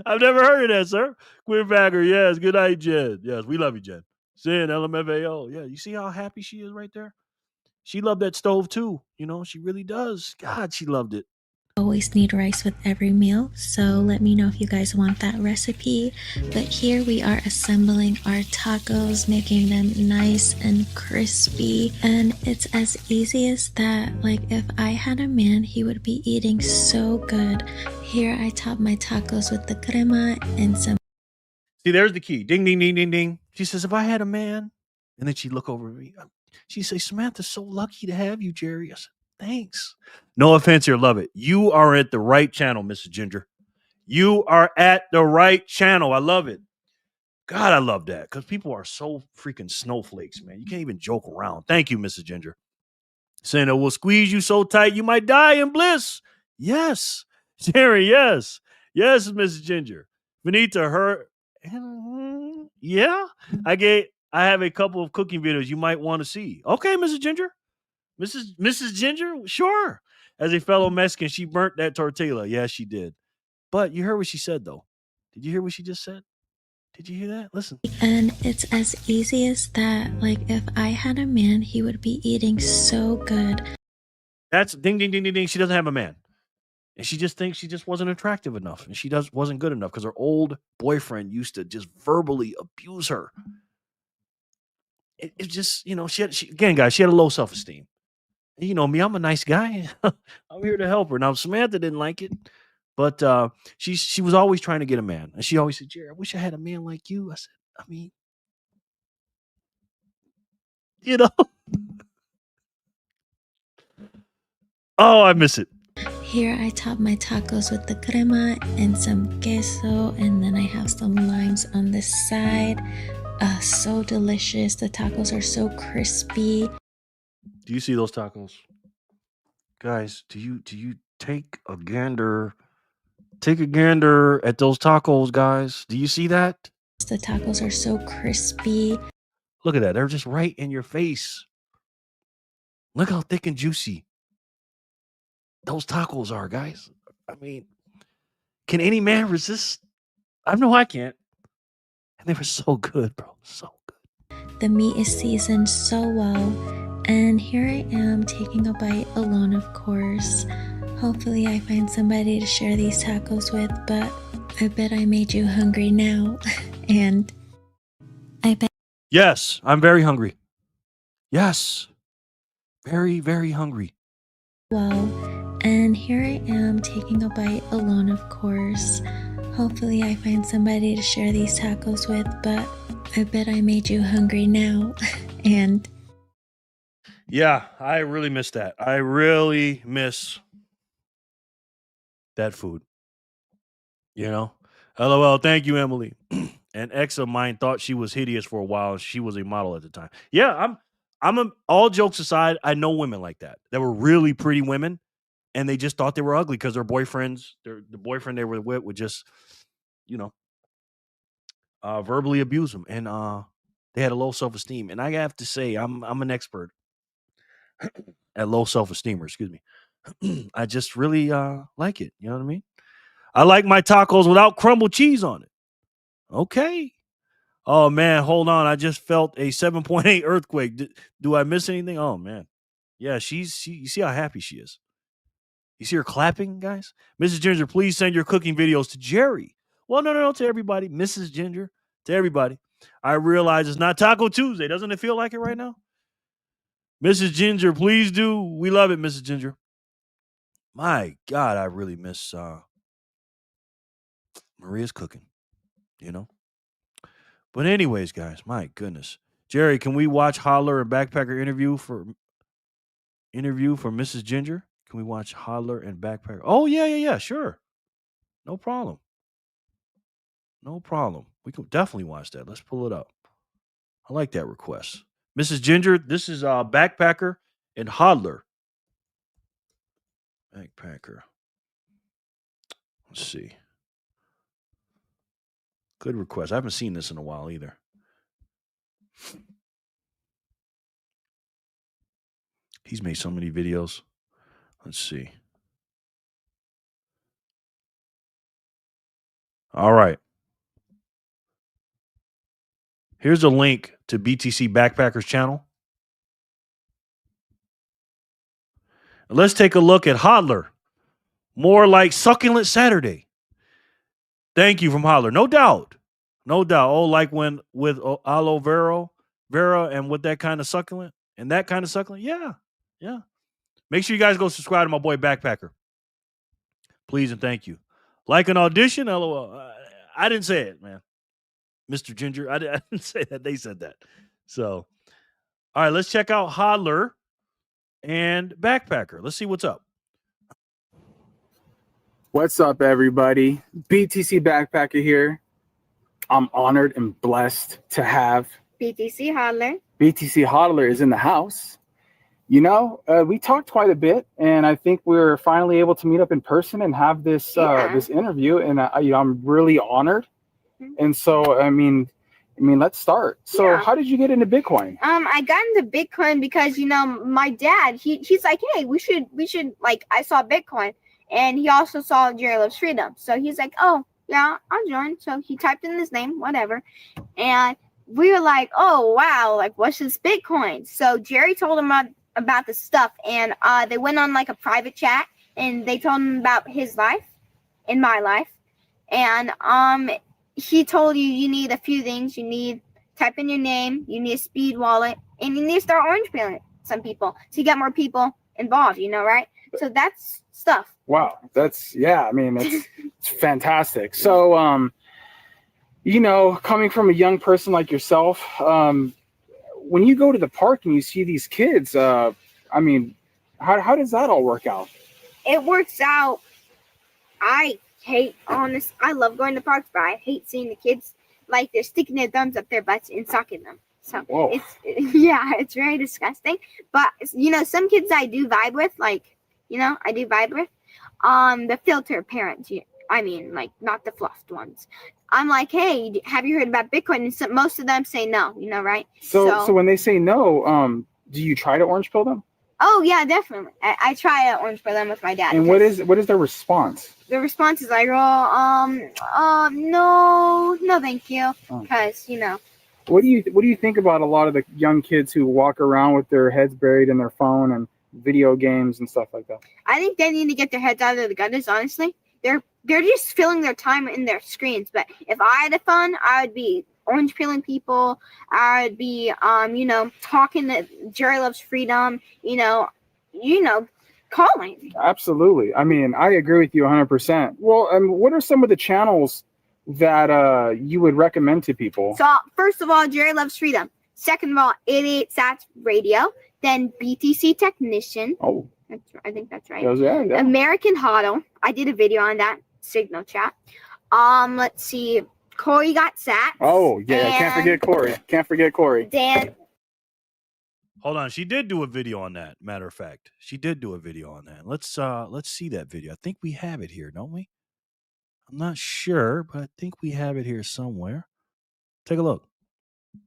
I've never heard of that, sir. Quinn Bagger, yes. Good night, Jen. Yes, we love you, Jen. Sin, LMFAO. Yeah, you see how happy she is right there? She loved that stove too. She really does. God, she loved it. always need rice with every meal, so let me know if you guys want that recipe. But here we are assembling our tacos, making them nice and crispy, and it's as easy as that. Like, if I had a man, he would be eating so good. Here I top my tacos with the crema and some. See, there's the key. Ding, ding, ding, ding, ding. She says, if I had a man, and then she'd look over at me. She'd say, Samantha's so lucky to have you, Jerry. I said, thanks. No offense here, love it. You are at the right channel, Mrs. Ginger. You are at the right channel. I love it. God, I love that. Because people are so freaking snowflakes, man. You can't even joke around. Thank you, Mrs. Ginger. Saying it will squeeze you so tight you might die in bliss. Yes. Jerry, yes. Yes, Mrs. Ginger. Benita, her. Yeah. I have a couple of cooking videos you might want to see. Okay, Mrs. Ginger. Mrs. Ginger, sure. As a fellow Mexican, she burnt that tortilla. Yeah, she did. But you heard what she said, though. Did you hear what she just said? Did you hear that? Listen. And it's as easy as that. Like, if I had a man, he would be eating so good. That's ding, ding, ding, ding, ding. She doesn't have a man. And she just thinks she just wasn't attractive enough. And she wasn't good enough because her old boyfriend used to just verbally abuse her. It just, again, guys, she had a low self-esteem. You know me, I'm a nice guy. I'm here to help her. Now, Samantha didn't like it, but she was always trying to get a man. And she always said, Jerry, I wish I had a man like you. I said, I mean, you know. Oh, I miss it. Here I top my tacos with the crema and some queso, and then I have some limes on the side. So delicious. The tacos are so crispy. Do you see those tacos? Guys, do you take a gander? Take a gander at those tacos, guys. Do you see that? The tacos are so crispy. Look at that. They're just right in your face. Look how thick and juicy those tacos are, guys. I mean, can any man resist? I know I can't. And they were so good, bro. So good. The meat is seasoned so well. And here I am taking a bite alone, of course. Hopefully I find somebody to share these tacos with, but I bet I made you hungry now. And I bet. Yes, I'm very hungry. Yes. Very, very hungry. Well, and here I am taking a bite alone, of course. Hopefully I find somebody to share these tacos with, but I bet I made you hungry now. And yeah, I really miss that. I really miss that food. You know? LOL, thank you, Emily. An ex of mine thought she was hideous for a while. She was a model at the time. Yeah, all jokes aside, I know women like that. That were really pretty women, and they just thought they were ugly because their boyfriends, the boyfriend they were with would just, verbally abuse them. And they had a low self-esteem. And I have to say, I'm an expert at low self-esteem, excuse me. I just really like it. You know what I mean? I like my tacos without crumbled cheese on it. Okay. Oh, man, hold on. I just felt a 7.8 earthquake. Do I miss anything? Oh, man. Yeah, you see how happy she is. You see her clapping, guys? Mrs. Ginger, please send your cooking videos to Jerry. Well, no, to everybody. Mrs. Ginger, to everybody. I realize it's not Taco Tuesday. Doesn't it feel like it right now? Mrs. Ginger, please do. We love it, Mrs. Ginger. My God, I really miss Maria's cooking, But anyways, guys, my goodness. Jerry, can we watch Holler and Backpacker interview for Mrs. Ginger? Can we watch Holler and Backpacker? Oh, yeah, sure. No problem. No problem. We can definitely watch that. Let's pull it up. I like that request. Mrs. Ginger, this is Backpacker and Hodler. Backpacker. Let's see. Good request. I haven't seen this in a while either. He's made so many videos. Let's see. All right. Here's a link to BTC Backpackers channel. And let's take a look at Hodler. More like Succulent Saturday. Thank you from Hodler. No doubt. Oh, like when with aloe vera and with that kind of succulent and that kind of succulent. Yeah. Make sure you guys go subscribe to my boy Backpacker. Please and thank you. Like an audition, LOL. I didn't say it, man. Mr. Ginger, I didn't say that. They said that. So, all right, let's check out Hodler and Backpacker. Let's see what's up. What's up, everybody? BTC Backpacker here. I'm honored and blessed to have BTC Hodler. BTC Hodler is in the house. We talked quite a bit, and I think we're finally able to meet up in person and have this this interview. And I'm really honored. Mm-hmm. And so, I mean, let's start. So, How did you get into Bitcoin? I got into Bitcoin because my dad he's like, hey, we should like, I saw Bitcoin, and he also saw jerrylovesfreedom. So he's like, oh yeah, I'll join. So he typed in his name, whatever, and we were like, oh wow, like what's this Bitcoin? So Jerry told him about the stuff, and they went on like a private chat, and they told him about his life and my life, and he told you need a few things. You need type in your name, you need a speed wallet, and you need to start orange pilling some people to get more people involved, right? So that's stuff. Wow, it's fantastic. So you know, coming from a young person like yourself, when you go to the park and you see these kids, I mean, how does that all work out? It works out. I love going to parks, but I hate seeing the kids like they're sticking their thumbs up their butts and sucking them. So Whoa. it's very disgusting. But you know, some kids I do vibe with, the filter parents. I mean, like not the fluffed ones. I'm like, hey, have you heard about Bitcoin? And most of them say no, you know, right? So when they say no, do you try to orange pill them? Oh yeah, definitely. I try to orange pill them with my dad. And what is their response? The response is like, no, thank you, because you know. What do you think about a lot of the young kids who walk around with their heads buried in their phone and video games and stuff like that? I think they need to get their heads out of the gutters. Honestly, they're just filling their time in their screens. But if I had a phone, I would be orange peeling people. I would be, talking to Jerry Loves Freedom. You know, calling. Absolutely. I mean, I agree with you 100%. Well, what are some of the channels that you would recommend to people? So, first of all, Jerry Loves Freedom. Second of all, 88 Sats Radio. Then BTC Technician. Oh. I think that's right. Yeah. American Huddle. I did a video on that. Signal chat. Let's see. Corey Got Sats. Oh, yeah. Can't forget Corey. Dan. Hold on, she did do a video on that. Matter of fact, she did do a video on that. Let's see that video. I think we have it here, don't we? I'm not sure, but I think we have it here somewhere. Take a look.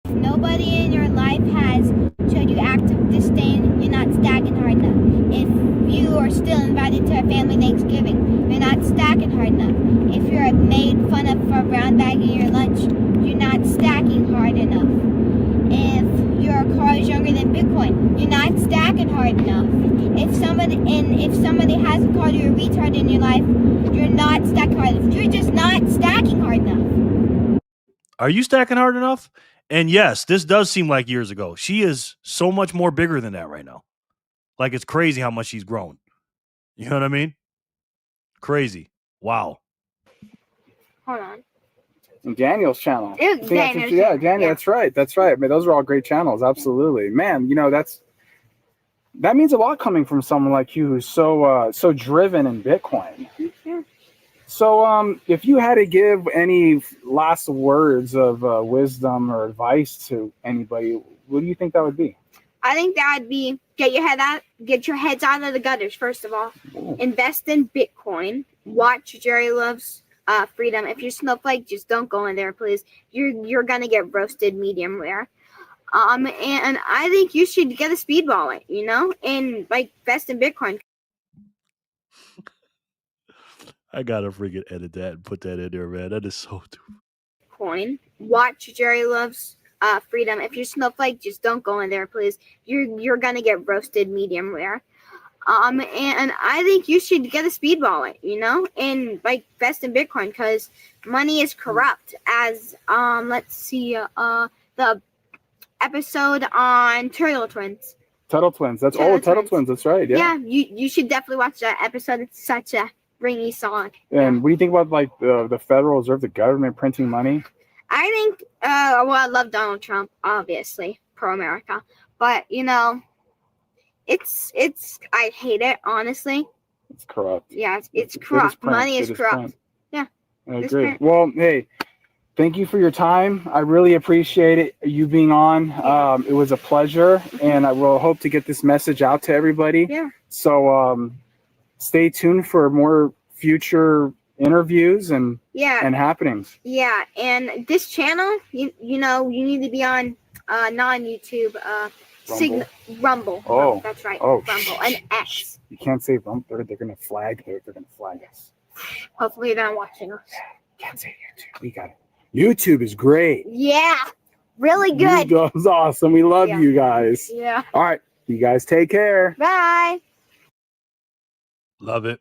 If nobody in your life has showed you active disdain, you're not stacking hard enough. If you are still invited to a family Thanksgiving, you're not stacking hard enough. If you're made fun of for brown bagging your lunch, you're not stacking hard enough. If your car is younger than Bitcoin, you're not stacking hard enough. If somebody hasn't called you a retard in your life, you're not stacking hard enough. You're just not stacking hard enough. Are you stacking hard enough? And yes, this does seem like years ago. She is so much more bigger than that right now. Like, it's crazy how much she's grown. You know what I mean? Crazy. Wow. Hold on. Daniel's channel. Daniel. Yeah, that's right. I mean, those are all great channels. Absolutely. Man, you know, that means a lot coming from someone like you who's so driven in Bitcoin. Yeah. So if you had to give any last words of wisdom or advice to anybody, what do you think that would be? I think that would be get your heads out of the gutters, first of all. Ooh. Invest in Bitcoin. Watch Jerry Loves Freedom. If you're snowflake, just don't go in there, please. You're gonna get roasted medium rare. And I think you should get a speed wallet, you know, and like invest in Bitcoin. I gotta freaking edit that and put that in there, man. That is so Coin. Watch Jerry Loves Freedom. If you're snowflake, just don't go in there, please. You're gonna get roasted medium rare. And I think you should get a speed wallet, you know, and like invest in Bitcoin because money is corrupt. As let's see, the episode on Turtle Twins. Tuttle Twins. Tuttle Twins. That's right. Yeah. Yeah, you should definitely watch that episode. It's such a ringy song. And what do you think about like the Federal Reserve, the government printing money? I think, I love Donald Trump, obviously, pro-America, but you know, it's I hate it, honestly. It's corrupt. Yeah, it's corrupt. Money is corrupt. Print. Yeah. I agree. Well, hey, thank you for your time. I really appreciate it, you being on. It was a pleasure, and I will hope to get this message out to everybody. Yeah. So stay tuned for more future interviews and happenings. Yeah, and this channel, you know, you need to be on non-YouTube Rumble. Oh, that's right. Oh, Rumble and X. You can't say Rumble. They're gonna flag. They're gonna flag us. Hopefully they're not watching us. Can't say YouTube. We got it. YouTube is great. Yeah, really good. YouTube's awesome. We love you guys. Yeah. All right, you guys take care. Bye. Love it.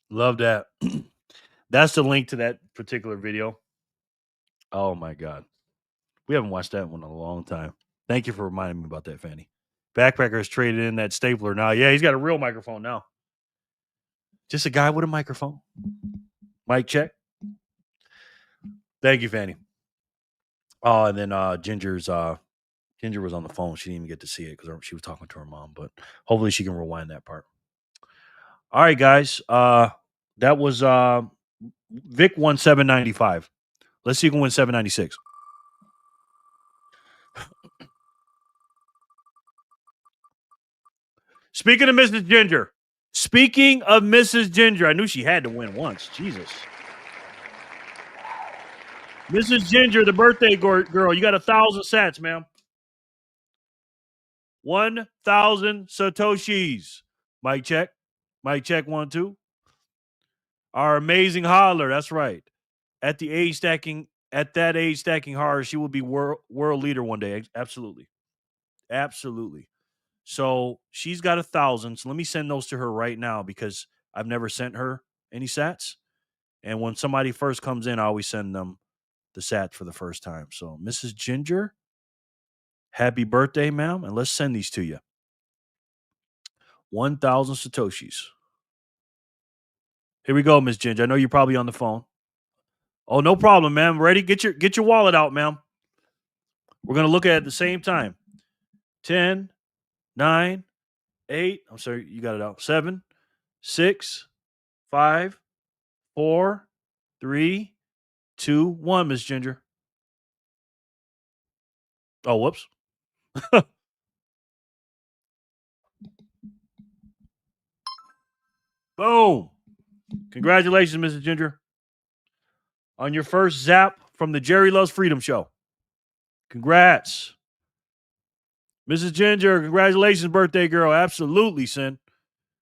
Love that. That's the link to that particular video. Oh my God. We haven't watched that one in a long time. Thank you for reminding me about that, Fanny. Backpacker's traded in that stapler now. Yeah, he's got a real microphone now. Just a guy with a microphone. Mic check. Thank you, Fanny. Oh, and then Ginger was on the phone. She didn't even get to see it because she was talking to her mom. But hopefully she can rewind that part. All right, guys. That was Vic won $7.95. Let's see who can win $7.96. Speaking of Mrs. Ginger, I knew she had to win once. Jesus. Mrs. Ginger, the birthday girl, you got 1,000 sats, ma'am. 1,000 Satoshis. Mic check. Mic check 1, 2. Our amazing holler. That's right. At that age stacking horror, she will be world leader one day. Absolutely. Absolutely. So she's got 1,000. So let me send those to her right now because I've never sent her any sats. And when somebody first comes in, I always send them the sats for the first time. So Mrs. Ginger, happy birthday, ma'am. And let's send these to you. 1,000 Satoshis. Here we go, Miss Ginger. I know you're probably on the phone. Oh, no problem, ma'am. Ready? Get your wallet out, ma'am. We're going to look at it at the same time. 10, 9, 8. I'm sorry, you got it out. 7, 6, 5, 4, 3, 2, 1, Miss Ginger. Oh, whoops. Boom. Congratulations, Mrs. Ginger, on your first zap from the Jerry Loves Freedom show. Congrats. Mrs. Ginger, congratulations, birthday girl. Absolutely, Sin.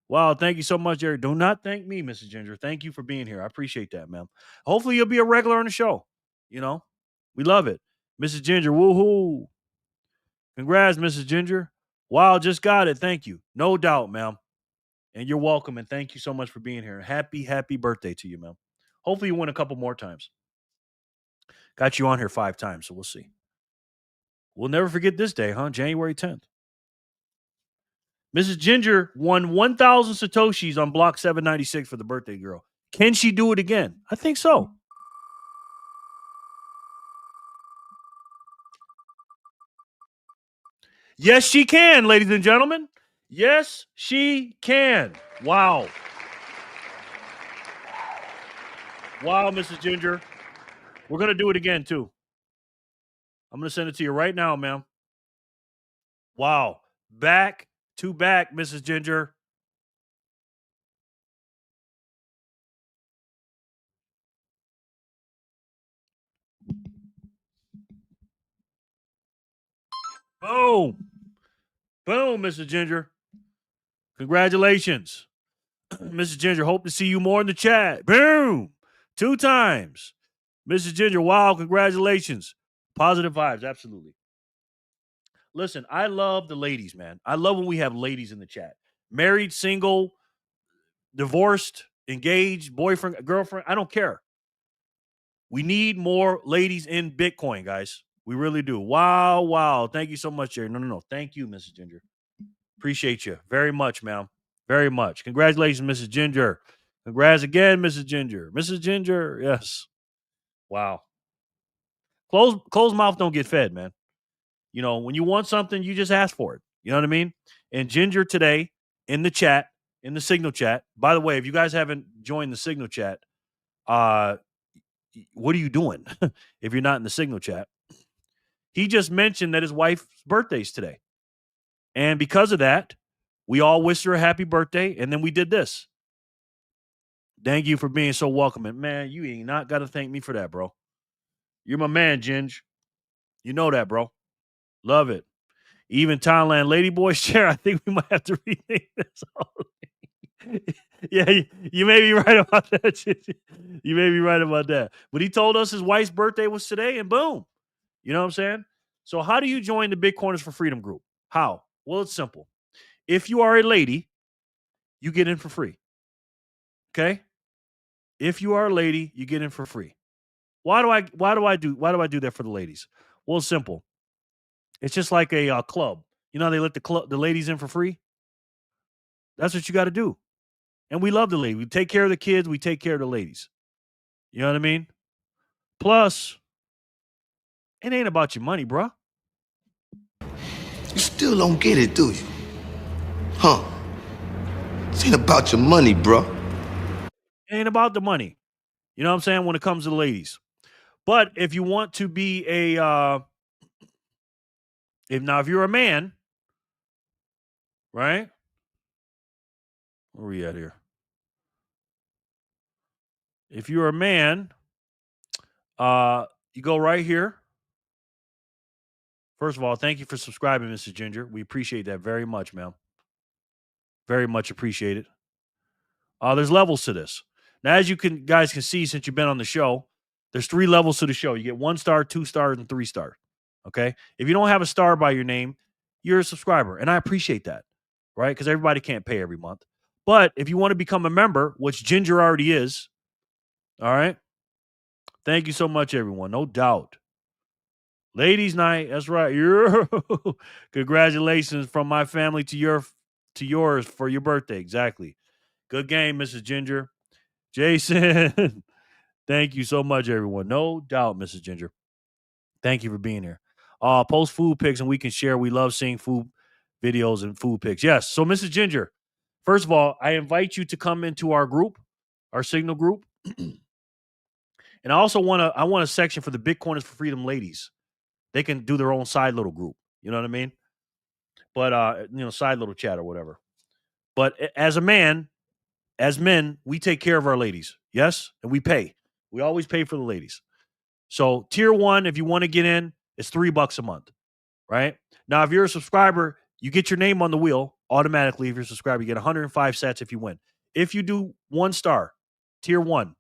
Wow, thank you so much, Jerry. Do not thank me, Mrs. Ginger. Thank you for being here. I appreciate that, ma'am. Hopefully you'll be a regular on the show. You know, we love it. Mrs. Ginger, woohoo. Congrats, Mrs. Ginger. Wow, just got it. Thank you. No doubt, ma'am. And you're welcome, and thank you so much for being here. Happy birthday to you, ma'am. Hopefully you win a couple more times. Got you on here 5 times, so we'll see. We'll never forget this day, huh? January 10th. Mrs. Ginger won 1,000 Satoshis on block 796 for the birthday girl. Can she do it again? I think so. Yes, she can, ladies and gentlemen. Yes, she can. Wow. Wow, Mrs. Ginger. We're going to do it again, too. I'm going to send it to you right now, ma'am. Wow. Back to back, Mrs. Ginger. Boom. Boom, Mrs. Ginger. Congratulations. Mrs. Ginger, hope to see you more in the chat. Boom. 2 times. Mrs. Ginger, wow, congratulations. Positive vibes, absolutely. Listen, I love the ladies, man. I love when we have ladies in the chat. Married, single, divorced, engaged, boyfriend, girlfriend, I don't care. We need more ladies in Bitcoin, guys. We really do. Wow. Thank you so much, Jerry. No. Thank you, Mrs. Ginger. Appreciate you very much, ma'am. Very much. Congratulations, Mrs. Ginger. Congrats again, Mrs. Ginger. Mrs. Ginger, yes. Wow. Closed mouth don't get fed, man. You know, when you want something, you just ask for it. You know what I mean? And Ginger today in the chat, in the Signal chat. By the way, if you guys haven't joined the Signal chat, what are you doing if you're not in the Signal chat? He just mentioned that his wife's birthday's today. And because of that, we all wished her a happy birthday, and then we did this. Thank you for being so welcoming. Man, you ain't not got to thank me for that, bro. You're my man, Ginge. You know that, bro. Love it. Even Thailand Ladyboy share, I think we might have to rename this. Yeah, you may be right about that. You may be right about that. But he told us his wife's birthday was today, and boom. You know what I'm saying? So how do you join the Bitcoiners for Freedom group? How? Well, it's simple. If you are a lady, you get in for free. Okay? If you are a lady, you get in for free. Why do I do that for the ladies? Well, it's simple. It's just like a club. You know, they let the ladies in for free. That's what you got to do. And we love the ladies. We take care of the kids. We take care of the ladies. You know what I mean? Plus, it ain't about your money, bruh. You still don't get it, do you? Huh? It ain't about your money, bro. It ain't about the money. You know what I'm saying? When it comes to the ladies. But if you want to be a if you're a man, right? Where are we at here? If you're a man, you go right here. First of all, thank you for subscribing, Mrs. Ginger. We appreciate that very much, ma'am. Very much appreciated. There's levels to this. Now, as you guys can see, since you've been on the show, there's 3 levels to the show. You get 1 star, 2 stars, and 3 stars. Okay. If you don't have a star by your name, you're a subscriber. And I appreciate that. Right? Because everybody can't pay every month. But if you want to become a member, which Ginger already is, all right. Thank you so much, everyone. No doubt. Ladies' night. That's right. Congratulations from my family to yours for your birthday. Exactly. Good game, Mrs. Ginger. Jason. Thank you so much, everyone. No doubt, Mrs. Ginger. Thank you for being here. Post food pics and we can share. We love seeing food videos and food pics. Yes. So, Mrs. Ginger, first of all, I invite you to come into our group, our Signal group. And I also want a section for the Bitcoiners for Freedom ladies. They can do their own side little group. You know what I mean? But side little chat or whatever. But as men, we take care of our ladies. Yes? And we pay. We always pay for the ladies. So tier 1, if you want to get in, it's $3 a month. Right? Now, if you're a subscriber, you get your name on the wheel automatically. If you're a subscriber, you get 105 sats if you win. If you do 1 star, tier 1,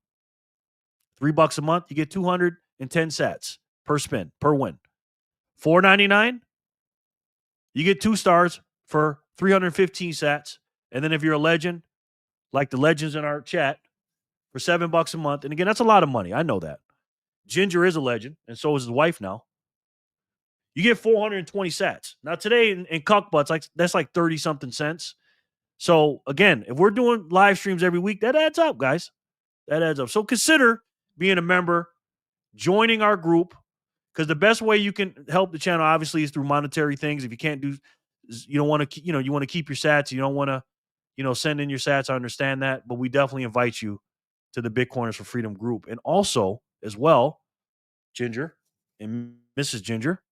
$3 a month, you get 210 sats per spin, per win. $4.99, you get 2 stars for 315 sats. And then if you're a legend, like the legends in our chat, for $7 a month. And again, that's a lot of money. I know that. Ginger is a legend, and so is his wife now. You get 420 sats. Now today in cuck butts, that's like 30 something cents. So again, if we're doing live streams every week, that adds up, guys. That adds up. So consider being a member, joining our group, because the best way you can help the channel obviously is through monetary things. If you can't do, you don't want to, you want to keep your sats. You don't want to, send in your sats. I understand that, but we definitely invite you to the Bitcoiners for Freedom group, and also as well, Ginger and Mrs. Ginger,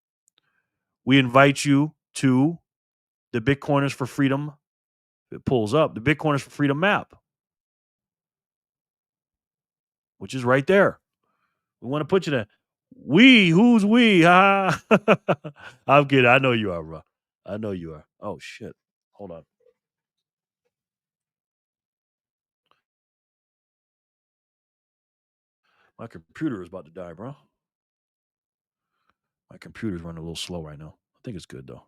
we invite you to the Bitcoiners for Freedom. It pulls up the Bitcoiners for Freedom map, which is right there. We want to put you there. Who's we? Ha! I'm kidding. I know you are, bro. I know you are. Oh shit! Hold on. My computer is about to die, bro. My computer's running a little slow right now. I think it's good though.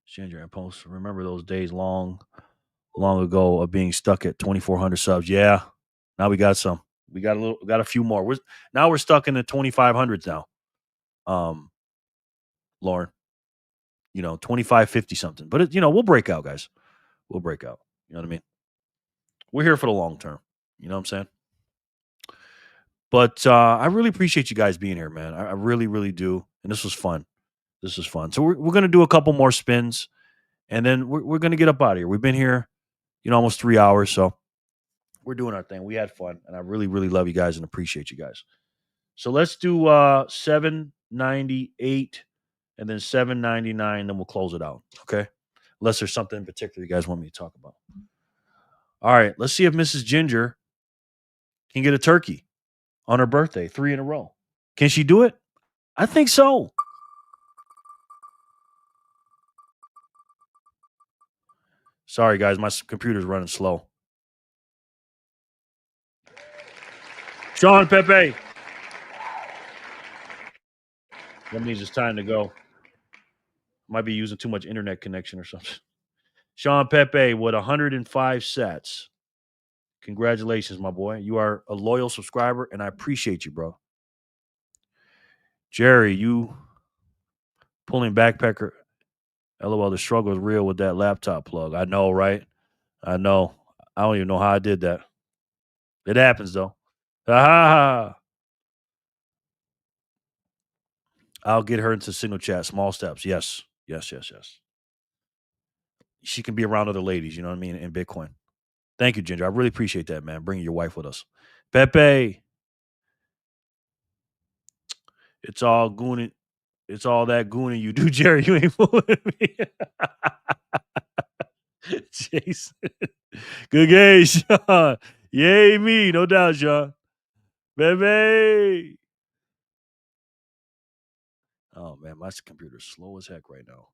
Ginger and post. Remember those days long ago of being stuck at 2,400 subs? Yeah. Now we got some. We got a few more. Now we're stuck in the 2,500s now. Lauren, 2550 something. But we'll break out, guys. We'll break out. You know what I mean? We're here for the long term. You know what I'm saying? But I really appreciate you guys being here, man. I really, really do. And this was fun. So we're going to do a couple more spins, and then we're going to get up out of here. We've been here, almost 3 hours. So we're doing our thing. We had fun, and I really, really love you guys and appreciate you guys. So let's do 798 and then 799, then we'll close it out. Okay? Unless there's something in particular you guys want me to talk about. All right, let's see if Mrs. Ginger can get a turkey on her birthday, 3 in a row. Can she do it? I think so. Sorry, guys, my computer's running slow. Sean Pepe. That means it's time to go. Might be using too much internet connection or something. Sean Pepe with 105 sats. Congratulations, my boy. You are a loyal subscriber, and I appreciate you, bro. Jerry, you pulling backpacker. LOL, the struggle is real with that laptop plug. I know, right? I know. I don't even know how I did that. It happens though. Ah, I'll get her into signal chat. Small steps. Yes. Yes. Yes. Yes. She can be around other ladies. You know what I mean? In Bitcoin. Thank you, Ginger. I really appreciate that, man. Bringing your wife with us. Pepe. It's all gooning. It's all that gooning you do, Jerry. You ain't fooling me. Jason. Good game, Sean. Yay, me. No doubt, Sean. Baby. Oh, man. My computer's slow as heck right now.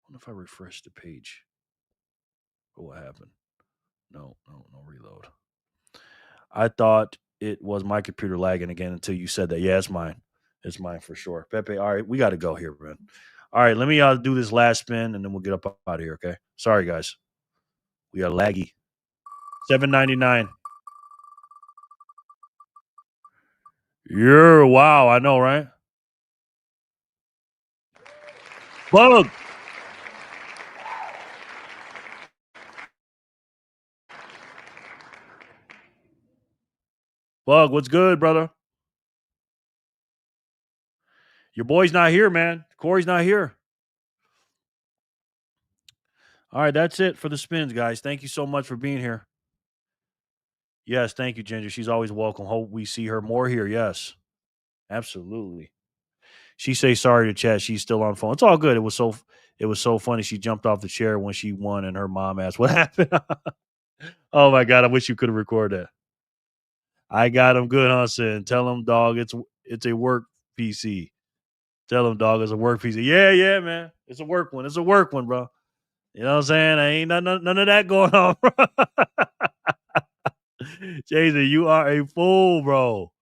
I wonder if I refresh the page. What happened? No reload. I thought it was my computer lagging again until you said that. Yeah, it's mine. It's mine for sure. Pepe, all right, we got to go here, man. All right, let me do this last spin and then we'll get up out of here, okay? Sorry, guys. We are laggy. $7.99. Yeah, wow, I know, right? Bug. Bug, what's good, brother? Your boy's not here, man. Corey's not here. All right, that's it for the spins, guys. Thank you so much for being here. Yes, thank you, Ginger. She's always welcome. Hope we see her more here. Yes, absolutely. She say sorry to chat. She's still on phone. It's all good. It was so funny. She jumped off the chair when she won, and her mom asked what happened. Oh my god! I wish you could have recorded that. I got him good, huh? Sin. Tell him, dog. It's a work PC. Tell him, dog. It's a work PC. Yeah, man. It's a work one. It's a work one, bro. You know what I'm saying? I ain't none of that going on, bro. Jason, you are a fool, bro.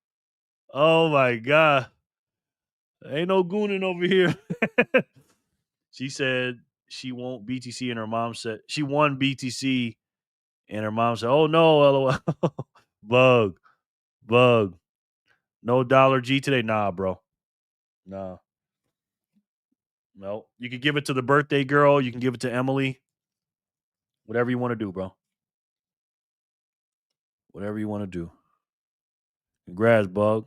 Oh my god. Ain't no gooning over here. She said she won't BTC, and her mom said she won BTC, and her mom said, "Oh no, LOL." bug. No dollar G today, nah, bro. Nah, no. You can give it to the birthday girl. You can give it to Emily. Whatever you want to do, bro. Whatever you want to do. Congrats, bug.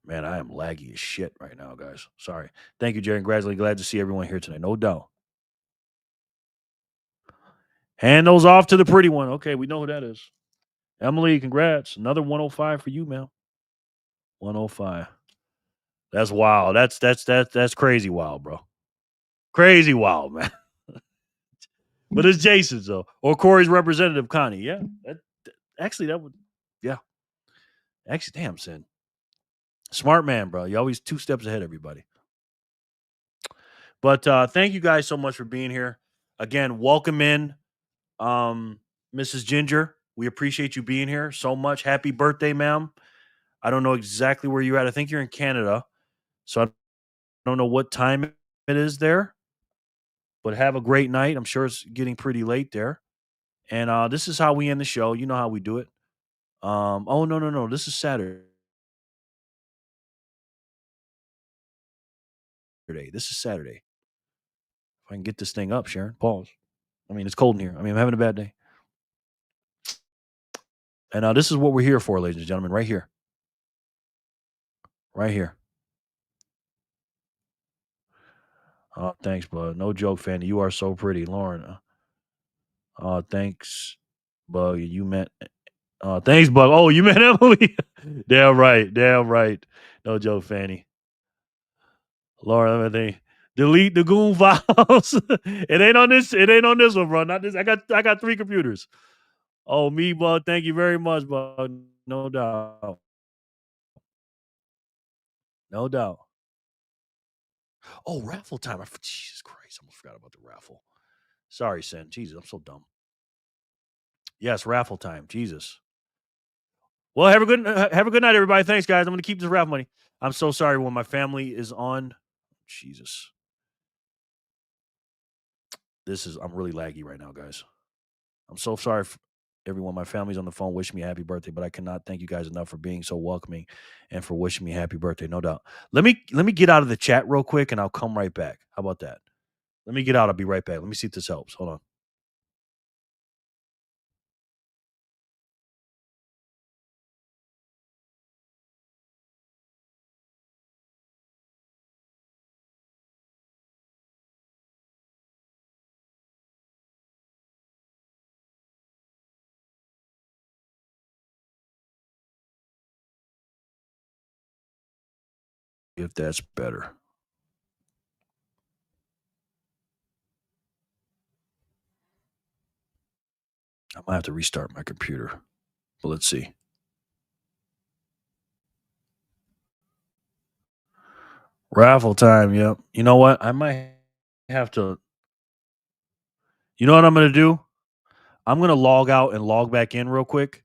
Man, I am laggy as shit right now, guys. Sorry. Thank you, Jerry. Congratulations. Glad to see everyone here tonight. No doubt. Hand those off to the pretty one. Okay, we know who that is. Emily, congrats. Another 105 for you, man. 105. That's wild. That's crazy wild, bro. Crazy wild, man. But it's Jason's though. Or Corey's representative, Connie. Yeah. That would, yeah. Actually, damn, Sin. Smart man, bro. You're always 2 steps ahead, everybody. But thank you guys so much for being here. Again, welcome in, Mrs. Ginger. We appreciate you being here so much. Happy birthday, ma'am. I don't know exactly where you're at. I think you're in Canada. So I don't know what time it is there. But have a great night. I'm sure it's getting pretty late there. And this is how we end the show. You know how we do it. Oh, no. This is Saturday. This is Saturday. If I can get this thing up, Sharon. Pause. I mean, it's cold in here. I mean, I'm having a bad day. And this is what we're here for, ladies and gentlemen, right here. Right here. Oh, thanks, bud. No joke, Fanny. You are so pretty, Lauren. Thanks, Bug. You meant. Thanks, Bug. Oh, you meant Emily. Damn right. No joke, Fanny. Lauren, let me think. Delete the goon files. It ain't on this one, bro. Not this. I got 3 computers. Oh, me, Bug. Thank you very much, Bug. No doubt. Oh, raffle time. Jesus Christ. I almost forgot about the raffle. Sorry, Sin. Jesus, I'm so dumb. Yes, raffle time. Jesus. Well, have a good night, everybody. Thanks, guys. I'm going to keep this raffle money. I'm so sorry when my family is on. Jesus. I'm really laggy right now, guys. I'm so sorry for everyone. My family's on the phone wishing me a happy birthday, but I cannot thank you guys enough for being so welcoming and for wishing me a happy birthday, no doubt. Let me get out of the chat real quick and I'll come right back. How about that? Let me get out. I'll be right back. Let me see if this helps. Hold on. If that's better. I might have to restart my computer. But let's see. Raffle time, yep. You know what? I might have to. You know what I'm going to do? I'm going to log out and log back in real quick.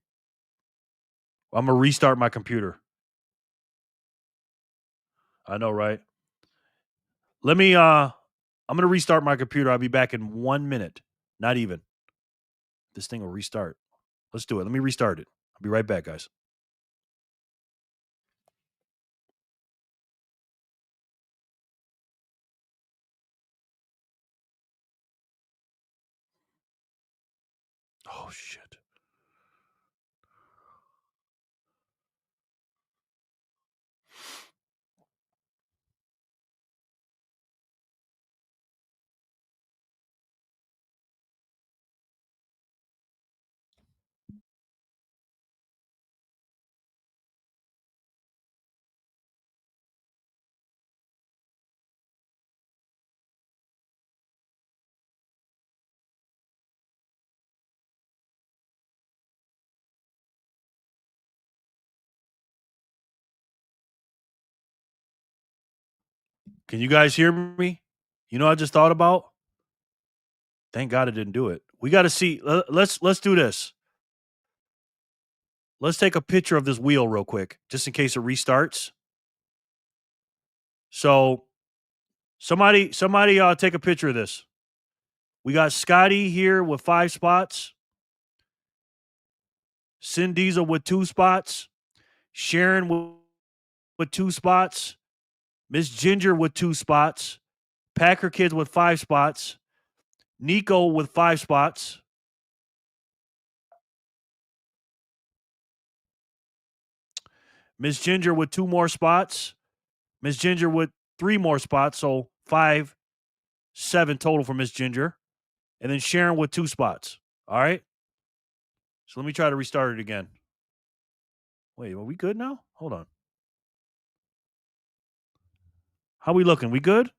I'm going to restart my computer. I know, right? I'm going to restart my computer. I'll be back in 1 minute. Not even. This thing will restart. Let's do it. Let me restart it. I'll be right back, guys. Oh, shit. Can you guys hear me? You know what I just thought about? Thank God I didn't do it. We got to see. Let's do this. Let's take a picture of this wheel real quick, just in case it restarts. So somebody take a picture of this. We got Scotty here with 5 spots. Sin Diesel with 2 spots. Sharon with 2 spots. Miss Ginger with 2 spots. Packer Kids with 5 spots. Nico with 5 spots. Miss Ginger with 2 more spots. Miss Ginger with 3 more spots. So 5, 7 total for Miss Ginger. And then Sharon with 2 spots. All right. So let me try to restart it again. Wait, are we good now? Hold on. How we looking? We good? I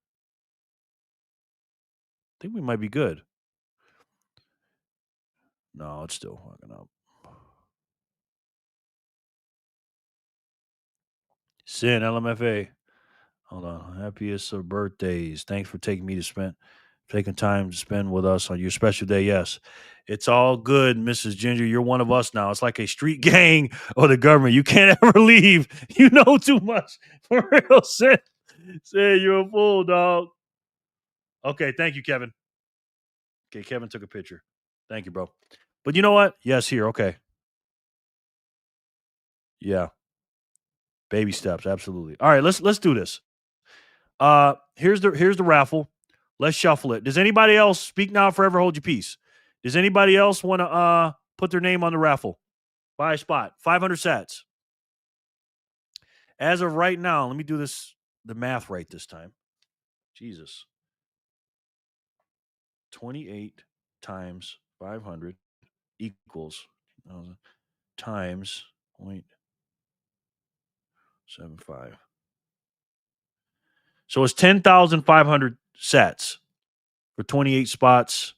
think we might be good. No, it's still fucking up. Sin, LMFA. Hold on. Happiest of birthdays. Thanks for taking time to spend with us on your special day. Yes. It's all good, Mrs. Ginger. You're one of us now. It's like a street gang or the government. You can't ever leave. You know too much. For real, Sin. Sin, you're a fool, dog. Okay, thank you, Kevin. Okay, Kevin took a picture. Thank you, bro. But you know what? Yes, here. Okay. Yeah. Baby steps, absolutely. All right, let's do this. Here's the raffle. Let's shuffle it. Does anybody else speak now, forever hold your peace? Does anybody else want to put their name on the raffle? Buy a spot. 500 sats. As of right now, let me do the math right this time. Jesus. 28 times 500 equals times 0.75. So it's 10,500 sats for 28 spots.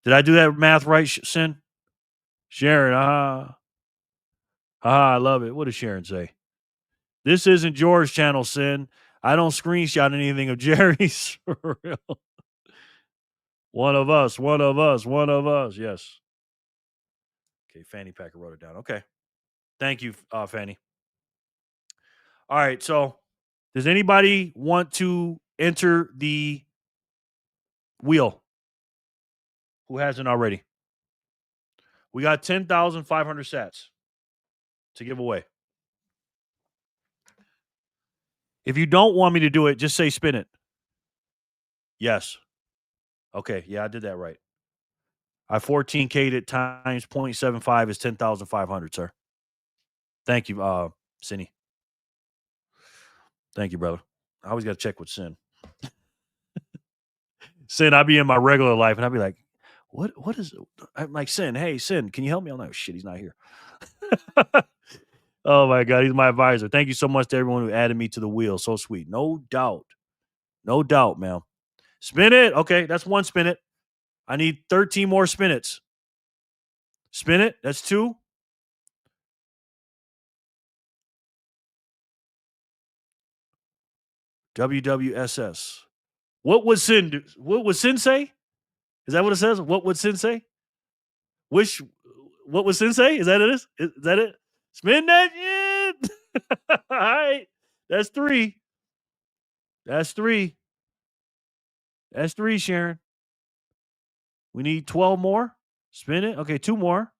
Did I do that math right, Sin? Sharon, I love it. What does Sharon say? This isn't George's channel, Sin. I don't screenshot anything of Jerry's. For real. One of us. Yes. Okay, Fanny Packer wrote it down. Okay. Thank you, Fanny. All right, so does anybody want to enter the wheel? Who hasn't already? We got 10,500 sats to give away. If you don't want me to do it, just say spin it. Yes. Okay. Yeah, I did that right. I 14K'd it times 0.75 is 10,500, sir. Thank you, Cindy. Thank you, brother. I always got to check with Sin. Sin, I'd be in my regular life and I'd be like, what is it? I'm like, Sin, hey, Sin, can you help me? I'm like, shit, he's not here. Oh my God, he's my advisor. Thank you so much to everyone who added me to the wheel. So sweet. No doubt. No doubt, man. Spin it. Okay, that's one spin it. I need 13 more spin its. Spin it. That's 2. WWSS. What would Sin do? What would Sin say? Is that what it says? What would Sin say? What would Sin say? Is that it? Is that it? Spin that shit. All right. That's 3. That's 3. That's 3, Sharon. We need 12 more. Spin it. Okay, 2 more.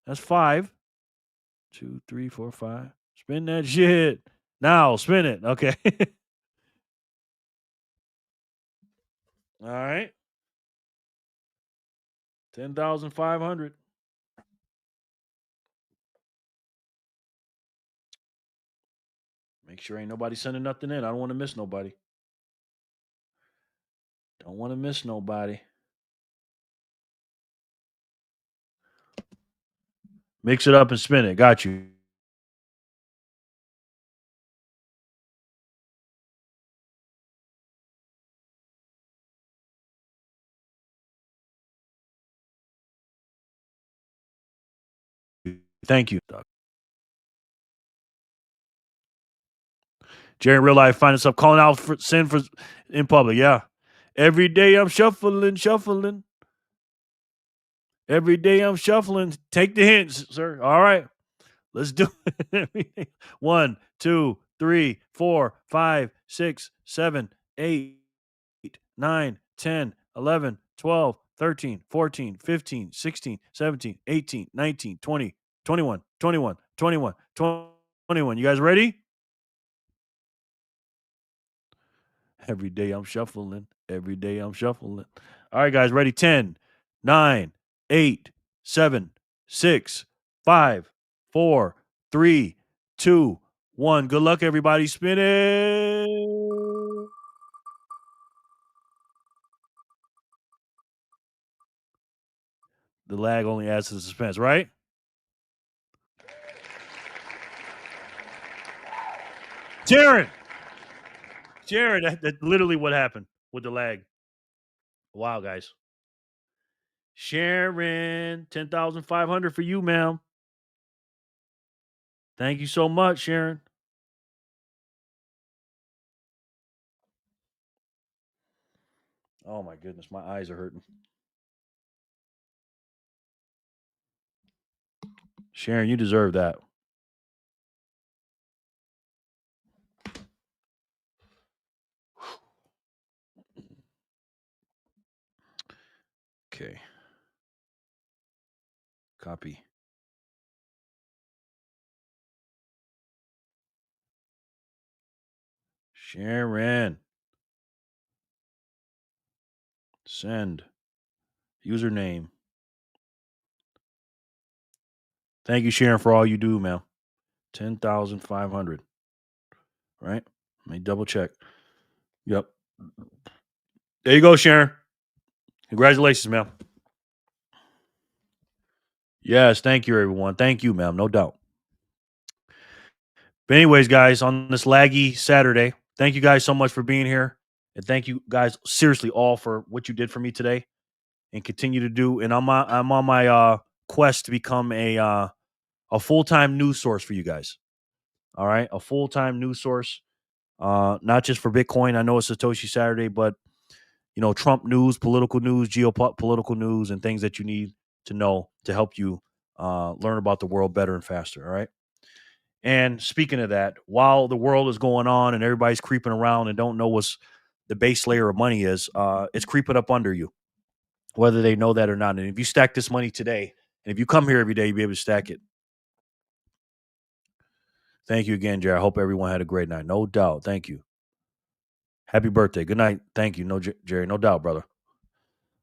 That's 5. 2, 3, 4, 5. Spin that shit. Now, spin it. Okay. All right. 10,500. Make sure ain't nobody sending nothing in. I don't want to miss nobody. Don't want to miss nobody. Mix it up and spin it. Got you. Thank you. Jerry in real life find himself calling out for sin for in public. Yeah. Every day I'm shuffling. Every day I'm shuffling. Take the hints, sir. All right. Let's do it. 1, 2, 3, 4, 5, 6, 7, 8, 9, 10, 11, 12, 13, 14, 15, 16, 17, 18, 19, 20, 21, 21, 21, 21. You guys ready? Every day I'm shuffling. Every day I'm shuffling. All right, guys, ready? 10, 9, 8, 7, 6, 5, 4, 3, 2, 1. Good luck, everybody. Spin it. The lag only adds to the suspense, right? Jaron, that's literally what happened with the lag. Wow, guys. Sharon, 10,500 for you, ma'am. Thank you so much, Sharon. Oh my goodness, my eyes are hurting. Sharon, you deserve that. Okay. Copy. Sharon. Send. Username. Thank you, Sharon, for all you do, ma'am. 10,500. Right? Let me double check. Yep. There you go, Sharon. Congratulations, ma'am. Yes, thank you, everyone. Thank you, ma'am. No doubt. But anyways, guys, on this laggy Saturday, thank you guys so much for being here. And thank you guys seriously all for what you did for me today and continue to do. And I'm on my quest to become a full-time news source for you guys. All right. A full-time news source. Not just for Bitcoin. I know it's Satoshi Saturday, but Trump news, political news, geopolitical news, and things that you need to know to help you learn about the world better and faster. All right. And speaking of that, while the world is going on and everybody's creeping around and don't know what's the base layer of money is, it's creeping up under you, whether they know that or not. And if you stack this money today, and if you come here every day, you'll be able to stack it. Thank you again, Jared. I hope everyone had a great night. No doubt. Thank you. Happy birthday. Good night. Thank you. No, Jerry. No doubt, brother.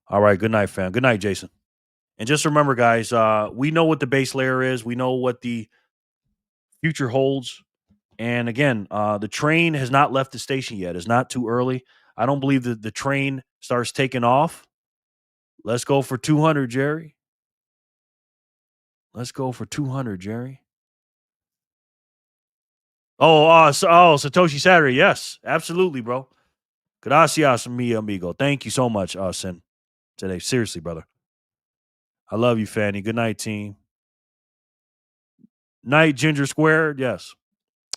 All right. Good night, fam. Good night, Jason. And just remember, guys, we know what the base layer is. We know what the future holds. And again, the train has not left the station yet. It's not too early. I don't believe that the train starts taking off. Let's go for 200, Jerry. Let's go for 200, Jerry. Satoshi Saturday. Yes, absolutely, bro. Gracias, mi amigo. Thank you so much, Sin, today. Seriously, brother. I love you, Fanny. Good night, team. Night, Ginger Square. Yes.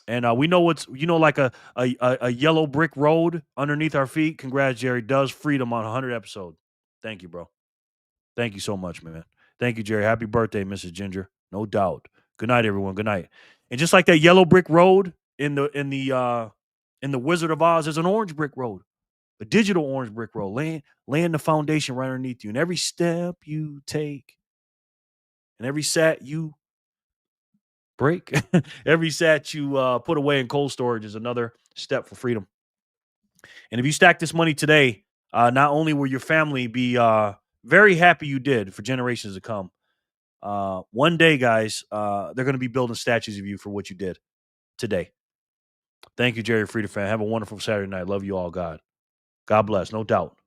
And we know what's, like a yellow brick road underneath our feet. Congrats, Jerry. Does freedom on 100 episode. Thank you, bro. Thank you so much, man. Thank you, Jerry. Happy birthday, Mrs. Ginger. No doubt. Good night, everyone. Good night. And just like that yellow brick road in the Wizard of Oz, there's an orange brick road, a digital orange brick road, laying the foundation right underneath you. And every step you take, and every sat you break, every sat you put away in cold storage is another step for freedom. And if you stack this money today, not only will your family be very happy you did for generations to come, one day, guys, they're going to be building statues of you for what you did today. Thank you, Jerry Freedom fan. Have a wonderful Saturday night. Love you all, God. God bless, no doubt.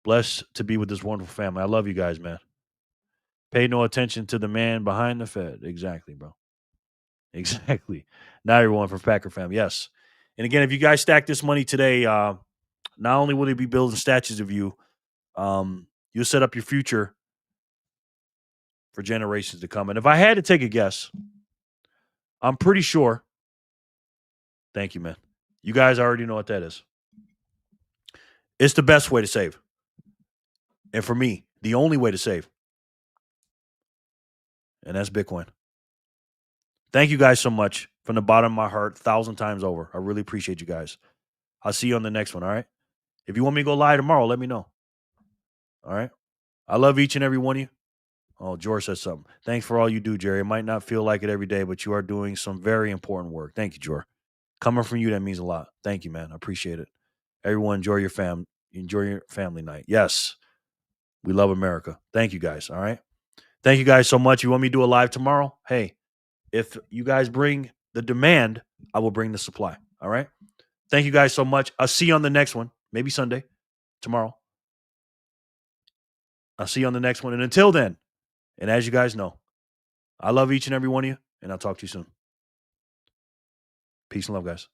Blessed to be with this wonderful family. I love you guys, man. Pay no attention to the man behind the Fed. Exactly, bro. Exactly. Now everyone from Packer fam. Yes. And again, if you guys stack this money today, not only will they be building statues of you, you'll set up your future for generations to come. And if I had to take a guess, I'm pretty sure. Thank you, man. You guys already know what that is. It's the best way to save. And for me, the only way to save. And that's Bitcoin. Thank you guys so much from the bottom of my heart, 1,000 times over. I really appreciate you guys. I'll see you on the next one, all right? If you want me to go live tomorrow, let me know. All right? I love each and every one of you. Oh, George says something. Thanks for all you do, Jerry. It might not feel like it every day, but you are doing some very important work. Thank you, George. Coming from you, that means a lot. Thank you, man. I appreciate it. Everyone, enjoy your family night. Yes, we love America. Thank you, guys. All right? Thank you guys so much. You want me to do a live tomorrow? Hey, if you guys bring the demand, I will bring the supply. All right? Thank you guys so much. I'll see you on the next one. Maybe Sunday, tomorrow. I'll see you on the next one. And until then, and as you guys know, I love each and every one of you, and I'll talk to you soon. Peace and love, guys.